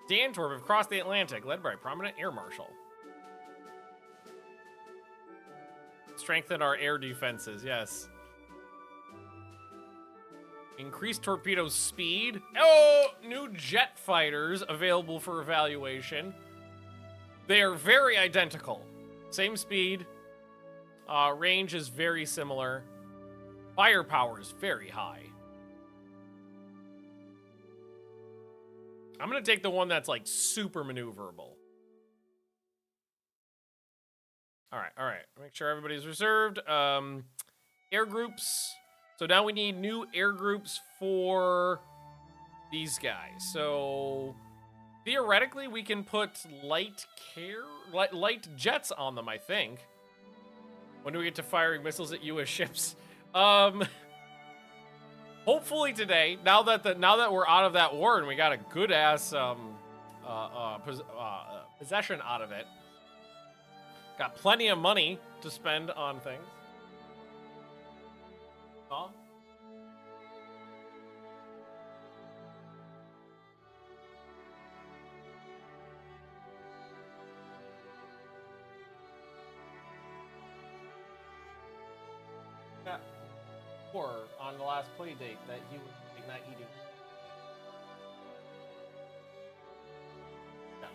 Dantorp have crossed the Atlantic, led by a prominent air marshal. Strengthen our air defenses, yes. Increased torpedo speed. Oh, new jet fighters available for evaluation. They are very identical. Same speed. Range is very similar. Firepower is very high. I'm going to take the one that's like super maneuverable. All right. Make sure everybody's reserved. Air groups. So now we need new air groups for these guys. So theoretically, we can put light jets on them, I think. When do we get to firing missiles at U.S. ships? Hopefully today. Now that we're out of that war and we got a good ass possession out of it. Got plenty of money to spend on things. Huh? Yeah. Or on the last play date that he was like, not eating. Yeah.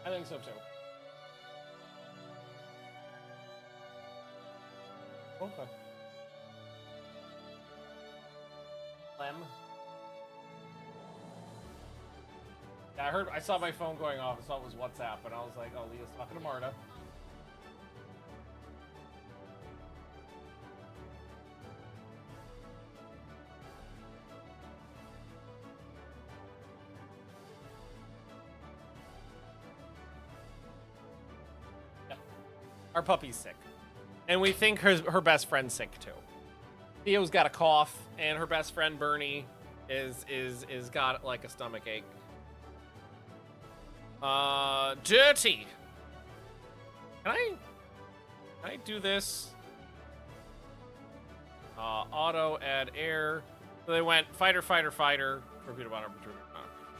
I think so too. Okay. Clem. Yeah, I saw my phone going off. I saw it was WhatsApp, and I was like, oh, Leah's talking to Marta. Yep. Our puppy's sick. And we think her best friend's sick, too. Theo's got a cough, and her best friend Bernie is got like a stomach ache. Dirty. Can I do this? Auto add air. So they went fighter, torpedo bomber,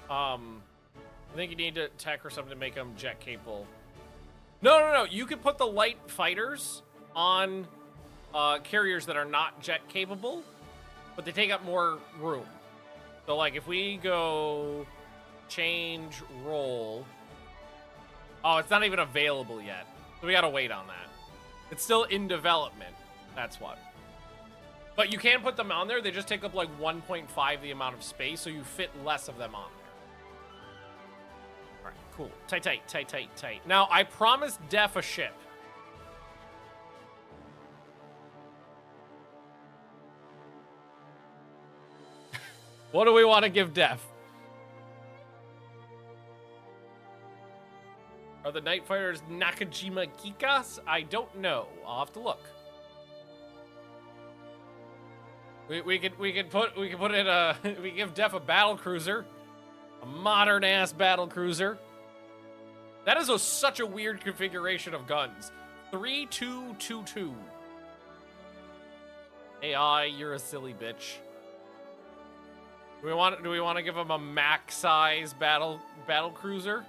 I think you need to tech or something to make them jet capable. No. You could put the light fighters on carriers that are not jet capable, but they take up more room. So like if we go change role, oh, it's not even available yet. So we gotta wait on that. It's still in development. That's what. But you can put them on there. They just take up like 1.5 the amount of space, so you fit less of them on there. All right, cool. Tight. Now I promised Def a ship. What do we want to give Def? Are the Night Fighters Nakajima Kikas? I don't know. I'll have to look. We could put in we give Def a battle cruiser, a modern ass battle cruiser. That is such a weird configuration of guns. 3-2-2-2. AI, you're a silly bitch. Do we want to give him a max size battle cruiser?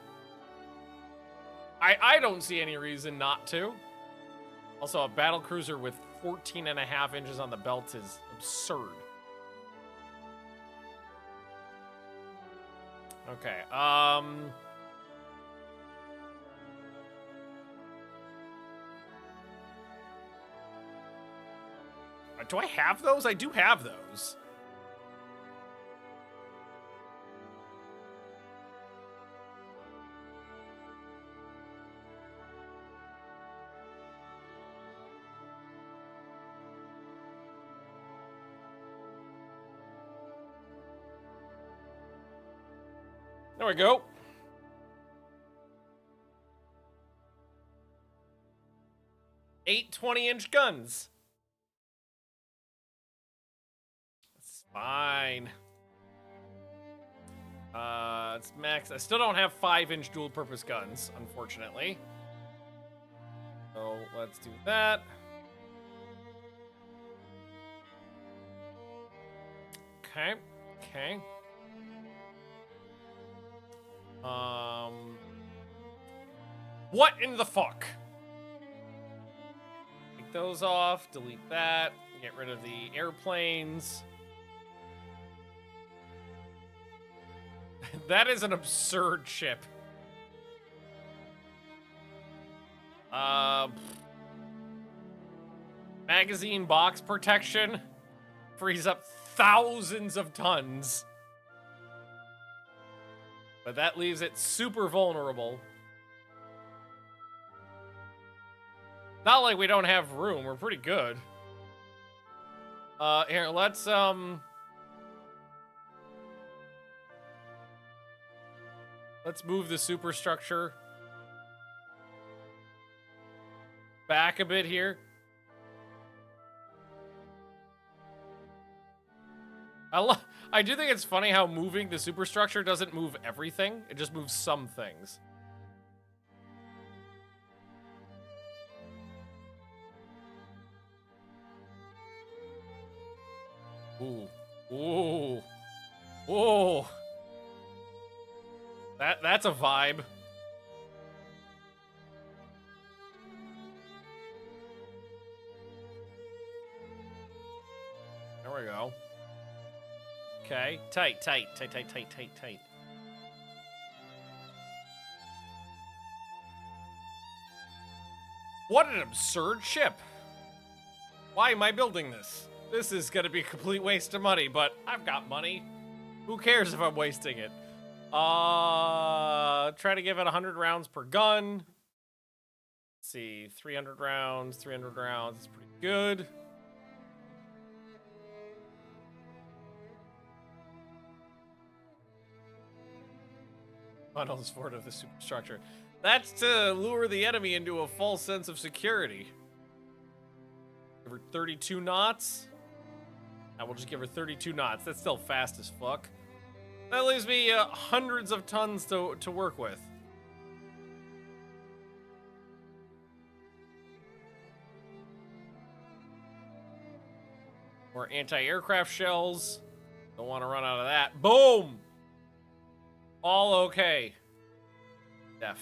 I don't see any reason not to. Also, a battle cruiser with 14.5 inches on the belt is absurd. Okay, do I have those? I do have those. There we go. Eight 20-inch guns. It's fine. It's max. I still don't have 5-inch dual-purpose guns, unfortunately. So let's do that. Okay. Okay. What in the fuck? Take those off, delete that, get rid of the airplanes. That is an absurd ship. Magazine box protection frees up thousands of tons. But that leaves it super vulnerable. Not like we don't have room. We're pretty good. Here, let's move the superstructure back a bit here. I do think it's funny how moving the superstructure doesn't move everything. It just moves some things. Ooh. Ooh. Ooh. That's a vibe. There we go. Okay, tight. What an absurd ship. Why am I building this? This is gonna be a complete waste of money, but I've got money. Who cares if I'm wasting it? Try to give it 100 rounds per gun. Let's see, 300 rounds, 300 rounds. It's pretty good. Funnels forward of the superstructure. That's to lure the enemy into a false sense of security. Give her 32 knots. I will just give her 32 knots. That's still fast as fuck. That leaves me hundreds of tons to work with. More anti-aircraft shells. Don't want to run out of that. Boom! All okay. Def.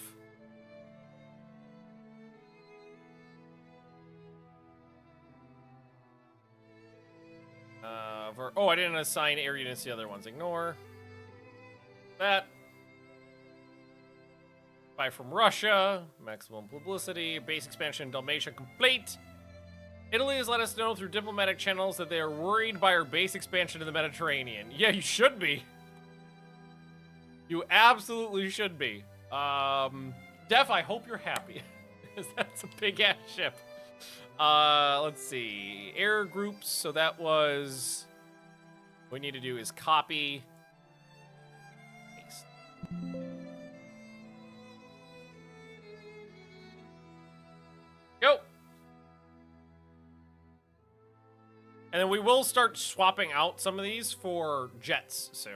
Oh, I didn't assign air units to the other ones. Ignore that. Buy from Russia. Maximum publicity. Base expansion in Dalmatia complete. Italy has let us know through diplomatic channels that they are worried by our base expansion in the Mediterranean. Yeah, you should be. You absolutely should be. Def, I hope you're happy. Because that's a big-ass ship. Let's see. Air groups, so that was What we need to do is copy, paste. Go. And then we will start swapping out some of these for jets soon.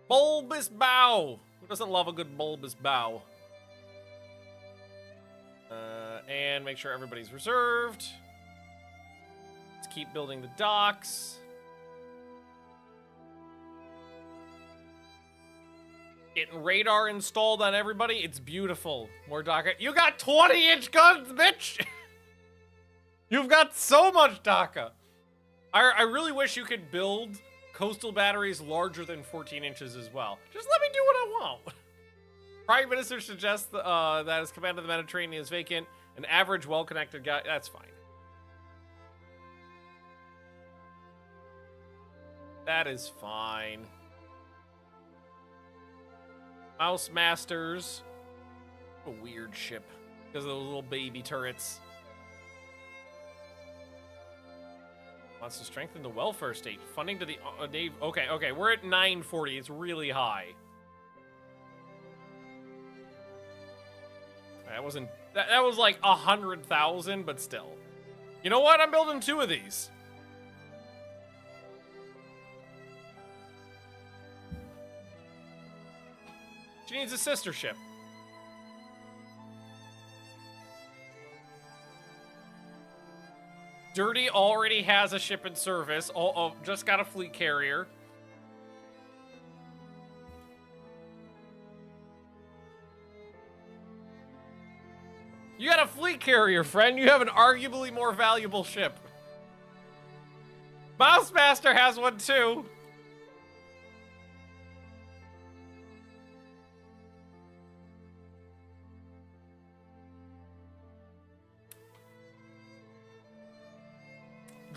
Bulbous bow. Who doesn't love a good bulbous bow? And make sure everybody's reserved. Let's keep building the docks. Getting radar installed on everybody. It's beautiful. More dock. You got 20-inch guns, bitch! You've got so much DACA. I really wish you could build coastal batteries larger than 14 inches as well. Just let me do what I want. Prime Minister suggests that his command of the Mediterranean is vacant. An average, well-connected guy. That's fine. That is fine. Mouse Masters. A weird ship because of those little baby turrets. Wants to strengthen the welfare state. Funding to the Navy. Okay, we're at 940. It's really high. That wasn't. That was like 100,000, but still. You know what? I'm building 2 of these. She needs a sister ship. Dirty already has a ship in service. Just got a fleet carrier. You got a fleet carrier, friend. You have an arguably more valuable ship. Mouse Master has one too.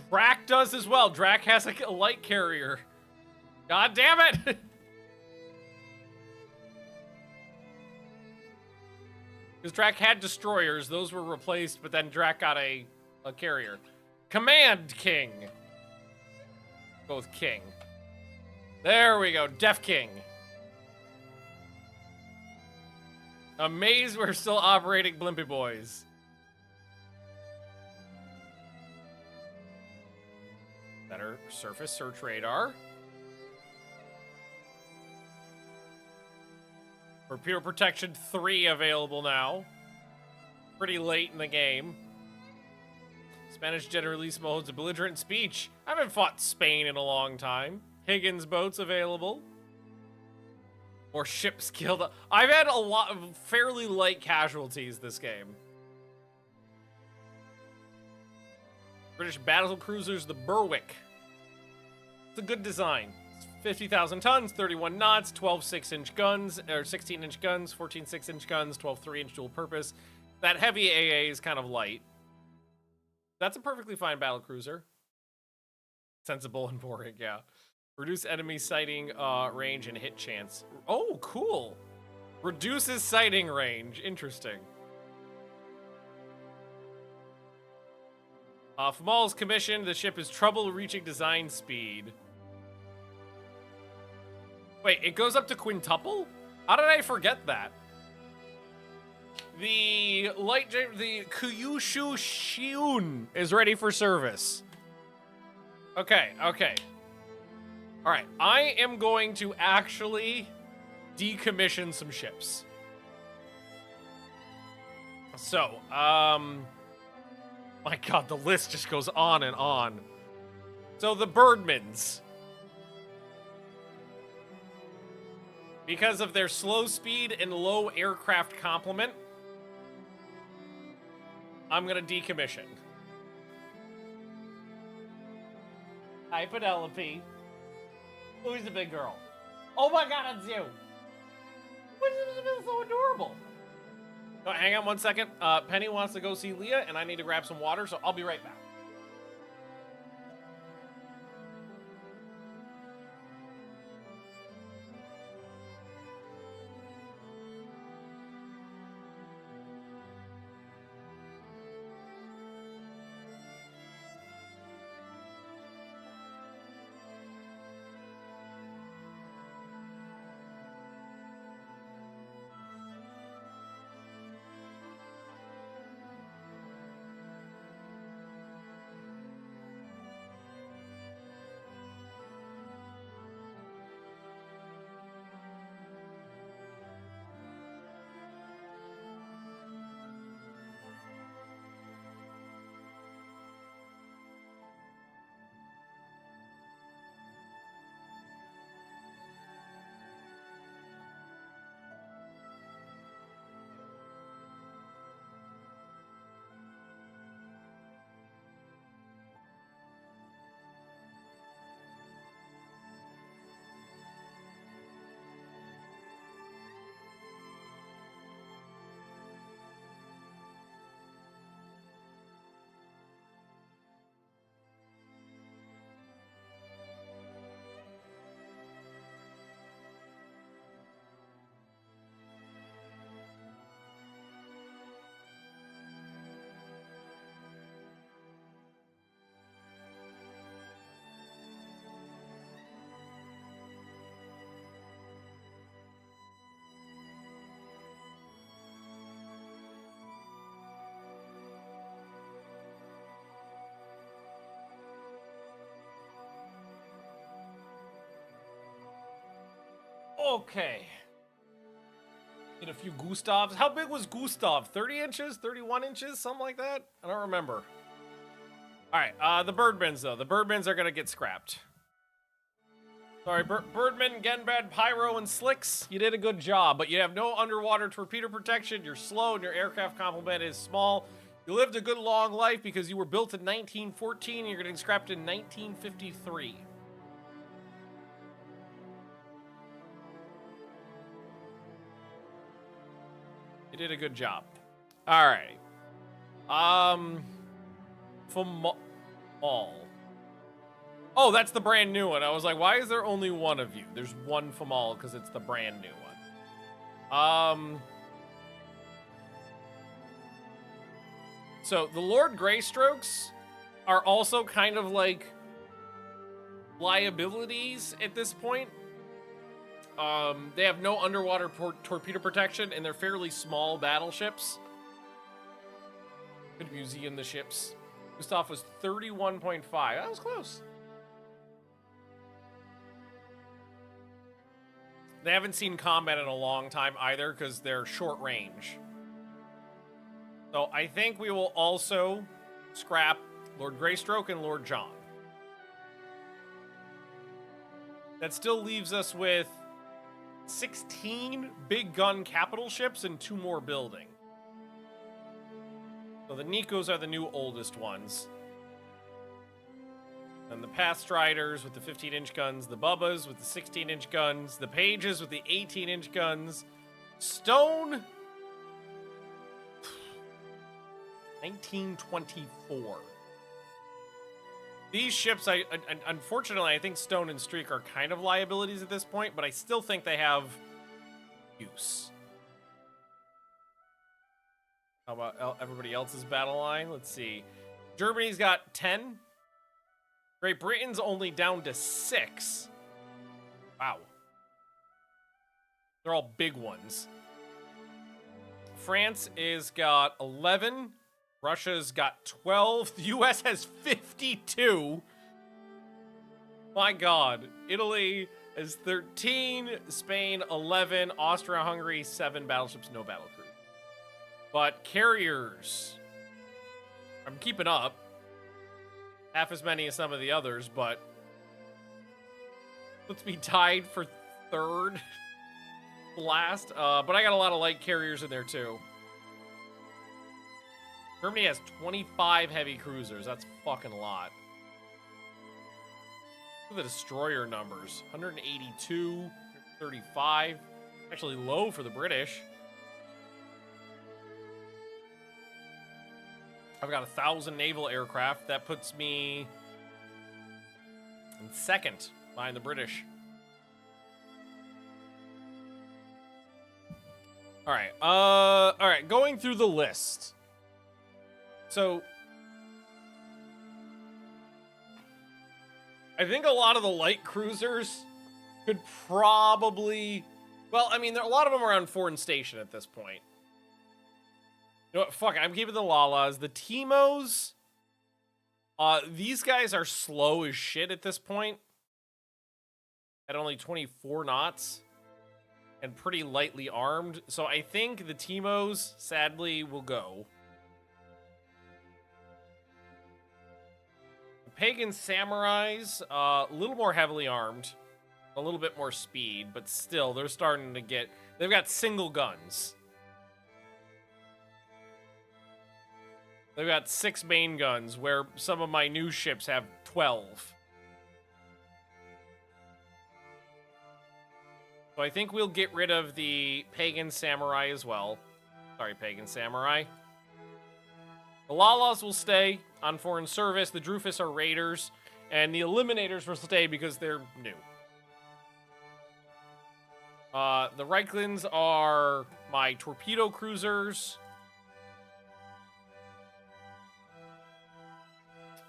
Drac does as well. Drac has a light carrier. God damn it! Because Drac had destroyers. Those were replaced, but then Drac got a carrier. Command King. Go with King. There we go. Def King. Amazed we're still operating Blimpy Boys. Better surface search radar. Torpedo Protection 3 available now. Pretty late in the game. Spanish jet release modes, a belligerent speech. I haven't fought Spain in a long time. Higgins boats available. More ships killed. I've had a lot of fairly light casualties this game. British battle cruisers, the Berwick. It's a good design. 50,000 tons, 31 knots, 12 6-inch guns, or 16-inch guns, 14 6-inch guns, 12 3-inch dual purpose. That heavy AA is kind of light. That's a perfectly fine battle cruiser. Sensible and boring, yeah. Reduce enemy sighting range and hit chance. Oh, cool. Reduces sighting range. Interesting. Famal's commission, the ship is trouble reaching design speed. Wait, it goes up to quintuple? How did I forget that? The Kyushu Shiun is ready for service. Okay. All right, I am going to actually decommission some ships. So, my God, the list just goes on and on. So the Birdmans. Because of their slow speed and low aircraft complement, I'm gonna decommission. Hi, Penelope. Who's the big girl? Oh my God, it's you! Why is it so adorable? Oh, hang on one second. Penny wants to go see Leah, and I need to grab some water, so I'll be right back. Okay. Need a few Gustavs. How big was Gustav? 30 inches? 31 inches? Something like that? I don't remember. Alright, the Birdmans, though. The Birdmans are gonna get scrapped. Sorry, Birdman, Genbad, Pyro, and Slicks, you did a good job, but you have no underwater torpedo protection, you're slow, and your aircraft complement is small. You lived a good long life because you were built in 1914, and you're getting scrapped in 1953. You did a good job. Alright. Famal. Oh, that's the brand new one. I was like, why is there only one of you? There's one Famal because it's the brand new one. So the Lord Greystrokes are also kind of like liabilities at this point. They have no underwater torpedo protection, and they're fairly small battleships. Good museum the ships. Gustav was 31.5. That was close. They haven't seen combat in a long time either because they're short range. So I think we will also scrap Lord Greystroke and Lord John. That still leaves us with 16 big gun capital ships and 2 more building. So the Nikos are the new oldest ones. And the Pathstriders with the 15-inch guns, the Bubbas with the 16-inch guns, the Pages with the 18-inch guns, Stone, 1924. These ships, unfortunately, I think Stone and Streak are kind of liabilities at this point, but I still think they have use. How about everybody else's battle line? Let's see. Germany's got 10. Great Britain's only down to 6. Wow. They're all big ones. France is got 11. Russia's got 12. The US has 52. My God. Italy is 13. Spain, 11. Austria-Hungary, 7 battleships, no battle crew. But carriers, I'm keeping up. Half as many as some of the others, but let's be tied for 3rd last. But I got a lot of light carriers in there too. Germany has 25 heavy cruisers. That's fucking a lot. Look at the destroyer numbers. 182, 35. Actually low for the British. I've got 1,000 naval aircraft. That puts me in 2nd behind the British. All right, going through the list. So I think a lot of the light cruisers could probably, well, I mean, a lot of them are on foreign station at this point. You know what? Fuck, I'm keeping the Lalas. The Timos, these guys are slow as shit at this point. At only 24 knots. And pretty lightly armed. So I think the Timos, sadly, will go. The Pagan Samurais, a little more heavily armed. A little bit more speed, but still, they're starting to get, they've got single guns. They've got 6 main guns, where some of my new ships have 12. So I think we'll get rid of the Pagan Samurai as well. Sorry, Pagan Samurai. The Lalas will stay on foreign service. The Drufus are raiders. And the Eliminators will stay because they're new. The Reichlands are my torpedo cruisers.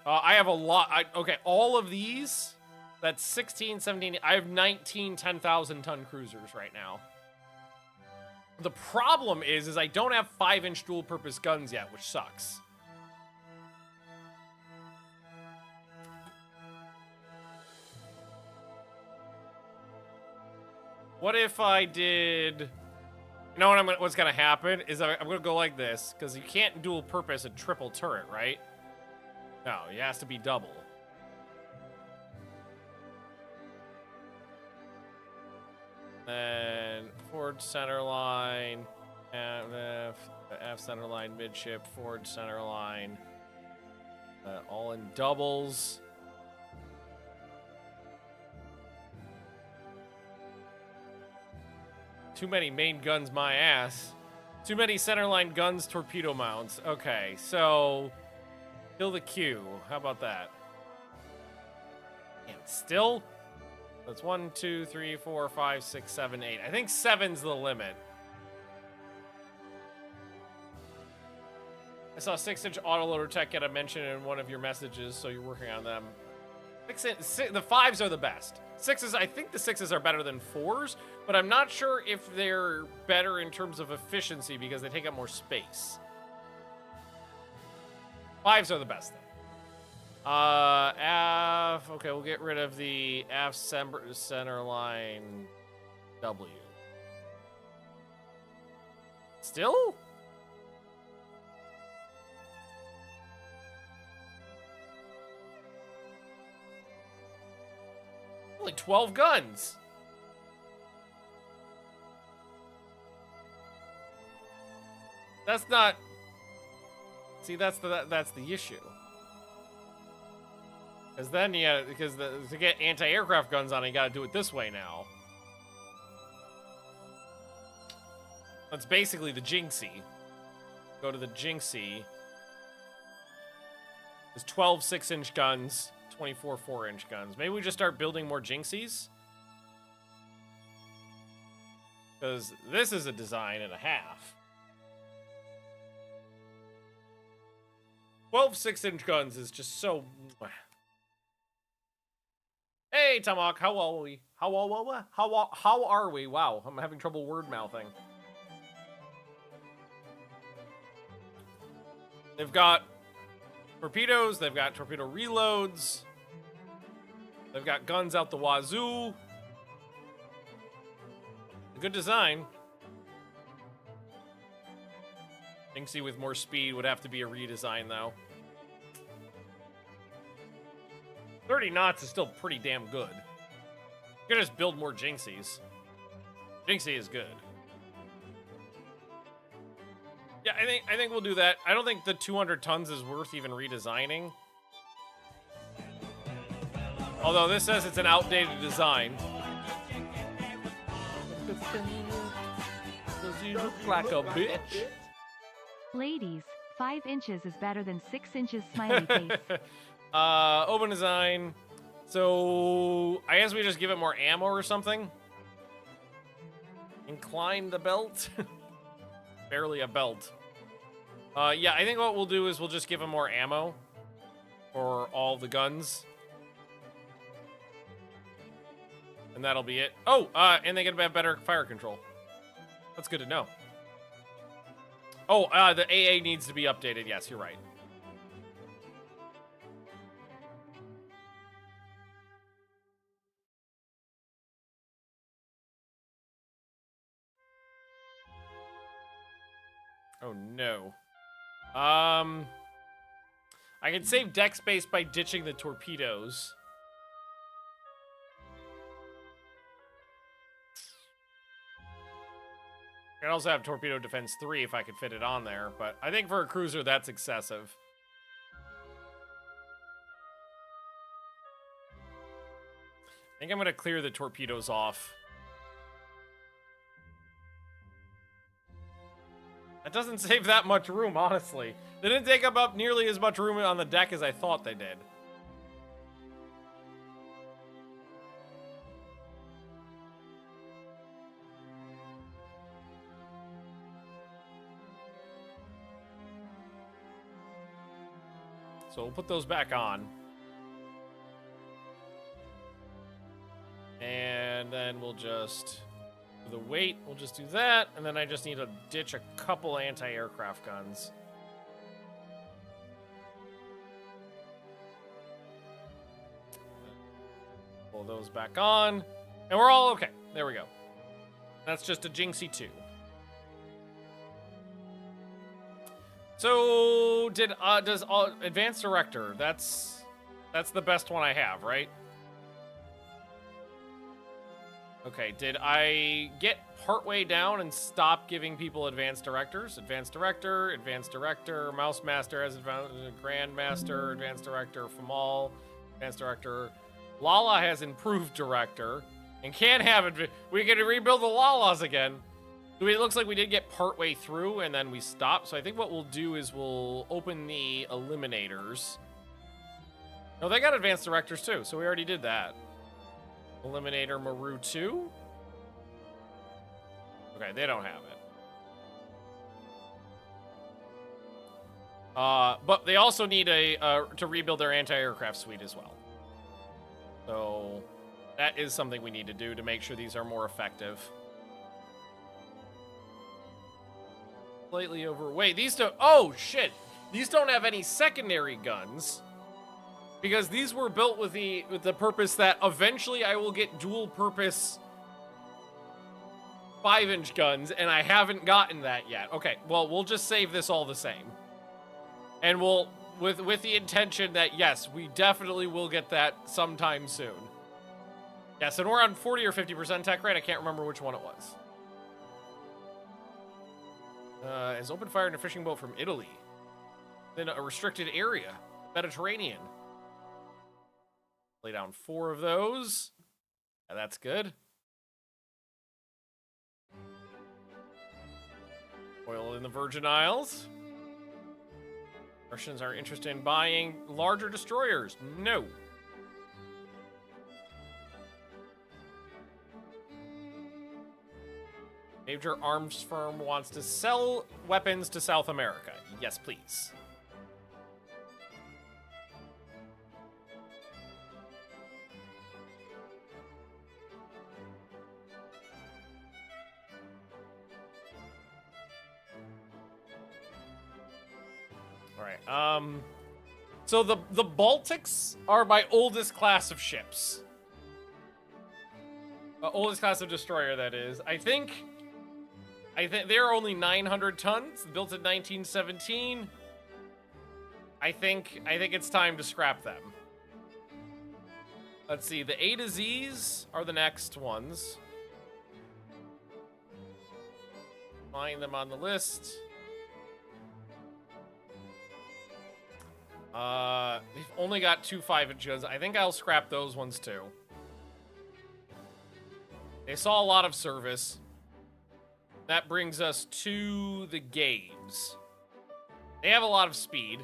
I have a lot. Okay, all of these, that's 16, 17. I have 19 10,000-ton cruisers right now. The problem is I don't have 5-inch dual-purpose guns yet, which sucks. What if I did... You know what's gonna happen is I'm gonna go like this, because you can't dual purpose a triple turret, right? No, it has to be double. Then forward center line, F center line, midship, forward center line, all in doubles. Too many main guns, my ass. Too many centerline guns, torpedo mounts. Okay, so kill the Q. How about that? And still, that's 1, 2, 3, 4, 5, 6, 7, 8. I think 7's the limit. I saw 6-inch autoloader tech get a mention in one of your messages, so you're working on them. The 5s are the best. 6s, I think the 6s are better than 4s, but I'm not sure if they're better in terms of efficiency because they take up more space. 5s are the best thing. Okay, we'll get rid of the F center line W. Still? Only 12 guns. That's not... See, that's the issue. Because then to get anti-aircraft guns on it, you gotta do it this way now. That's basically the Jinxie. Go to the Jinxie. There's 12 6-inch guns, 24 4-inch guns. Maybe we just start building more Jinxies? Because this is a design and a half. 12 6-inch guns is just so... Hey, Tomahawk, how are we? How are we? Wow, I'm having trouble word mouthing. They've got torpedoes, they've got torpedo reloads, they've got guns out the wazoo. A good design. Jinxie with more speed would have to be a redesign, though. 30 knots is still pretty damn good. You can just build more Jinxies. Jinxie is good. Yeah, I think we'll do that. I don't think the 200 tons is worth even redesigning. Although this says it's an outdated design. Does he look like a bitch? Ladies, 5 inches is better than 6 inches smiley face. Open design. So I guess we just give it more ammo or something. Incline the belt. Barely a belt. Yeah, I think what we'll do is we'll just give him more ammo for all the guns. And that'll be it. Oh, and they get better fire control. That's good to know. Oh, the AA needs to be updated. Yes, you're right. Oh, no. I can save deck space by ditching the torpedoes. I can also have Torpedo Defense 3 if I could fit it on there, but I think for a cruiser, that's excessive. I think I'm going to clear the torpedoes off. That doesn't save that much room, honestly. They didn't take up nearly as much room on the deck as I thought they did. So we'll put those back on. And then we'll just... the weight, we'll just do that, and then I just need to ditch a couple anti-aircraft guns. Pull those back on, and we're all okay. There we go. That's just a Jinxie 2. So, does Advanced Director, that's the best one I have, right? Okay, did I get partway down and stop giving people Advanced Directors? Advanced Director, Mouse Master as Grandmaster, Advanced Director, Famal, Advanced Director. Lala has Improved Director, and can't have it. We can rebuild the Lalas again. It looks like we did get partway through, and then we stopped. So I think what we'll do is we'll open the Eliminators. No, they got Advanced Directors too, so we already did that. Eliminator Maru 2. Okay, they don't have it. But they also need to rebuild their anti-aircraft suite as well. So that is something we need to do to make sure these are more effective. Slightly overweight. These don't. Oh shit! These don't have any secondary guns because these were built with the purpose that eventually I will get dual purpose 5-inch guns, and I haven't gotten that yet. Okay, well we'll just save this all the same, and we'll with the intention that yes, we definitely will get that sometime soon. Yes, and we're on 40 or 50% tech rate. I can't remember which one it was. Is open fire in a fishing boat from Italy. Then a restricted area, Mediterranean. Lay down 4 of those. Yeah, that's good. Oil in the Virgin Isles. Russians are interested in buying larger destroyers. No. Major arms firm wants to sell weapons to South America. Yes, please. All right. So the Baltics are my oldest class of ships. Oldest class of destroyer, that is. I think they're only 900 tons, built in 1917. I think it's time to scrap them. Let's see, the A to Z's are the next ones. Find them on the list. They've only got 2 5-inch guns. I think I'll scrap those ones too. They saw a lot of service. That brings us to the Games. They have a lot of speed.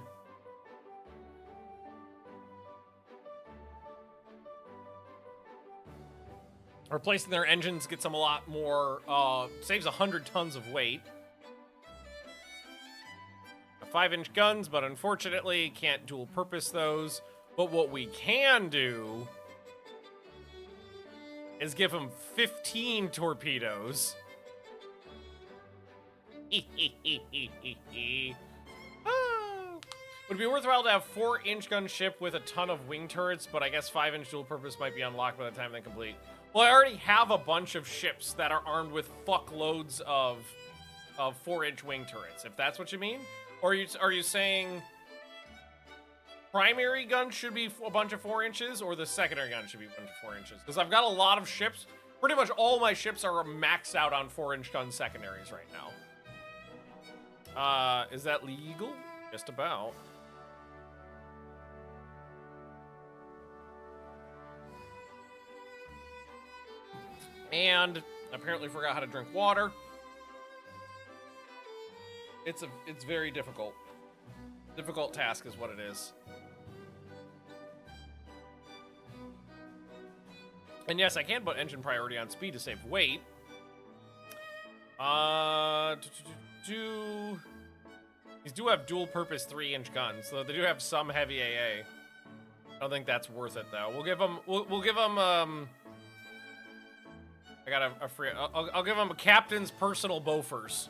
Replacing their engines gets them a lot more, saves 100 tons of weight. 5-inch guns, but unfortunately can't dual purpose those. But what we can do is give them 15 torpedoes. Would it be worthwhile to have 4-inch gun ship with a ton of wing turrets, but I guess 5-inch dual purpose might be unlocked by the time they complete. Well, I already have a bunch of ships that are armed with fuckloads of 4-inch wing turrets, if that's what you mean. Or are you saying primary gun should be a bunch of 4 inches, or the secondary gun should be a bunch of 4 inches? Because I've got a lot of ships. Pretty much all my ships are maxed out on 4-inch gun secondaries right now. Is that legal? Just about. And apparently forgot how to drink water. It's very difficult. Difficult task is what it is. And yes, I can put engine priority on speed to save weight. These do have dual purpose 3-inch guns, so they do have some heavy AA. I don't think that's worth it though. We'll give them. We'll give them. I got a free. I'll give them a captain's personal Bofors.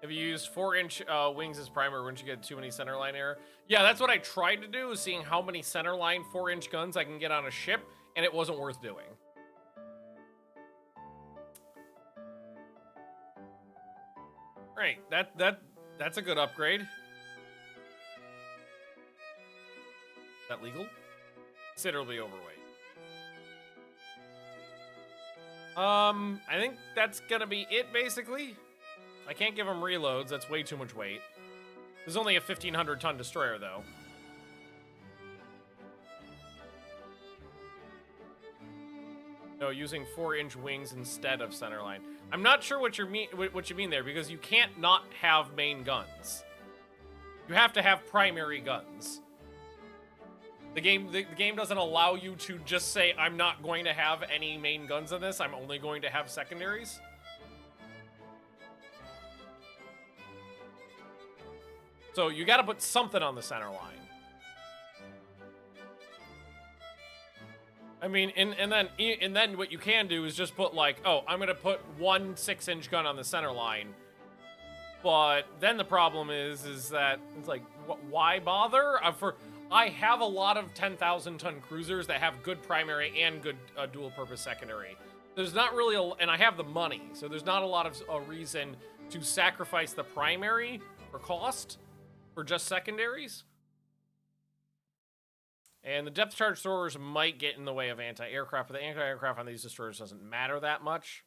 If you use 4-inch wings as primary, wouldn't you get too many centerline error? Yeah, that's what I tried to do, is seeing how many centerline 4-inch guns I can get on a ship, and it wasn't worth doing. Right, that's a good upgrade. Is that legal? Considerably overweight. I think that's gonna be it, basically. I can't give him reloads, that's way too much weight. There's only a 1,500-ton destroyer, though. No, using 4-inch wings instead of centerline. I'm not sure what you mean there, because you can't not have main guns. You have to have primary guns. The game doesn't allow you to just say, I'm not going to have any main guns in this, I'm only going to have secondaries. So you gotta put something on the center line. I mean, and then what you can do is just put like, oh, I'm gonna put one 6-inch gun on the center line. But then the problem is that it's like, why bother? I have a lot of 10,000-ton cruisers that have good primary and good dual-purpose secondary. There's not really and I have the money, so there's not a lot of a reason to sacrifice the primary for cost for just secondaries. And the depth charge destroyers might get in the way of anti-aircraft, but the anti-aircraft on these destroyers doesn't matter that much.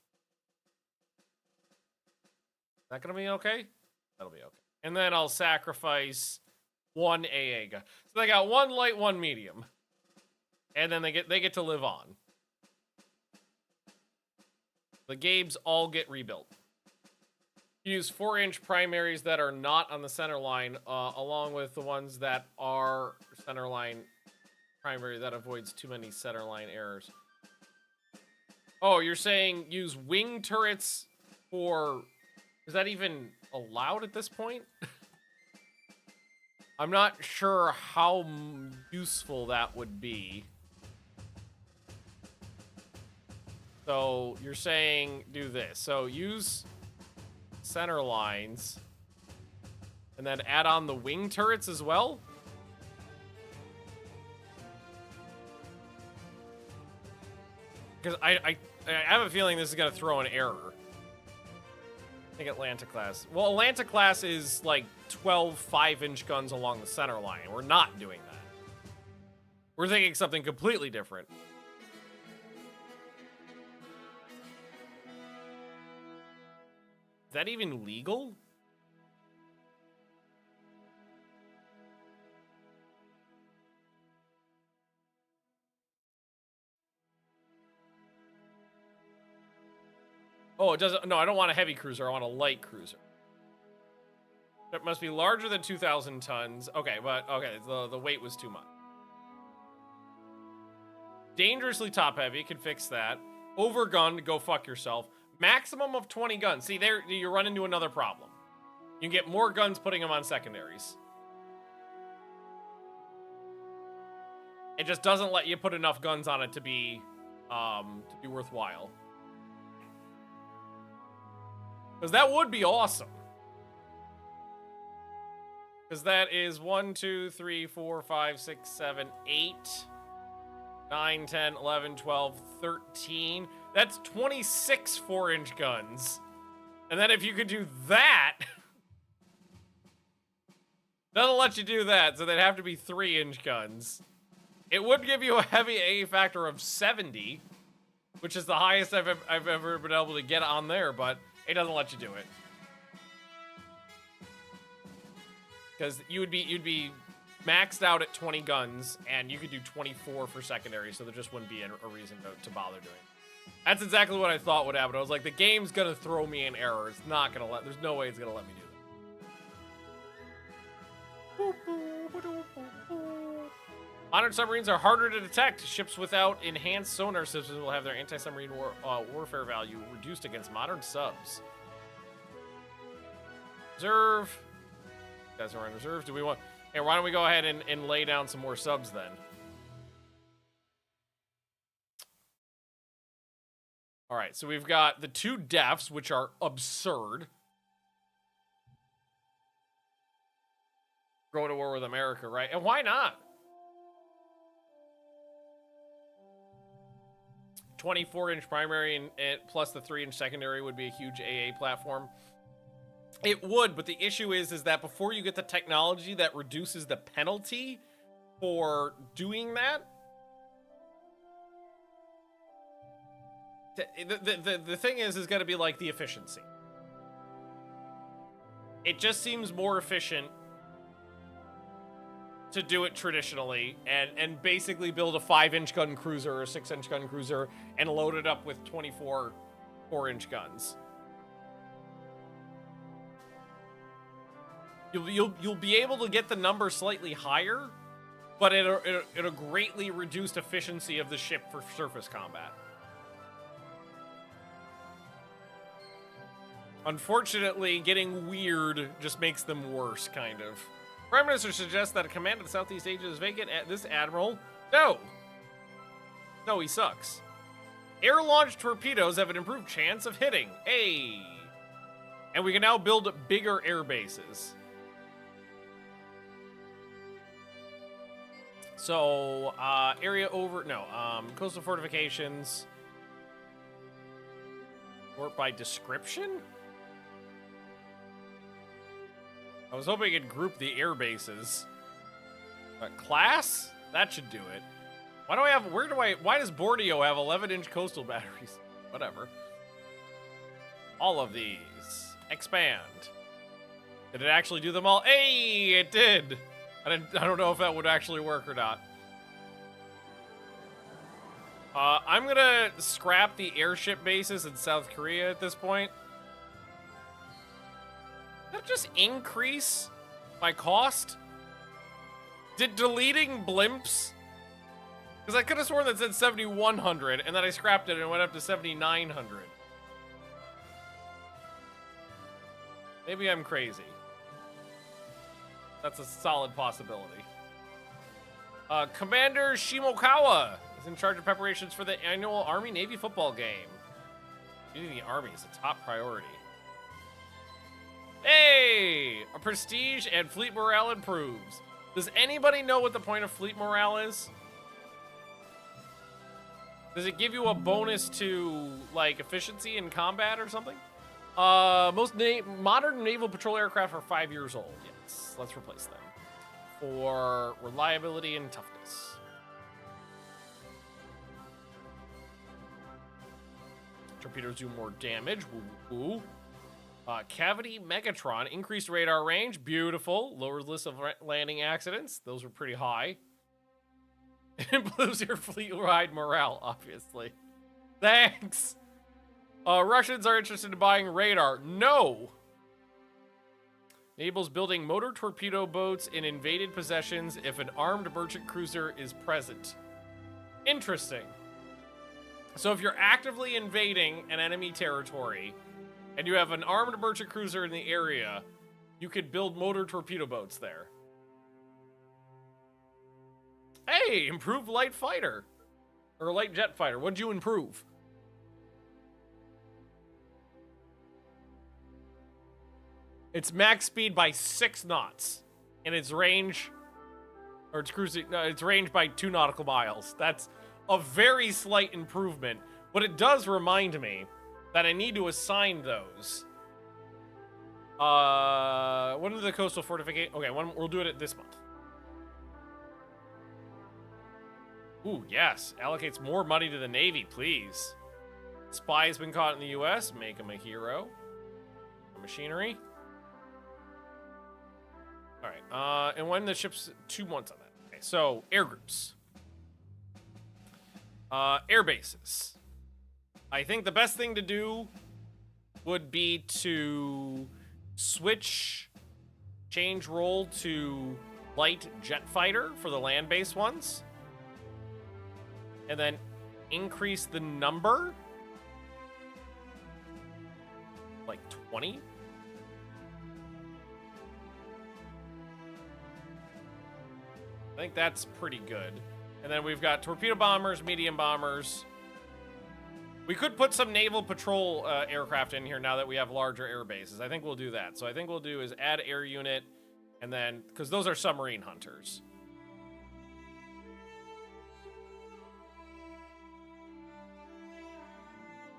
Is that gonna be okay? That'll be okay. And then I'll sacrifice one AA gun. So they got one light, one medium. And then they get to live on. The Gabes all get rebuilt. Use 4-inch primaries that are not on the center line, along with the ones that are center line primary that avoids too many center line errors. Oh, you're saying use wing turrets for... Is that even allowed at this point? I'm not sure how useful that would be. So you're saying do this. So use center lines and then add on the wing turrets as well. Because I have a feeling this is going to throw an error. I think Atlanta class. Well, Atlanta class is like 12 5-inch guns along the center line. We're not doing that. We're thinking something completely different. Is that even legal? Oh, it doesn't. No, I don't want a heavy cruiser. I want a light cruiser. It must be larger than 2,000 tons. Okay, but okay, the weight was too much. Dangerously top heavy, can fix that. Overgunned, go fuck yourself. Maximum of 20 guns. See, there you run into another problem. You can get more guns putting them on secondaries. It just doesn't let you put enough guns on it to be worthwhile. Because that would be awesome. Because that is 1, 2, 3, 4, 5, 6, 7, 8, 9, 10, 11, 12, 13. That's 26 4-inch guns. And then if you could do that... doesn't let you do that, so they'd have to be 3-inch guns. It would give you a heavy AA factor of 70, which is the highest I've ever been able to get on there, but it doesn't let you do it. Because you'd be maxed out at 20 guns, and you could do 24 for secondary, so there just wouldn't be a reason to bother doing it. That's exactly what I thought would happen. I was like, the game's gonna throw me an error. It's not gonna there's no way it's gonna let me do that. Modern submarines are harder to detect. Ships without enhanced sonar systems will have their anti-submarine warfare value reduced against modern subs. Reserve. You guys are on reserve. Do we want... Hey, why don't we go ahead and lay down some more subs then? All right, so we've got the 2 defs, which are absurd. go to war with America, right? And why not? 24-inch primary and plus the 3-inch secondary would be a huge AA platform. It would, but the issue is that before you get the technology that reduces the penalty for doing that, the thing is going to be like the efficiency. It just seems more efficient to do it traditionally and basically build a 5-inch gun cruiser or a 6-inch gun cruiser and load it up with 24 4-inch guns. You'll be able to get the number slightly higher, but it'll greatly reduce efficiency of the ship for surface combat. Unfortunately, getting weird just makes them worse, kind of. Prime Minister suggests that a command of the Southeast Asia is vacant at this admiral. No, he sucks. Air-launched torpedoes have an improved chance of hitting. Hey! And we can now build bigger air bases. So, coastal fortifications. Sort by description? I was hoping it'd group the air bases. Class? That should do it. Why does Borneo have 11-inch coastal batteries? Whatever. All of these. Expand. Did it actually do them all? Hey, it did! I don't know if that would actually work or not. I'm gonna scrap the airship bases in South Korea at this point. Did that just increase my cost? Did deleting blimps? Because I could have sworn that said 7,100, and then I scrapped it and it went up to 7,900. Maybe I'm crazy. That's a solid possibility. Commander Shimokawa is in charge of preparations for the annual Army-Navy football game. Using the Army is a top priority. Hey! Our prestige and fleet morale improves. Does anybody know what the point of fleet morale is? Does it give you a bonus to, like, efficiency in combat or something? Most modern naval patrol aircraft are 5 years old. Yes, let's replace them. For reliability and toughness. Torpedoes do more damage. Woo. Cavity Megatron, increased radar range. Beautiful. Lowers list of landing accidents. Those were pretty high. Improves your fleet-wide morale, obviously. Thanks. Russians are interested in buying radar. No. Enables building motor torpedo boats in invaded possessions if an armed merchant cruiser is present. Interesting. So if you're actively invading an enemy territory and you have an armed merchant cruiser in the area, you could build motor torpedo boats there. Hey, improve light fighter. Or light jet fighter. What'd you improve? It's max speed by 6 knots. And its range, or it's cruising, no, it's range by 2 nautical miles. That's a very slight improvement. But it does remind me that I need to assign those. When are the coastal fortification? Okay, we'll do it this month. Ooh, yes. Allocates more money to the Navy, please. Spy has been caught in the U.S. Make him a hero. Machinery. All right. And when the ship's 2 months on that. Okay, so air groups. Air bases. I think the best thing to do would be to change role to light jet fighter for the land-based ones. And then increase the number. Like 20? I think that's pretty good. And then we've got torpedo bombers, medium bombers. We could put some naval patrol aircraft in here now that we have larger air bases. I think we'll do that. So I think we'll do is add air unit And then, because those are submarine hunters.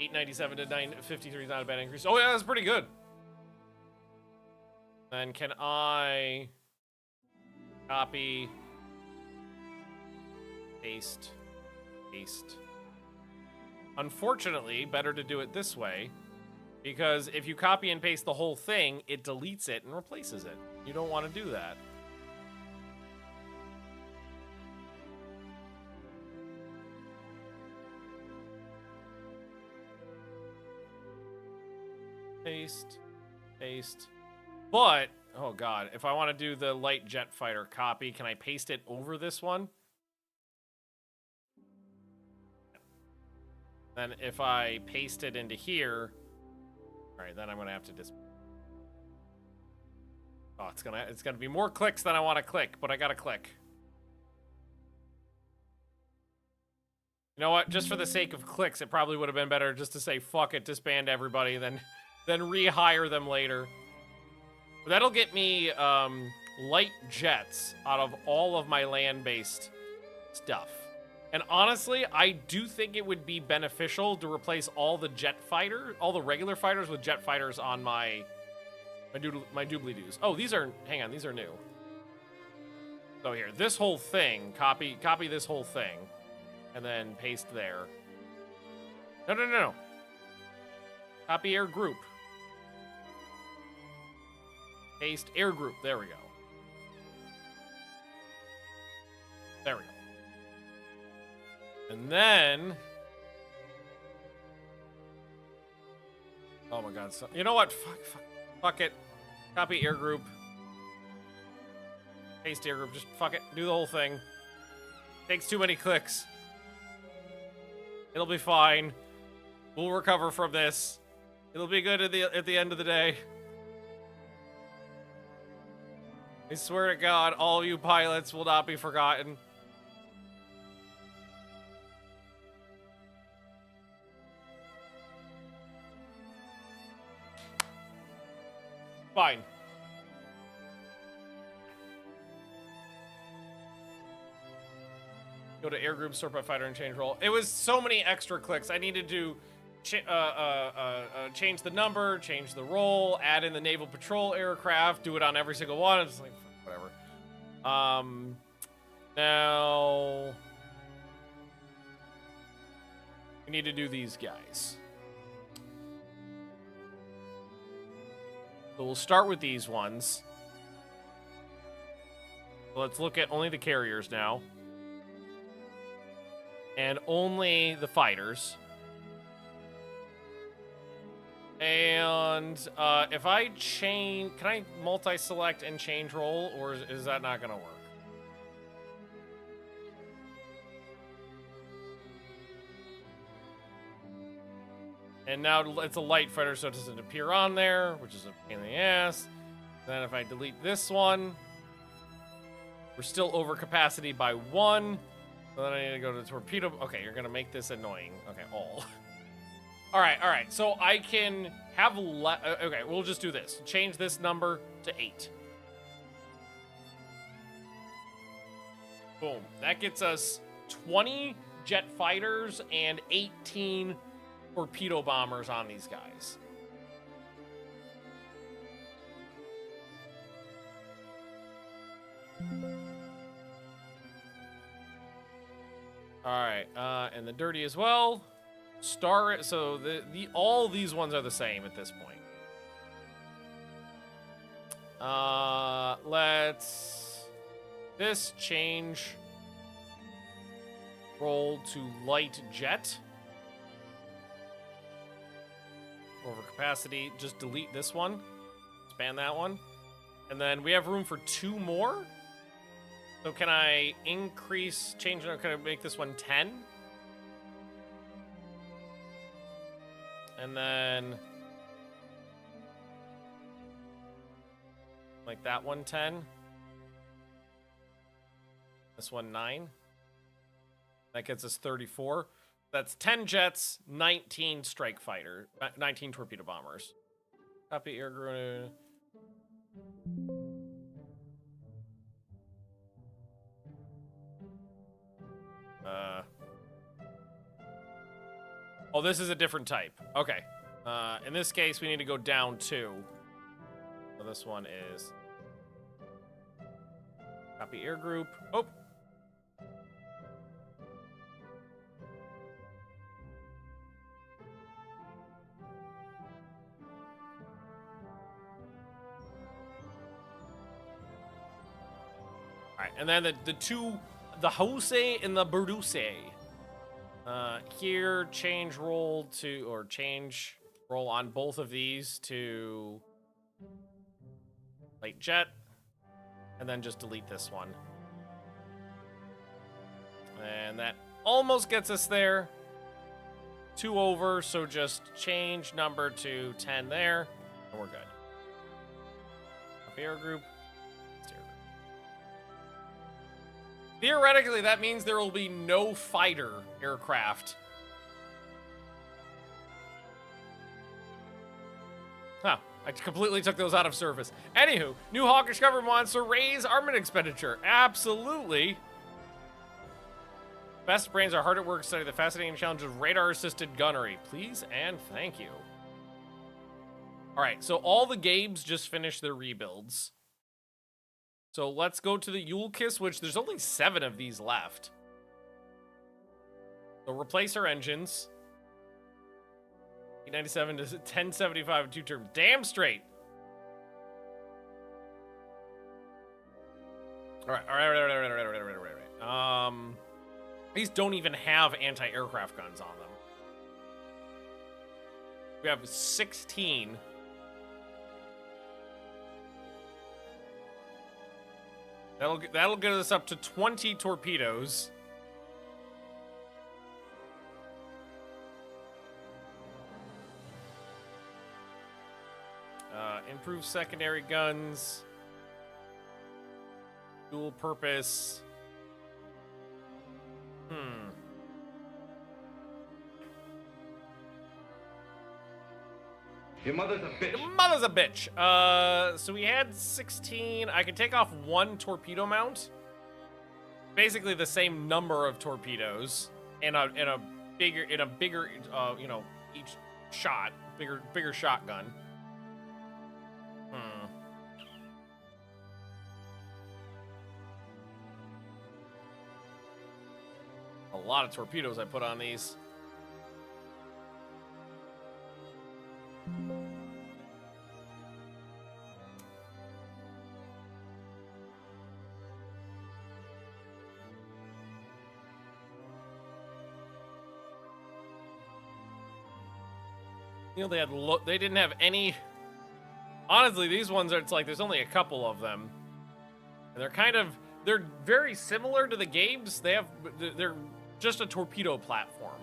$897 to $953 is not a bad increase. Oh yeah, that's pretty good. Then can I copy, paste. Unfortunately, better to do it this way, because if you copy and paste the whole thing, it deletes it and replaces it. You don't want to do that. Paste. But, oh god, if I want to do the light jet fighter copy, can I paste it over this one? Then if I paste it into here, all right, then I'm gonna have to just. Oh, it's gonna be more clicks than I want to click, but I gotta click. You know what? Just for the sake of clicks, it probably would have been better just to say fuck it, disband everybody, then rehire them later. But that'll get me light jets out of all of my land-based stuff. And honestly, I do think it would be beneficial to replace all the regular fighters with jet fighters on my doobly-doos. Oh, hang on, these are new. So here, this whole thing, copy this whole thing, and then paste there. No. Copy air group. Paste air group, there we go. There we go. And then, oh my god, so, you know what? Fuck it. Copy air group. Paste air group, just fuck it. Do the whole thing. Takes too many clicks. It'll be fine. We'll recover from this. It'll be good at the end of the day. I swear to God, all of you pilots will not be forgotten. Fine. Go to air group, sort by fighter, and change role. It was so many extra clicks. I needed to change the number, change the role, add in the naval patrol aircraft, do it on every single one. It's like whatever. Now we need to do these guys. So we'll start with these ones. So let's look at only the carriers now. And only the fighters. And if I change, can I multi-select and change role, or is that not gonna work? And now it's a light fighter, so it doesn't appear on there, which is a pain in the ass. Then if I delete this one, we're still over capacity by 1. So then I need to go to the torpedo. Okay, you're gonna make this annoying. Okay, all. All right. So I can have okay, we'll just do this. Change this number to 8. Boom. That gets us 20 jet fighters and 18 torpedo bombers on these guys. All right, and the dirty as well. So all these ones are the same at this point. Let's change role to light jet. Over capacity, just delete this one, expand that one, and then we have room for 2 more. So can I can I make this one 10? And then like that one 10. This one 9. That gets us 34. That's 10 jets, 19 strike fighter, 19 torpedo bombers. Copy air group. Oh, this is a different type. Okay. In this case, we need to go down 2. So this one is... Copy air group. Oh! Alright, and then the two... The Hosei and the Burdusei. Here, change roll to... Or change roll on both of these to... Light jet. And then just delete this one. And that almost gets us there. 2 over, so just change number to 10 there, and we're good. Up air group. Steer group. Theoretically, that means there will be no fighter aircraft. Huh. I completely took those out of service. Anywho, new hawkish cover monster, raise armament expenditure. Absolutely. Best brains are hard at work studying the fascinating challenge of radar-assisted gunnery. Please and thank you. All right, so all the Gabes just finished their rebuilds. So let's go to the Yulkiss, which there's only 7 of these left. So replace our engines. 897 to 1075 2 terms. Damn straight. All right. These don't even have anti-aircraft guns on them. We have 16. That'll get us up to 20 torpedoes. Improve secondary guns. Dual purpose. Your mother's a bitch. Your mother's a bitch. So we had 16. I can take off 1 torpedo mount. Basically the same number of torpedoes in a bigger you know, each shot, bigger shotgun. A lot of torpedoes I put on these. You know, they didn't have any. Honestly, these ones are, it's like there's only a couple of them, and they're very similar to the Gabes. They're just a torpedo platform.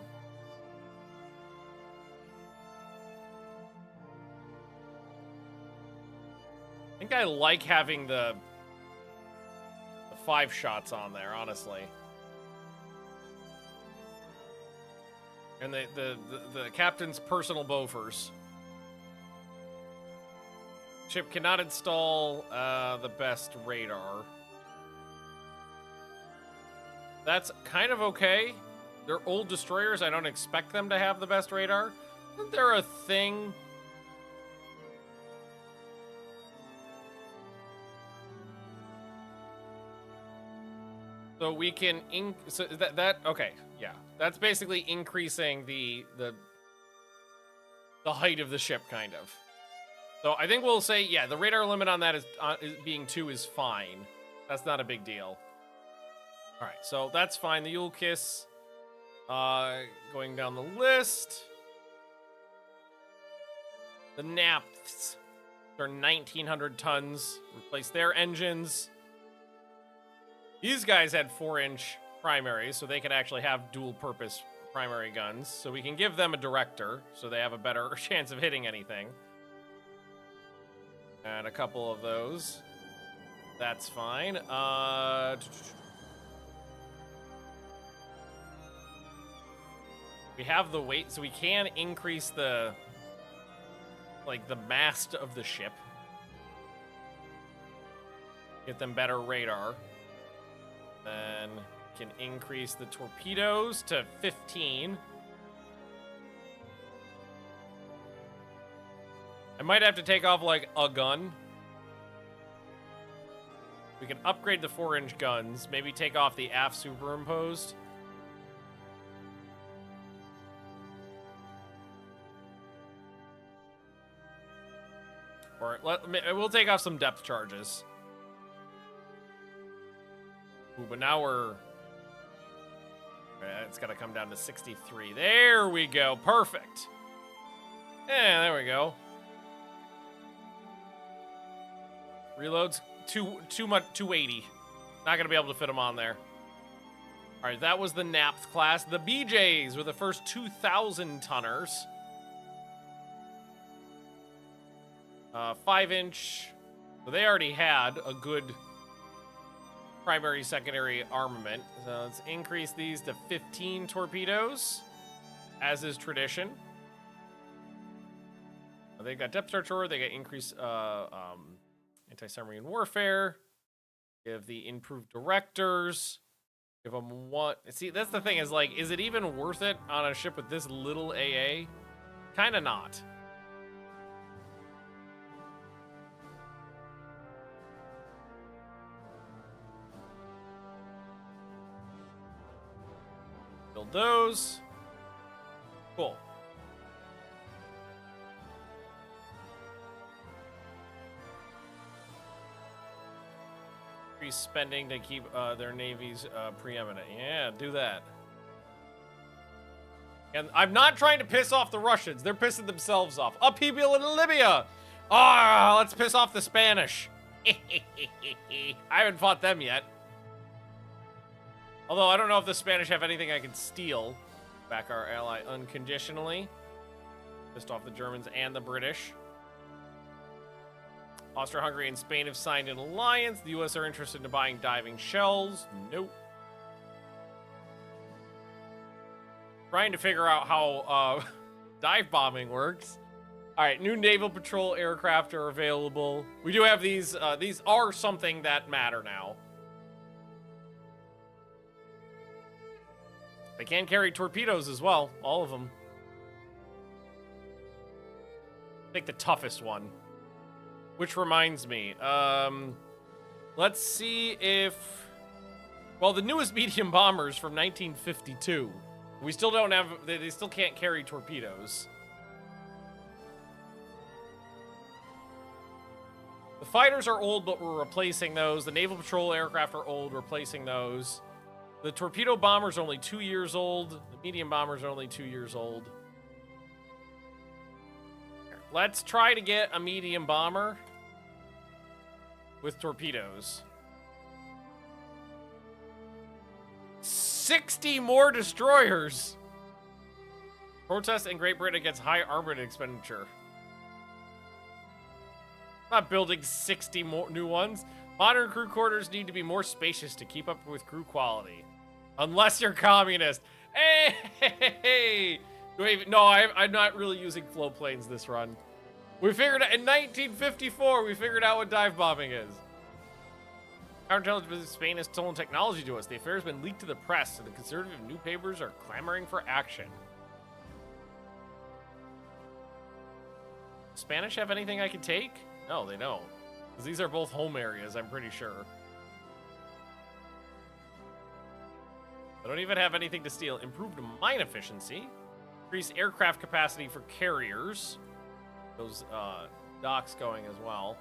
I think I like having the 5 shots on there, honestly. And the captain's personal bofers. Ship cannot install the best radar. That's kind of okay. They're old destroyers. I don't expect them to have the best radar. Isn't there a thing? So we can okay, yeah. That's basically increasing the height of the ship, kind of. So I think we'll say, yeah, the radar limit on that is being 2 is fine. That's not a big deal. All right, so that's fine. The Yulkiss, going down the list. The Naps, they're 1,900 tons. Replace their engines. These guys had 4-inch primaries, so they could actually have dual-purpose primary guns. So we can give them a director, so they have a better chance of hitting anything. And a couple of those. That's fine. We have the weight, so we can increase the mast of the ship. Get them better radar. Then can increase the torpedoes to 15. I might have to take off, like, a gun. We can upgrade the 4-inch guns. Maybe take off the aft superimposed. Or we'll take off some depth charges. Ooh, but now we're... It's got to come down to 63. There we go. Perfect. Yeah, there we go. Reloads too much, 280. Not gonna be able to fit them on there. All right, that was the Napth class. The BJs were the first 2,000 tonners. 5-inch. So they already had a good primary, secondary armament. So let's increase these to 15 torpedoes, as is tradition. They got depth charge, they got increased anti-submarine warfare. Give the improved directors. Give them one. See, that's the thing is, like, is it even worth it on a ship with this little AA? Kind of not. Build those. Cool. Increase spending to keep their navies preeminent. Yeah, do that. And I'm not trying to piss off the Russians. They're pissing themselves off. Upheaval in Libya. Ah, let's piss off the Spanish. I haven't fought them yet. Although I don't know if the Spanish have anything I can steal. Back our ally unconditionally. Pissed off the Germans and the British. Austria-Hungary and Spain have signed an alliance. The U.S. are interested in buying diving shells. Nope. Trying to figure out how dive bombing works. All right, new naval patrol aircraft are available. We do have these. These are something that matter now. They can carry torpedoes as well, all of them. Take the toughest one. Which reminds me, let's see if... Well, the newest medium bombers from 1952. We still don't have... They still can't carry torpedoes. The fighters are old, but we're replacing those. The naval patrol aircraft are old, replacing those. The torpedo bombers are only 2 years old. The medium bombers are only 2 years old. Let's try to get a medium bomber with torpedoes. 60 more destroyers. Protest in Great Britain against high armament expenditure. Not building 60 more new ones. Modern crew quarters need to be more spacious to keep up with crew quality. Unless you're communist. Hey! No, I'm not really using float planes this run. We figured out, in 1954, we figured out what dive bombing is. Counterintelligence Spain has stolen technology to us. The affair has been leaked to the press, and the conservative newspapers are clamoring for action. Spanish have anything I can take? No, they don't. Because these are both home areas, I'm pretty sure. I don't even have anything to steal. Improved mine efficiency. Increase aircraft capacity for carriers. Those docks going as well.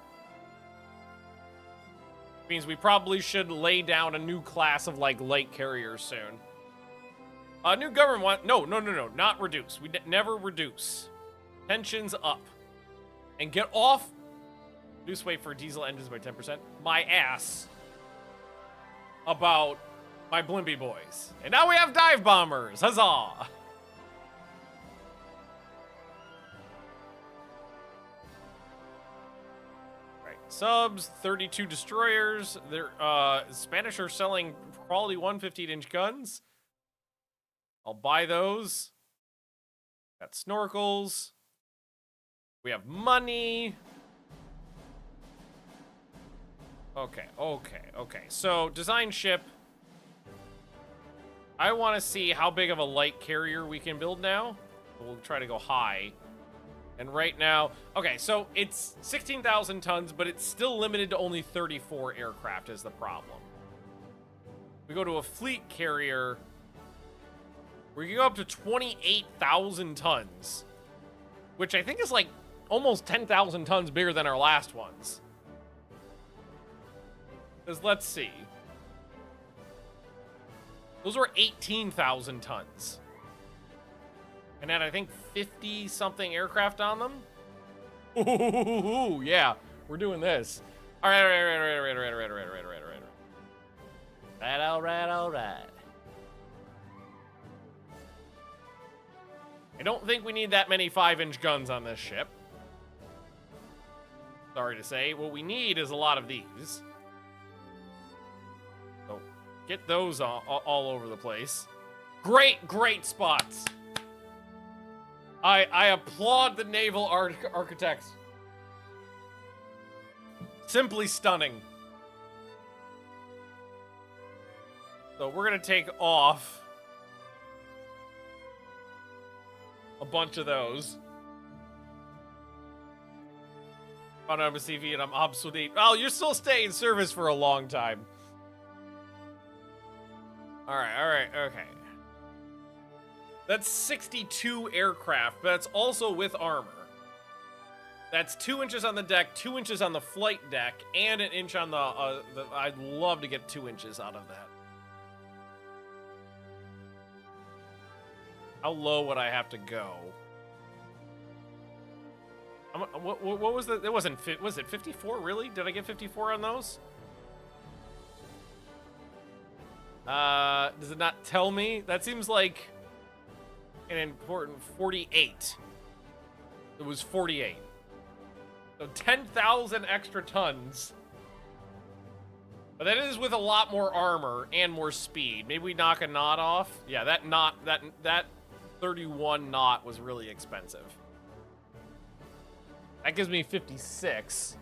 Means we probably should lay down a new class of, like, light carriers soon. New government no, not reduce. We never reduce. Tensions up. And get off. Reduce weight for diesel engines by 10%. My ass. About my Blimpy boys. And now we have dive bombers. Huzzah! Subs, 32 destroyers. They're Spanish are selling quality 115-inch guns. I'll buy those. Got snorkels. We have money. Okay. So, design ship. I want to see how big of a light carrier we can build now. We'll try to go high. And right now, okay, so it's 16,000 tons, but it's still limited to only 34 aircraft is the problem. We go to a fleet carrier, we can go up to 28,000 tons, which I think is like almost 10,000 tons bigger than our last ones. Because let's see. Those were 18,000 tons. And had, I think, 50-something aircraft on them. Ooh, yeah, we're doing this. All right. I don't think we need that many 5-inch guns on this ship. Sorry to say. What we need is a lot of these. So, get those all over the place. Great spots. I applaud the naval architects. Simply stunning. So we're gonna take off a bunch of those. Found Embassy and I'm obsolete. Oh, you're still staying in service for a long time. Alright, okay. That's 62 aircraft, but that's also with armor. That's 2 inches on the deck, 2 inches on the flight deck, and an inch on the I'd love to get 2 inches out of that. How low would I have to go? What was the? It wasn't. Was it 54? Really? Did I get 54 on those? Does it not tell me? That seems like an important 48. It was 48. So 10,000 extra tons. But that is with a lot more armor and more speed. Maybe we knock a knot off. Yeah, that 31 knot was really expensive. That gives me 56.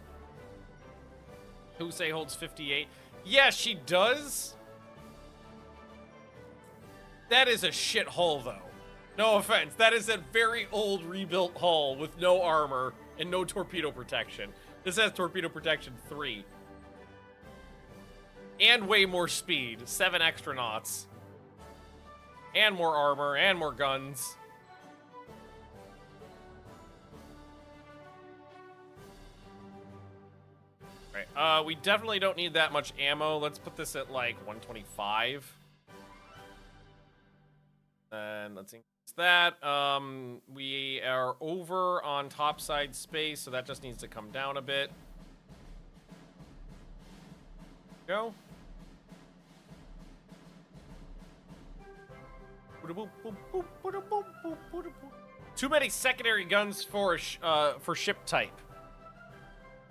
Husei holds 58. Yeah, she does. That is a shit hull, though. No offense. That is a very old rebuilt hull with no armor and no torpedo protection. This has torpedo protection 3. And way more speed. 7 extra knots. And more armor and more guns. Right, we definitely don't need that much ammo. Let's put this at like 125. And let's increase that. We are over on topside space, so that just needs to come down a bit. Go. Too many secondary guns for ship type.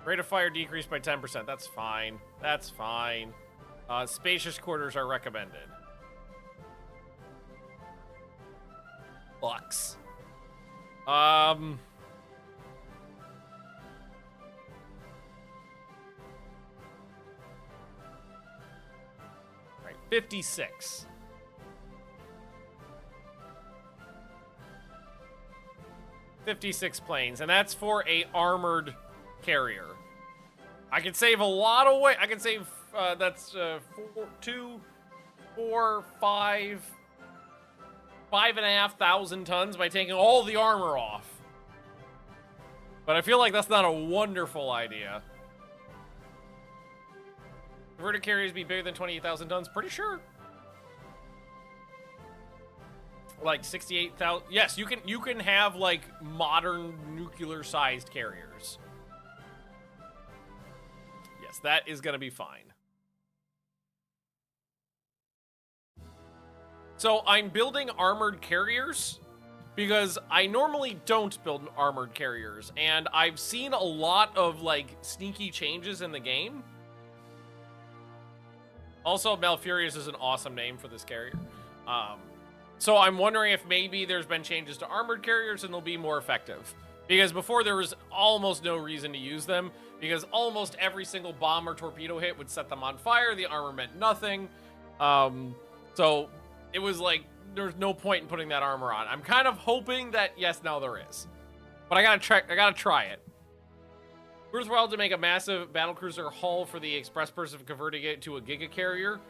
Rate of fire decreased by 10%. That's fine. That's fine. Spacious quarters are recommended. Bucks. Right, 56. $56 planes, and that's for a armored carrier. I can save a lot of weight. I can save, that's 5,500 tons by taking all the armor off. But I feel like that's not a wonderful idea. Converted carriers be bigger than 28,000 tons? Pretty sure. Like 68,000. Yes, you can have like modern nuclear-sized carriers. Yes, that is gonna be fine. So I'm building armored carriers because I normally don't build armored carriers, and I've seen a lot of like sneaky changes in the game. Also, Malfurious is an awesome name for this carrier. So I'm wondering if maybe there's been changes to armored carriers and they'll be more effective. Because before there was almost no reason to use them, because almost every single bomb or torpedo hit would set them on fire. The armor meant nothing. So it was like, there's no point in putting that armor on. I'm kind of hoping that, yes, now there is. But I gotta try it. Worthwhile to make a massive battlecruiser hull for the express purpose of converting it to a giga carrier?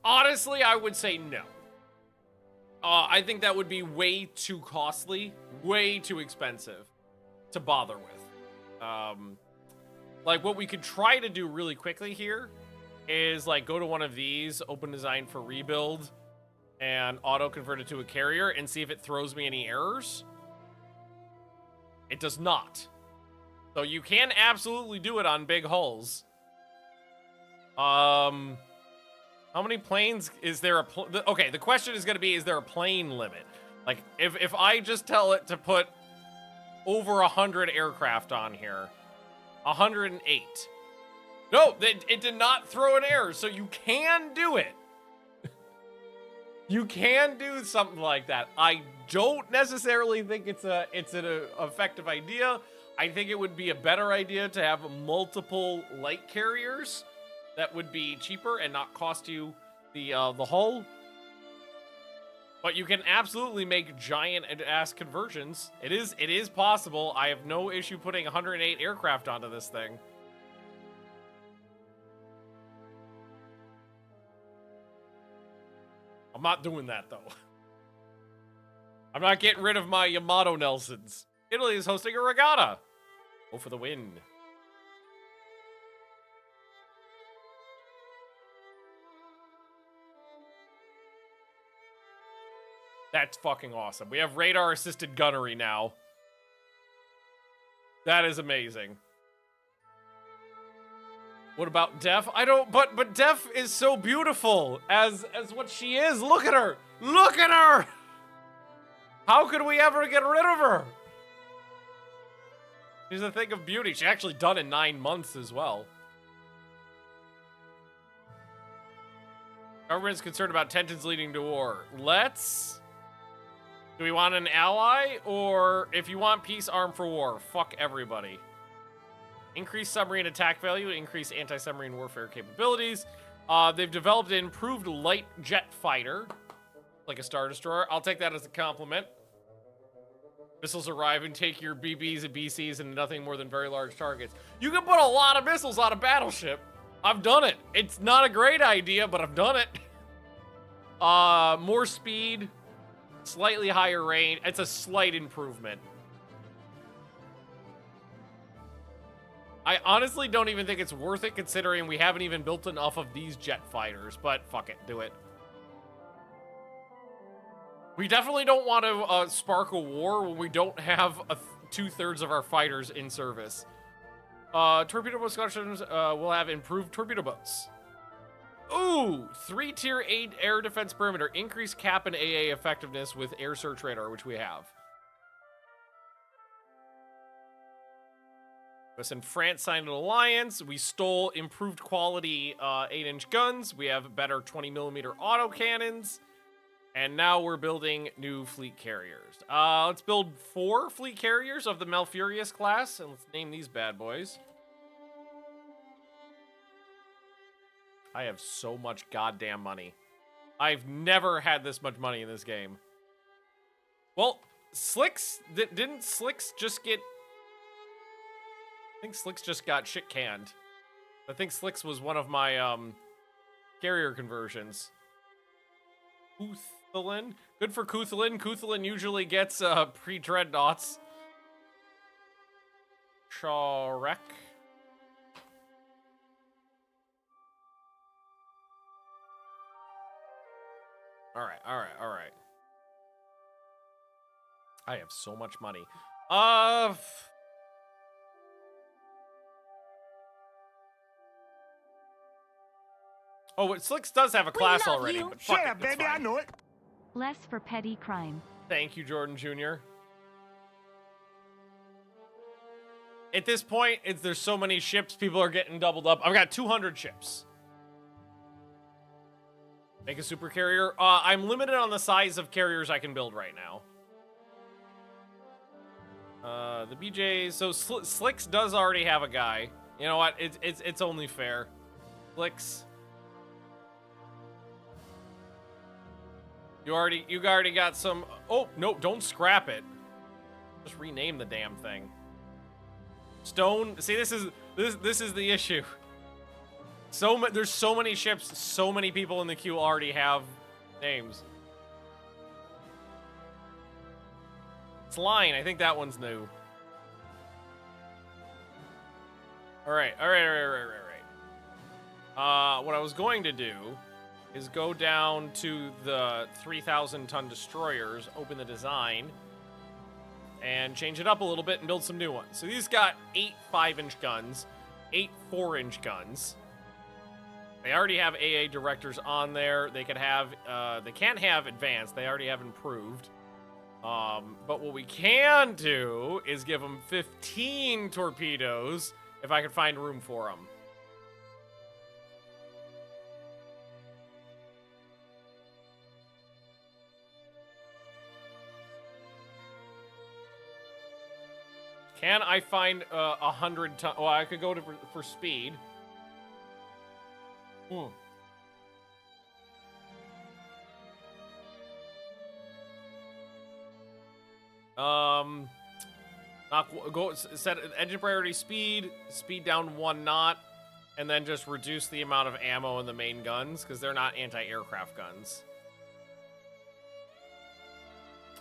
Honestly, I would say no. I think that would be way too costly, way too expensive to bother with. Like, what we could try to do really quickly here is, like, go to one of these, open design for rebuild, and auto-convert it to a carrier, and see if it throws me any errors. It does not. So you can absolutely do it on big hulls. How many planes is there okay, the question is going to be, is there a plane limit? Like, if I just tell it to put over 100 aircraft on here, 108. No, it did not throw an error, so you can do it. You can do something like that. I don't necessarily think it's an effective idea. I think it would be a better idea to have multiple light carriers. That would be cheaper and not cost you the hull. But you can absolutely make giant ass conversions. It is possible. I have no issue putting 108 aircraft onto this thing. I'm not doing that though. I'm not getting rid of my Yamato Nelsons. Italy is hosting a regatta. Go for the win. That's fucking awesome. We have radar-assisted gunnery now. That is amazing. What about Def? I don't, but Def is so beautiful as what she is. Look at her. Look at her. How could we ever get rid of her? She's a thing of beauty. She's actually done in 9 months as well. Government's concerned about tensions leading to war. Do we want an ally, or if you want peace, arm for war? Fuck everybody. Increase submarine attack value, increase anti-submarine warfare capabilities. They've developed an improved light jet fighter, like a Star Destroyer. I'll take that as a compliment. Missiles arrive and take your BBs and BCs and nothing more than very large targets. You can put a lot of missiles on a battleship. I've done it. It's not a great idea, but I've done it. More speed, slightly higher range. It's a slight improvement. I honestly don't even think it's worth it, considering we haven't even built enough of these jet fighters, but fuck it, do it. We definitely don't want to spark a war when we don't have 2/3 of our fighters in service. Torpedo boat squadrons will have improved torpedo boats. Ooh, 3 tier 8 air defense perimeter. Increase cap and AA effectiveness with air search radar, which we have. US and France signed an alliance. We stole improved quality 8-inch guns. We have better 20mm autocannons. And now we're building new fleet carriers. Let's build 4 fleet carriers of the Malfurious class, and let's name these bad boys. I have so much goddamn money. I've never had this much money in this game. Well, Slicks, didn't Slicks just get... I think Slicks just got shit canned. I think Slicks was one of my carrier conversions. Kuthalin? Good for Kuthalin. Kuthalin usually gets pre-dreadnoughts. Sharek. Alright. I have so much money. Oh, Slicks does have a class already, but fuck it, baby, fine. I know it. Less for petty crime. Thank you, Jordan Jr. At this point, there's so many ships, people are getting doubled up. I've got 200 ships. Make a super carrier. I'm limited on the size of carriers I can build right now. The BJs. So Slicks does already have a guy. You know what? It's only fair. Slicks. You already got some. Oh no! Don't scrap it. Just rename the damn thing. Stone. See, this is the issue. There's so many ships. So many people in the queue already have names. It's Line. I think that one's new. All right. What I was going to do is go down to the 3,000-ton destroyers, open the design, and change it up a little bit and build some new ones. So these got 8 5-inch guns, 8 4-inch guns. They already have AA directors on there. They could have, they can't have advanced. They already have improved. But what we can do is give them 15 torpedoes if I can find room for them. Can I find 100 ton? Well, I could go for speed. Set engine priority speed down 1 knot, and then just reduce the amount of ammo in the main guns because they're not anti-aircraft guns.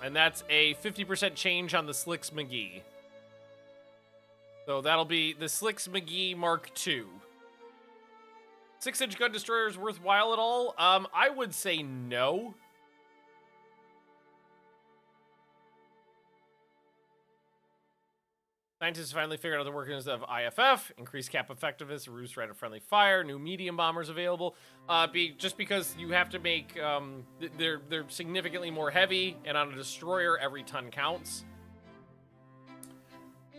And that's a 50% change on the Slicks McGee. So that'll be the Slicks McGee Mark II. 6-inch gun destroyers worthwhile at all? I would say no. Scientists finally figured out the workings of IFF, increased cap effectiveness, reduced rate of friendly fire, new medium bombers available. Just because you have to make, they're significantly more heavy, and on a destroyer, every ton counts.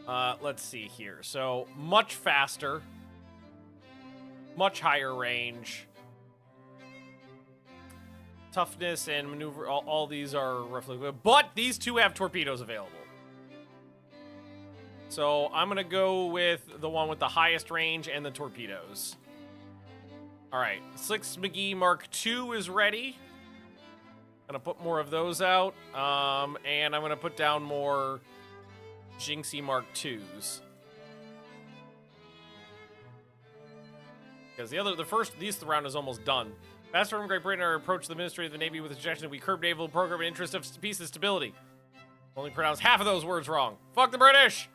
Let's see here. So, much faster. Much higher range. Toughness and maneuver, all these are roughly... But these two have torpedoes available. So, I'm going to go with the one with the highest range and the torpedoes. Alright, Slicks McGee Mark II is ready. Gonna put more of those out. And I'm gonna put down more Jinxie Mark IIs. Because this round is almost done. Ambassador from Great Britain approached the Ministry of the Navy with a suggestion that we curb naval program in interest of peace and stability. Only pronounced half of those words wrong. Fuck the British!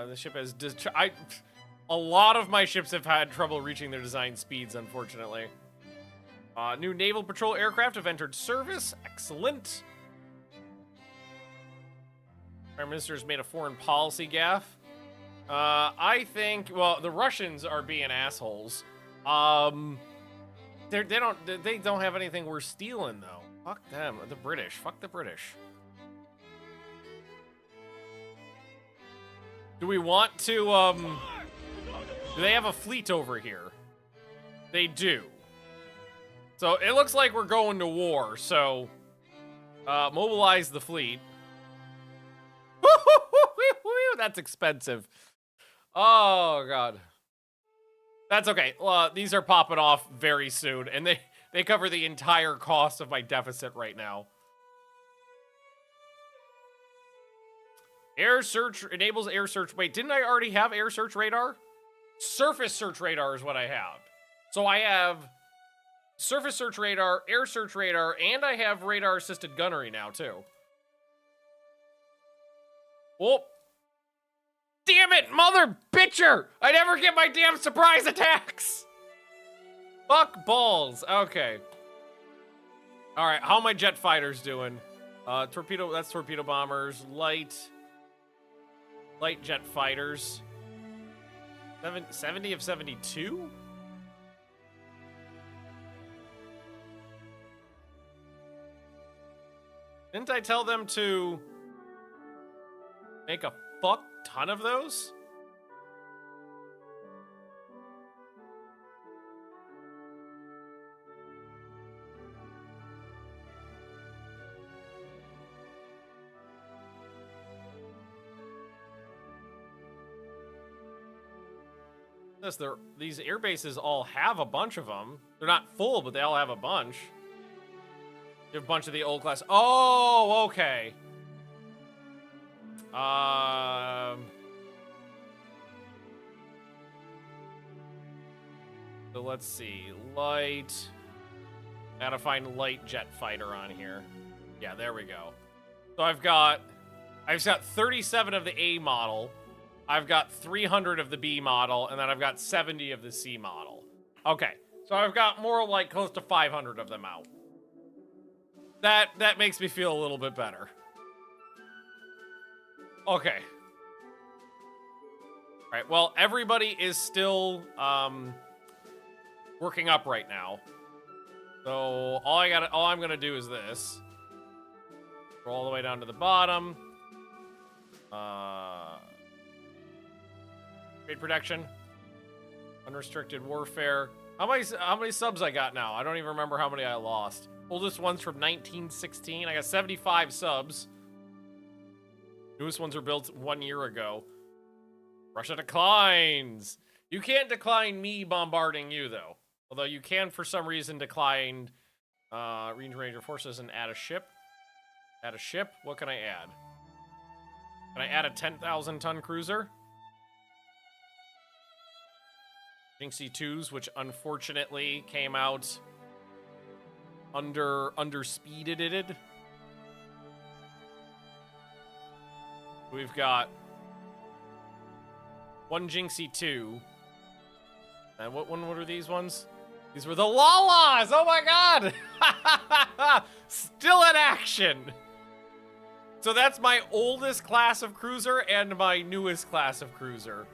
The ship has... A lot of my ships have had trouble reaching their design speeds, unfortunately. New Naval Patrol aircraft have entered service. Excellent. Prime Minister's made a foreign policy gaffe. I think... Well, the Russians are being assholes. They don't have anything worth stealing, though. Fuck them. The British. Fuck the British. Do we want to, do they have a fleet over here? They do. So, it looks like we're going to war, so... mobilize the fleet. That's expensive. Oh, God. That's okay. These are popping off very soon, and they cover the entire cost of my deficit right now. Air search enables air search. Wait, didn't I already have air search radar? Surface search radar is what I have. So I have surface search radar, air search radar, and I have radar assisted gunnery now too. Oh. Damn it, mother bitcher! I never get my damn surprise attacks! Fuck balls. Okay. Alright, how are my jet fighters doing? That's torpedo bombers, light jet fighters. 70 of 72? Didn't I tell them to make a fuck ton of those? These air bases all have a bunch of them. They're not full, but they all have a bunch. You have a bunch of the old class. Oh, okay. So let's see. Light. Gotta find light jet fighter on here. Yeah, there we go. So I've got 37 of the A model. I've got 300 of the B model, and then I've got 70 of the C model. Okay, so I've got more like close to 500 of them out. That makes me feel a little bit better. Okay. All right, well, everybody is still working up right now. So all I'm gonna do is this. Go all the way down to the bottom. Trade protection. Unrestricted warfare. How many subs I got now? I don't even remember how many I lost. Oldest one's from 1916. I got 75 subs. Newest ones were built 1 year ago. Russia declines. You can't decline me bombarding you, though. Although you can, for some reason, decline Region Ranger forces and add a ship. Add a ship? What can I add? Can I add a 10,000-ton cruiser? Jinxie 2s, which unfortunately came out underspeeded. We've got one Jinxie 2. And what are these ones? These were the Lalas! Oh my god! Still in action! So that's my oldest class of cruiser and my newest class of cruiser.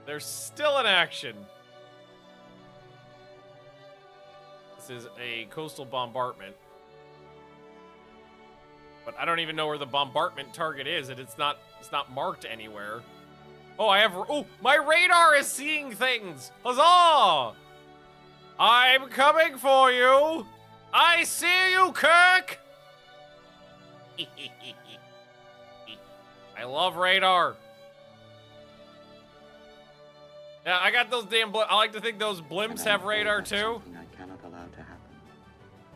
They're still in action. This is a coastal bombardment. But I don't even know where the bombardment target is, and it's not marked anywhere. Oh, my radar is seeing things. Huzzah! I'm coming for you. I see you, Kirk. I love radar. Yeah, I got those damn I like to think those blimps have radar too. I cannot allow to happen.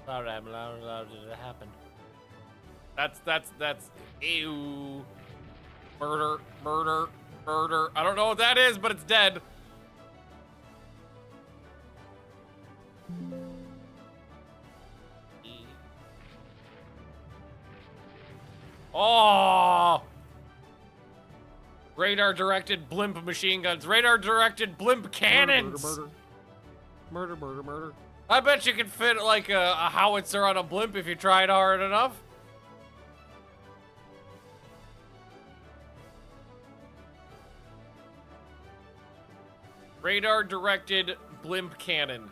I'm allowed to happen. That's ew. Murder. I don't know what that is, but it's dead. Oh! Radar-directed blimp machine guns. Radar-directed blimp cannons. Murder. I bet you could fit like a howitzer on a blimp if you tried hard enough. Radar-directed blimp cannon.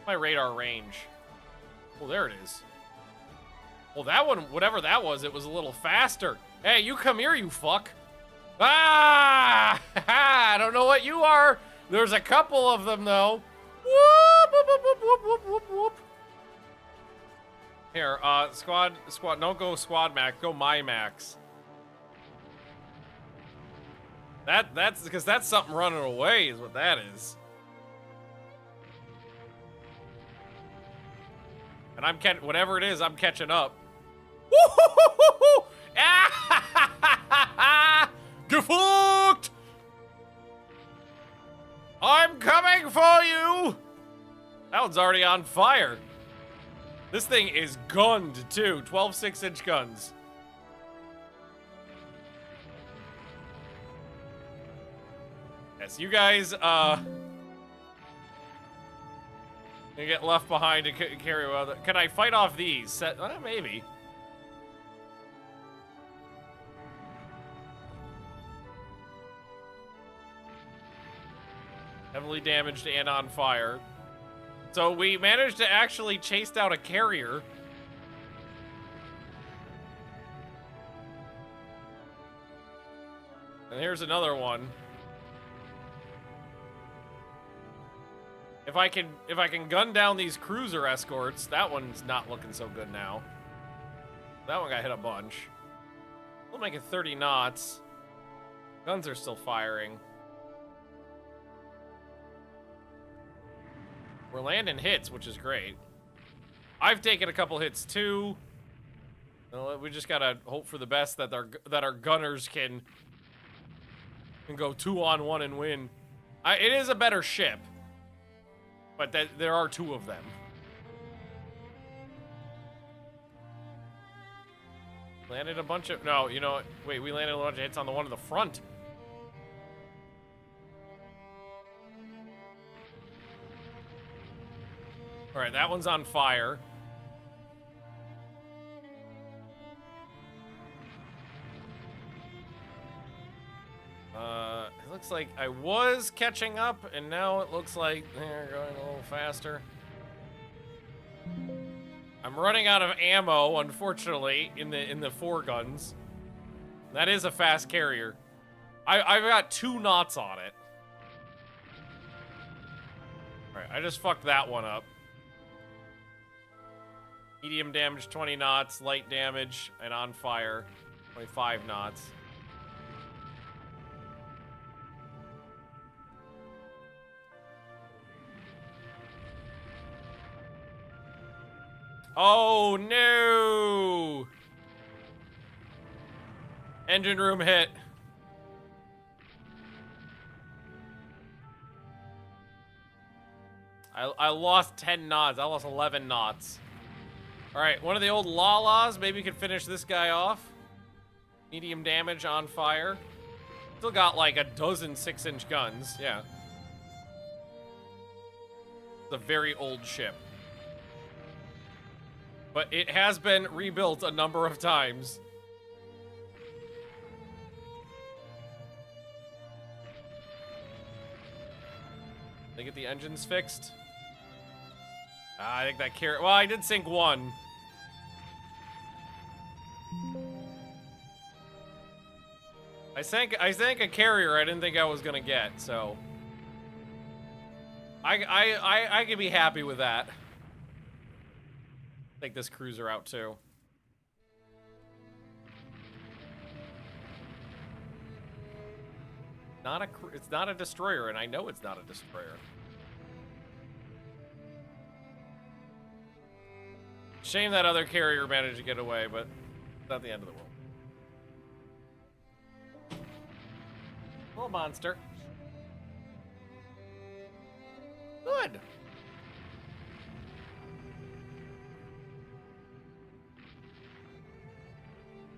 My radar range. Well, there it is. Well, that one, whatever that was, it was a little faster. Hey, you come here, you fuck. Ah! I don't know what you are. There's a couple of them, though. Whoop, whoop, whoop, whoop, whoop, whoop, whoop. Here, squad, don't go squad max, go my max. That's because that's something running away is what that is. And I'm whatever it is, I'm catching up. Woo-hoo-hoo-hoo-hoo! Ah! Defucked! I'm coming for you! That one's already on fire. This thing is gunned, too. 12 6-inch guns. Yes, you guys, you get left behind to carry other. Can I fight off these? Maybe. Heavily damaged and on fire. So we managed to actually chase down a carrier. And here's another one. If I can gun down these cruiser escorts, that one's not looking so good now. That one got hit a bunch. We'll make it 30 knots. Guns are still firing. We're landing hits, which is great. I've taken a couple hits too. We just gotta hope for the best that our gunners can go 2-on-1 and win. It is a better ship, but there are 2 of them. Landed a bunch of... No, you know what? Wait, we landed a bunch of hits on the one in the front. Alright, that one's on fire. It looks like I was catching up, and now it looks like they're going a little faster. I'm running out of ammo, unfortunately, in the 4 guns. That is a fast carrier. I've got 2 knots on it. Alright, I just fucked that one up. Medium damage, 20 knots. Light damage, and on fire, 25 knots. Oh, no! Engine room hit. I lost 10 knots. I lost 11 knots. All right, one of the old Lalas. Maybe we could finish this guy off. Medium damage, on fire. Still got like a dozen 6-inch guns. Yeah. It's a very old ship. But it has been rebuilt a number of times. They get the engines fixed. I think that carrier... Well, I did sink one. I sank a carrier I didn't think I was gonna get, so... I could be happy with that. Take this cruiser out too. It's not a destroyer, and I know it's not a destroyer. Shame that other carrier managed to get away, but it's not the end of the world. Little monster. Good.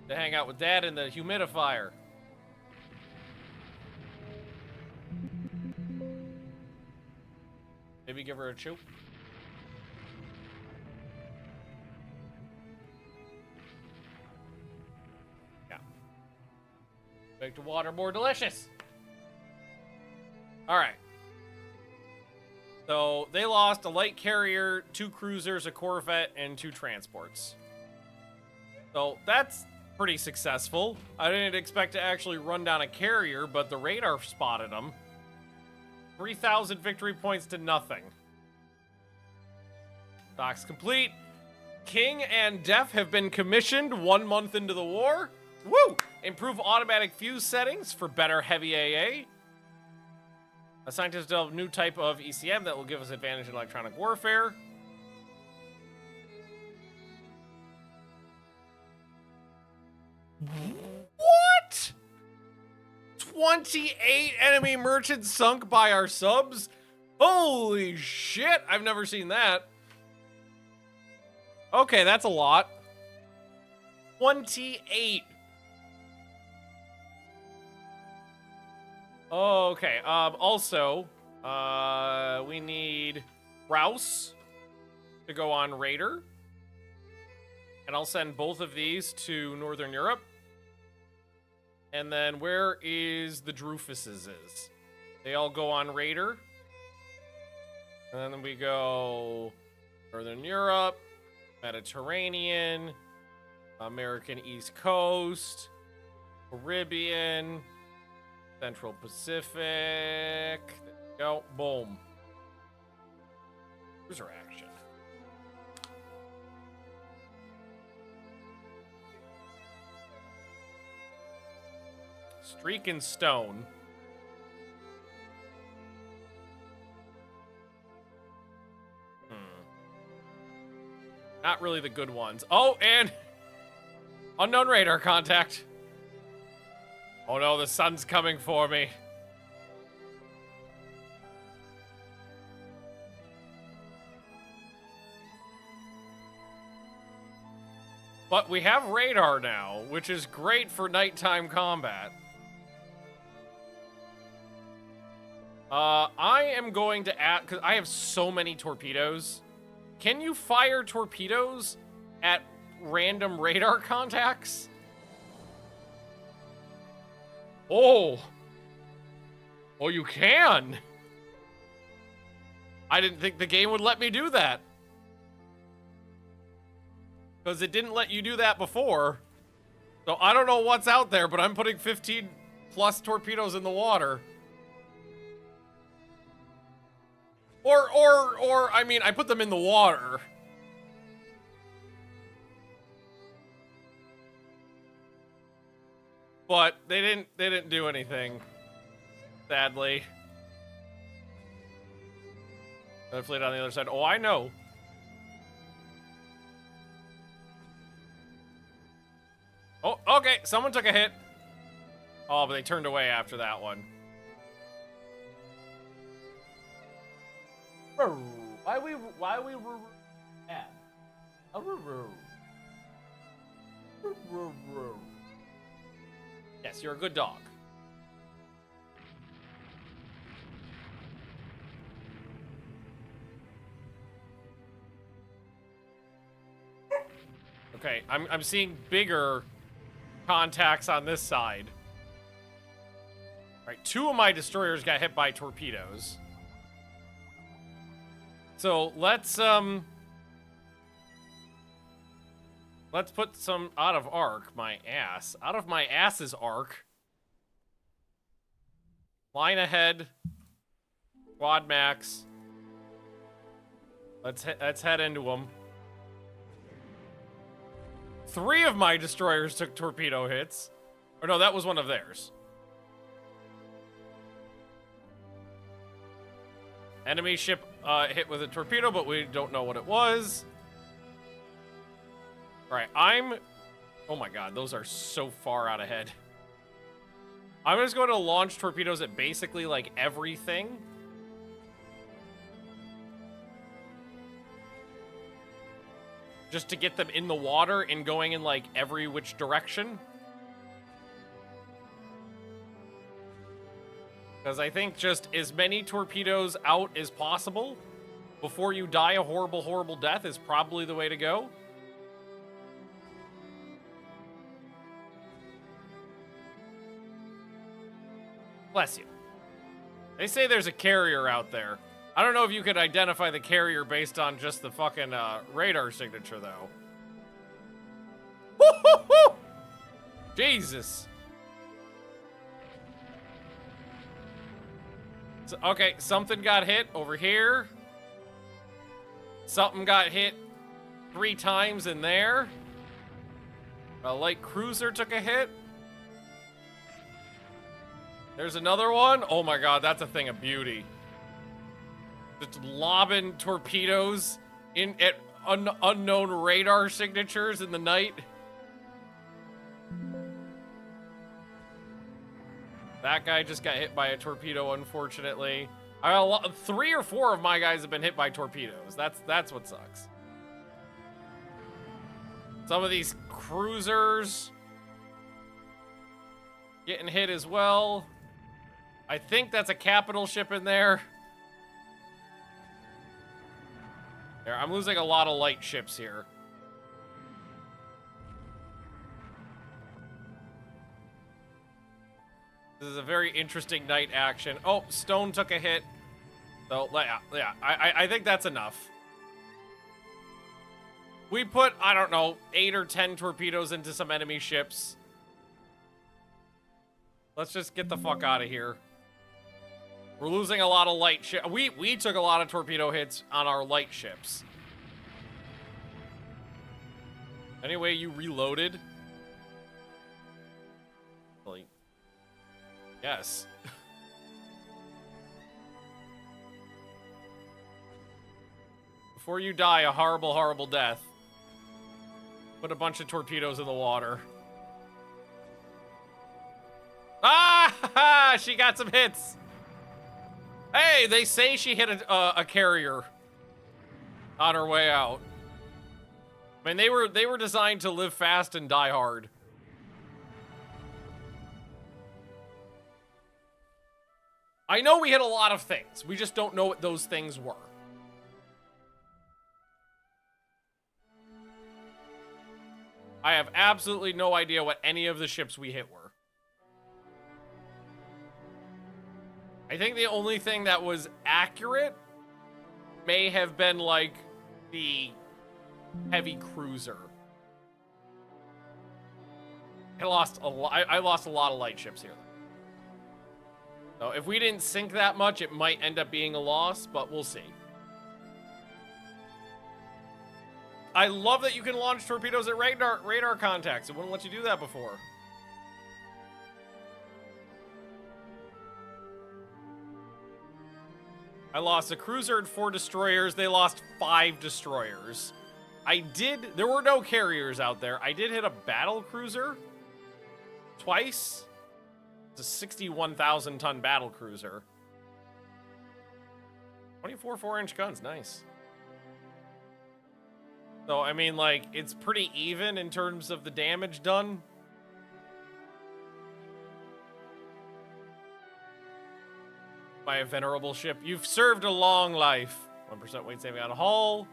To hang out with Dad in the humidifier. Maybe give her a chew. Yeah. Make the water more delicious. All right. So they lost a light carrier, 2 cruisers, a corvette, and 2 transports. So that's pretty successful. I didn't expect to actually run down a carrier, but the radar spotted them. 3,000 victory points to nothing. Docks complete. King and Def have been commissioned 1 month into the war. Woo! Improve automatic fuse settings for better heavy AA. A scientist developed a new type of ECM that will give us advantage in electronic warfare. What? 28 enemy merchants sunk by our subs? Holy shit, I've never seen that. Okay, that's a lot. 28. Okay, also, we need Rouse to go on Raider. And I'll send both of these to Northern Europe. And then where is the Dreyfuses? They all go on Raider. And then we go Northern Europe, Mediterranean, American East Coast, Caribbean, Central Pacific. There we go. Boom. Cruiser action. Streak and stone. Not really the good ones. Oh, and unknown radar contact. Oh no, the sun's coming for me. But we have radar now, which is great for nighttime combat. I am going to add, because I have so many torpedoes. Can you fire torpedoes at random radar contacts? Oh. Oh, you can. I didn't think the game would let me do that. Because it didn't let you do that before. So I don't know what's out there, but I'm putting 15 plus torpedoes in the water. Or, I mean, I put them in the water. But they didn't do anything. Sadly. Another fleet on the other side. Oh, I know. Oh, okay. Someone took a hit. Oh, but they turned away after that one. Why we yeah. Yes, you're a good dog. Okay, I'm seeing bigger contacts on this side. All right, 2 of my destroyers got hit by torpedoes. So let's put some out of arc, my ass. Out of my ass's arc. Line ahead. Quad max. Let's head into them. 3 of my destroyers took torpedo hits. Or no, that was one of theirs. Enemy ship hit with a torpedo, but we don't know what it was. All right, oh my god, those are so far out ahead. I'm just going to launch torpedoes at basically like everything. Just to get them in the water and going in like every which direction. Because I think just as many torpedoes out as possible before you die a horrible, horrible death is probably the way to go. Bless you. They say there's a carrier out there. I don't know if you could identify the carrier based on just the fucking radar signature, though. Woo-hoo-hoo! Jesus. So, okay, something got hit over here. Something got hit 3 times in there. A light cruiser took a hit. There's another one. Oh my god, that's a thing of beauty. Just lobbing torpedoes in at unknown radar signatures in the night. That guy just got hit by a torpedo, unfortunately. 3 or 4 of my guys have been hit by torpedoes. That's what sucks. Some of these cruisers getting hit as well. I think that's a capital ship in there. There, I'm losing a lot of light ships here. This is a very interesting night action. Oh, Stone took a hit. So, yeah, I think that's enough. We put, I don't know, 8 or 10 torpedoes into some enemy ships. Let's just get the fuck out of here. We're losing a lot of light ships. We took a lot of torpedo hits on our light ships. Anyway, you reloaded? Like, yes. Before you die a horrible, horrible death, put a bunch of torpedoes in the water. Ah! She got some hits. Hey, they say she hit a carrier on her way out. I mean, they were designed to live fast and die hard. I know we hit a lot of things. We just don't know what those things were. I have absolutely no idea what any of the ships we hit were. I think the only thing that was accurate may have been, like, the heavy cruiser. I lost a lot of light ships here. So if we didn't sink that much, it might end up being a loss, but we'll see. I love that you can launch torpedoes at radar contacts. It wouldn't let you do that before. I lost a cruiser and 4 destroyers. They lost 5 destroyers. There were no carriers out there. I did hit a battle cruiser twice. It's a 61,000 ton battle cruiser. 24 4-inch guns, nice. So, I mean, like, it's pretty even in terms of the damage done. By a venerable ship. You've served a long life. 1% weight saving on a hull.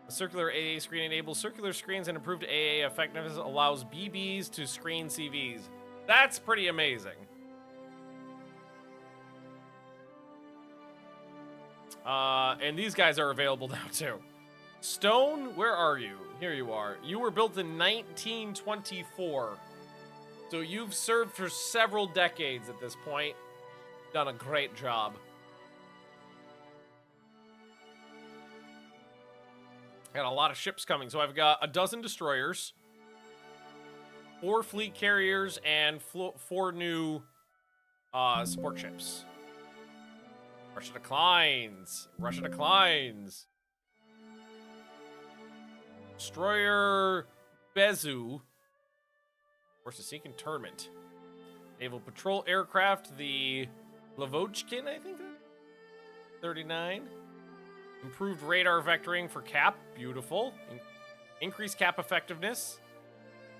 A circular AA screen enables circular screens and improved AA effectiveness allows BBs to screen CVs. That's pretty amazing. And these guys are available now, too. Stone, where are you? Here you are. You were built in 1924. So you've served for several decades at this point. Done a great job. Got a lot of ships coming. So I've got a dozen destroyers, 4 fleet carriers, and 4 new support ships. Russia declines. Russia declines. Destroyer Bezu. Force a sink internment. Naval patrol aircraft, the Lavochkin, I think? 39. Improved radar vectoring for cap. Beautiful. Increased cap effectiveness.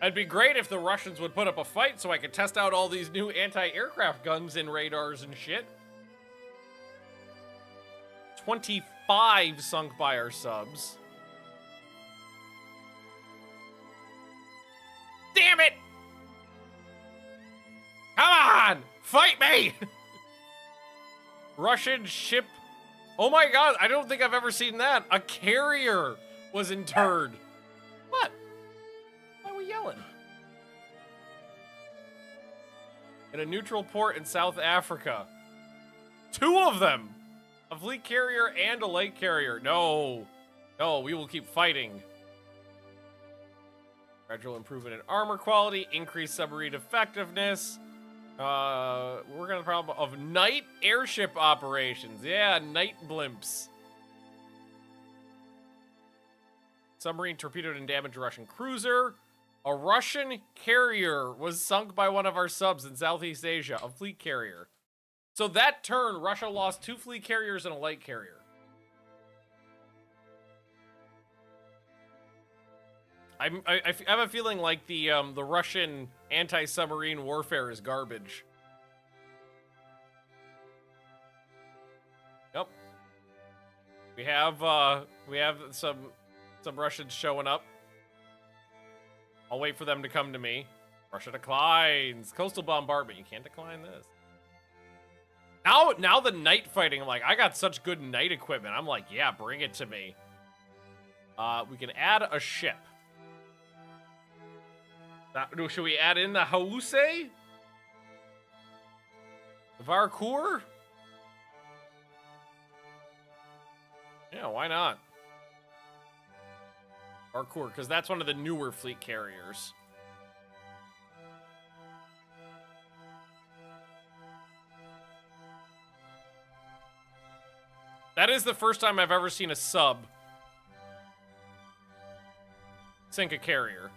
It'd be great if the Russians would put up a fight so I could test out all these new anti-aircraft guns and radars and shit. 25 sunk by our subs. Damn it! Come on! Fight me! Russian ship. Oh my god, I don't think I've ever seen that. A carrier was interred. What? Why are we yelling? In a neutral port in South Africa. 2 of them! A fleet carrier and a light carrier. No. No, we will keep fighting. Gradual improvement in armor quality, increased submarine effectiveness. We're gonna problem of night airship operations. Yeah, night blimps. Submarine torpedoed and damaged a Russian cruiser. A Russian carrier was sunk by one of our subs in Southeast Asia, a fleet carrier. So that turn, Russia lost 2 fleet carriers and a light carrier. I have a feeling like the Russian anti-submarine warfare is garbage. Yep. We have some Russians showing up. I'll wait for them to come to me. Russia declines. Coastal bombardment. You can't decline this. Now the night fighting, I'm like, I got such good night equipment. I'm like, yeah, bring it to me. We can add a ship. Should we add in the Hause? The Varkur? Yeah, why not? Parkour, because that's one of the newer fleet carriers. That is the first time I've ever seen a sub sink a carrier.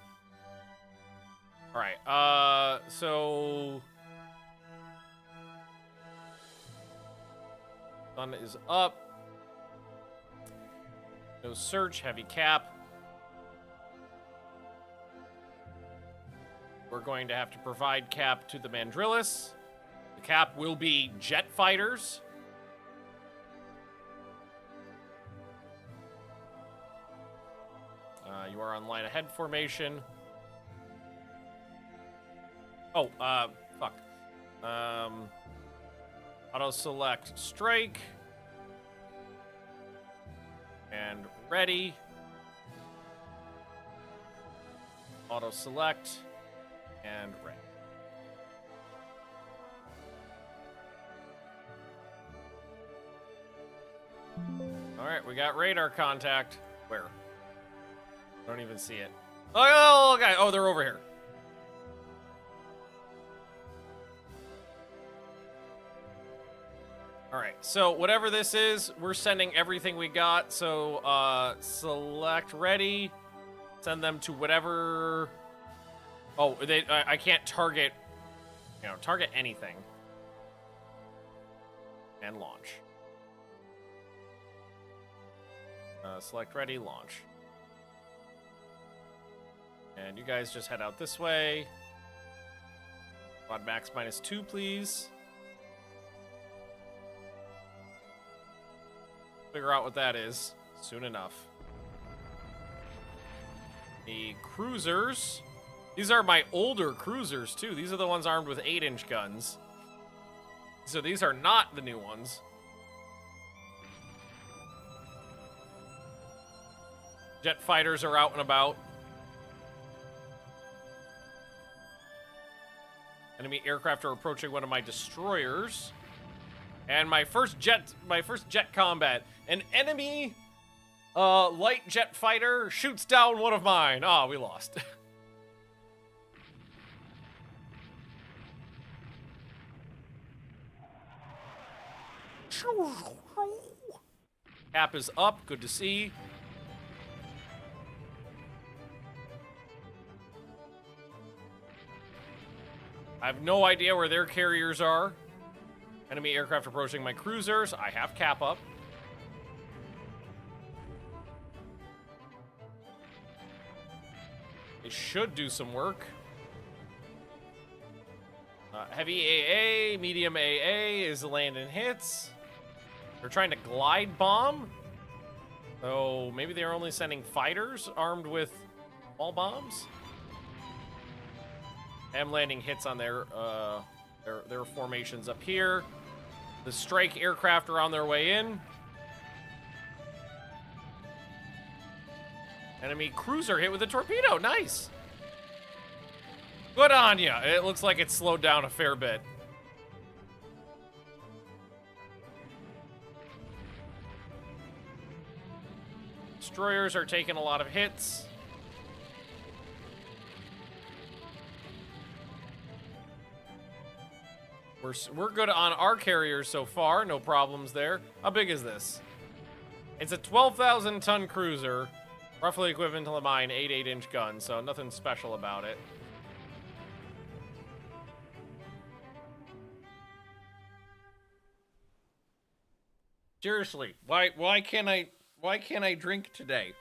All right, so sun is up. No search, heavy cap. We're going to have to provide cap to the Mandrillis. The cap will be jet fighters. You are on line ahead formation. Oh, fuck. Auto select strike. And ready. Auto select. And ready. Alright, we got radar contact. Where? I don't even see it. Oh, okay. Oh, they're over here. Alright, so whatever this is, we're sending everything we got. So, select ready. Send them to whatever... Oh, I can't target, target anything. And launch. Select ready, launch. And you guys just head out this way. Quad max -2, please. Figure out what that is soon enough. The cruisers. These are my older cruisers, too. These are the ones armed with 8-inch guns. So these are not the new ones. Jet fighters are out and about. Enemy aircraft are approaching one of my destroyers. And my first jet combat. An enemy light jet fighter shoots down one of mine. Ah, we lost. Cap is up, good to see. I have no idea where their carriers are. Enemy aircraft approaching my cruisers. I have cap up. It should do some work. Heavy AA, medium AA is landing hits. They're trying to glide bomb. So maybe they're only sending fighters armed with small bombs. I'm landing hits on their formations up here. The strike aircraft are on their way in. Enemy cruiser hit with a torpedo. Nice. Good on ya. It looks like it slowed down a fair bit. Destroyers are taking a lot of hits. We're good on our carriers so far. No problems there. How big is this? It's a 12,000-ton cruiser, roughly equivalent to mine, 8-inch gun, so nothing special about it. Seriously, why can't I drink today?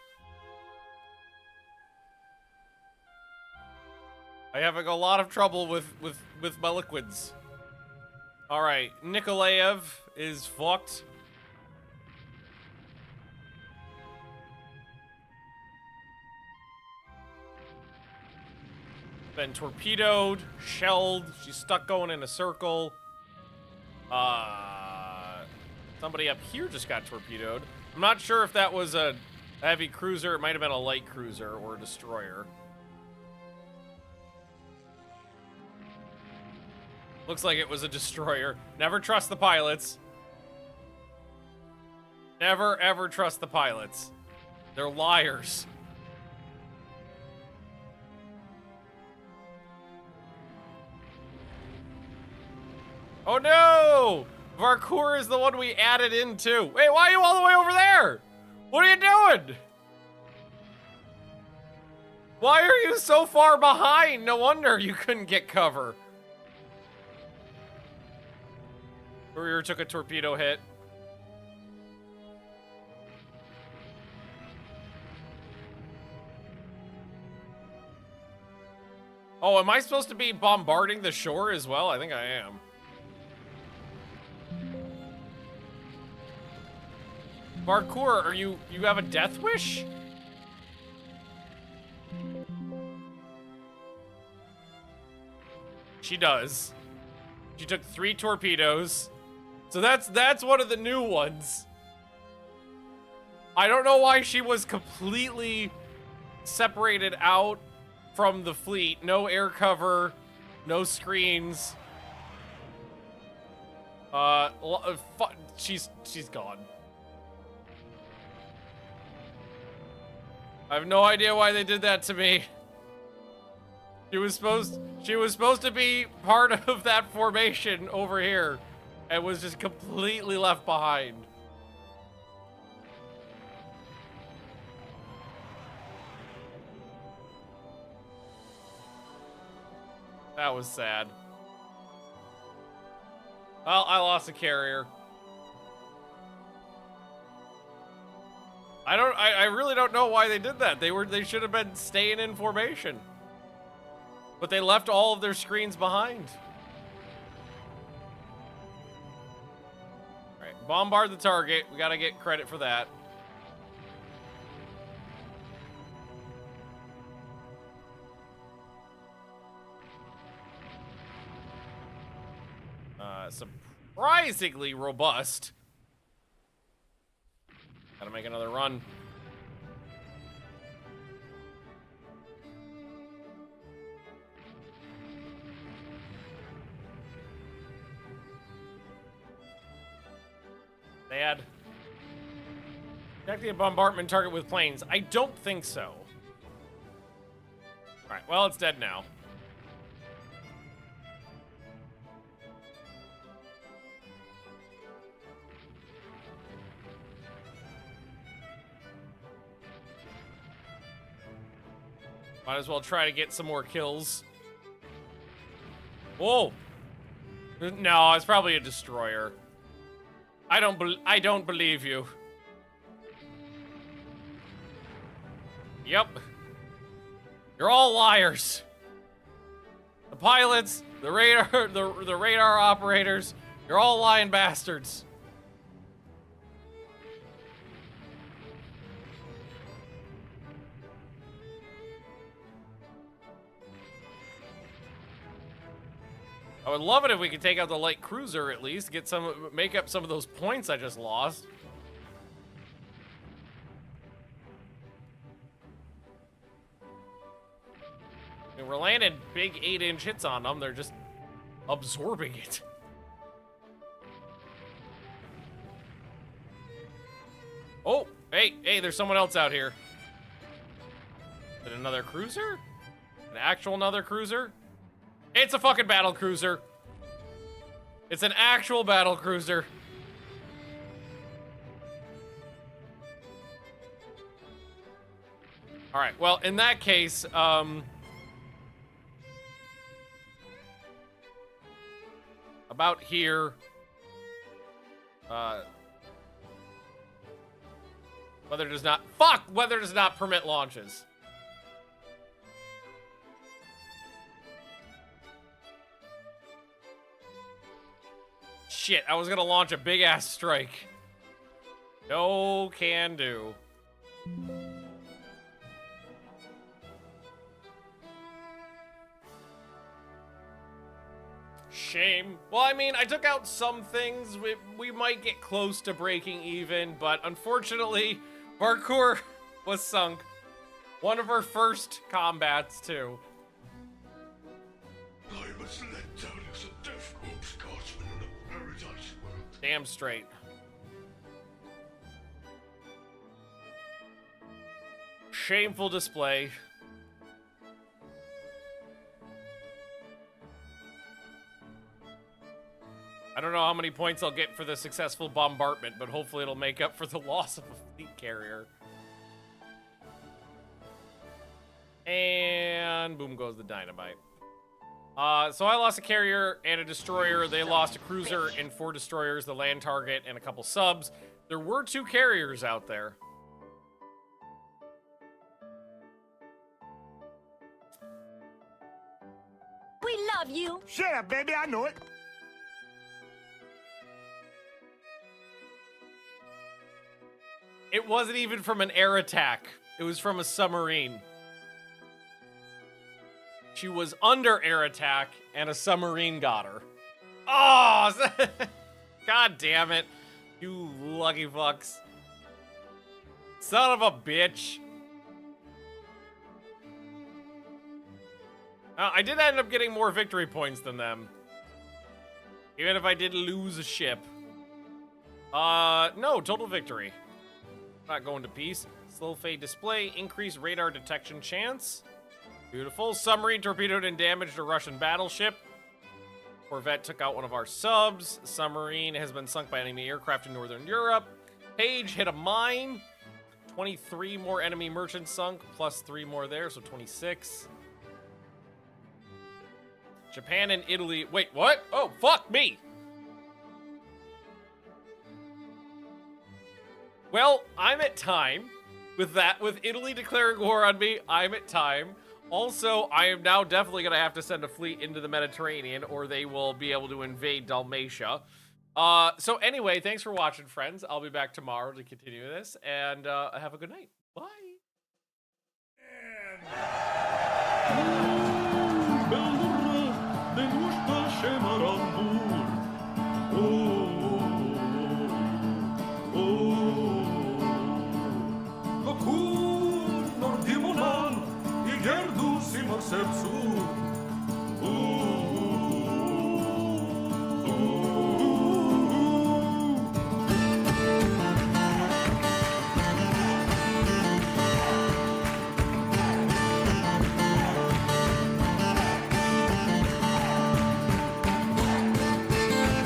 I have a lot of trouble with my liquids. All right, Nikolaev is fucked. Been torpedoed, shelled. She's stuck going in a circle. Somebody up here just got torpedoed. I'm not sure if that was a heavy cruiser. It might have been a light cruiser or a destroyer. Looks like it was a destroyer. Never trust the pilots. Never, ever trust the pilots. They're liars. Oh no! Parkour is the one we added in too. Wait, why are you all the way over there? What are you doing? Why are you so far behind? No wonder you couldn't get cover. Courier took a torpedo hit. Oh, am I supposed to be bombarding the shore as well? I think I am. Parkour, are you have a death wish? She does. She took 3 torpedoes. So that's one of the new ones. I don't know why she was completely separated out from the fleet. No air cover, no screens. She's gone. I have no idea why they did that to me. She was supposed to be part of that formation over here and was just completely left behind. That was sad. Well, I lost a carrier. I really don't know why they did that. They should have been staying in formation. But they left all of their screens behind. All right, bombard the target. We gotta get credit for that. Surprisingly robust. Gotta make another run. Bad. Detecting a bombardment target with planes. I don't think so. Alright, well, it's dead now. Might as well try to get some more kills. Whoa! No, it's probably a destroyer. I don't believe you. Yep. You're all liars. The pilots, the radar, the radar operators, you're all lying bastards. I would love it if we could take out the light cruiser at least, make up some of those points I just lost. I mean, we're landing big 8-inch hits on them. They're just absorbing it. Oh, hey, there's someone else out here. Is it another cruiser? An actual another cruiser? It's a fucking battle cruiser. It's an actual battle cruiser. All right, well, in that case, about here, weather does not permit launches. Shit, I was gonna launch a big ass strike. No can do. Shame. Well, I mean, I took out some things. We might get close to breaking even, but unfortunately, Parkour was sunk. One of our first combats, too. I was let down as a death corpse guardsman in a paradise world. Damn straight. shameful display. I don't know how many points I'll get for the successful bombardment, but hopefully it'll make up for the loss of a fleet carrier. And boom goes the dynamite. So I lost a carrier and a destroyer. They lost a cruiser and 4 destroyers, the land target, and a couple subs. There were 2 carriers out there. We love you. Shut up, baby, I know it. It wasn't even from an air attack. It was from a submarine. She was under air attack, and a submarine got her. Oh! God damn it. You lucky fucks. Son of a bitch. I did end up getting more victory points than them. Even if I did lose a ship. No, total victory. Not going to peace. Slow fade display, increased radar detection chance. Beautiful. Submarine torpedoed and damaged a Russian battleship. Corvette took out one of our subs. Submarine has been sunk by enemy aircraft in Northern Europe. Page hit a mine. 23 more enemy merchants sunk, plus 3 more there, so 26. Japan and Italy. Wait, what? Oh, fuck me. Well, I'm at time. With that, with Italy declaring war on me, I'm at time. Also, I am now definitely going to have to send a fleet into the Mediterranean, or they will be able to invade Dalmatia. So anyway, thanks for watching, friends. I'll be back tomorrow to continue this, and have a good night. Bye. Sercu.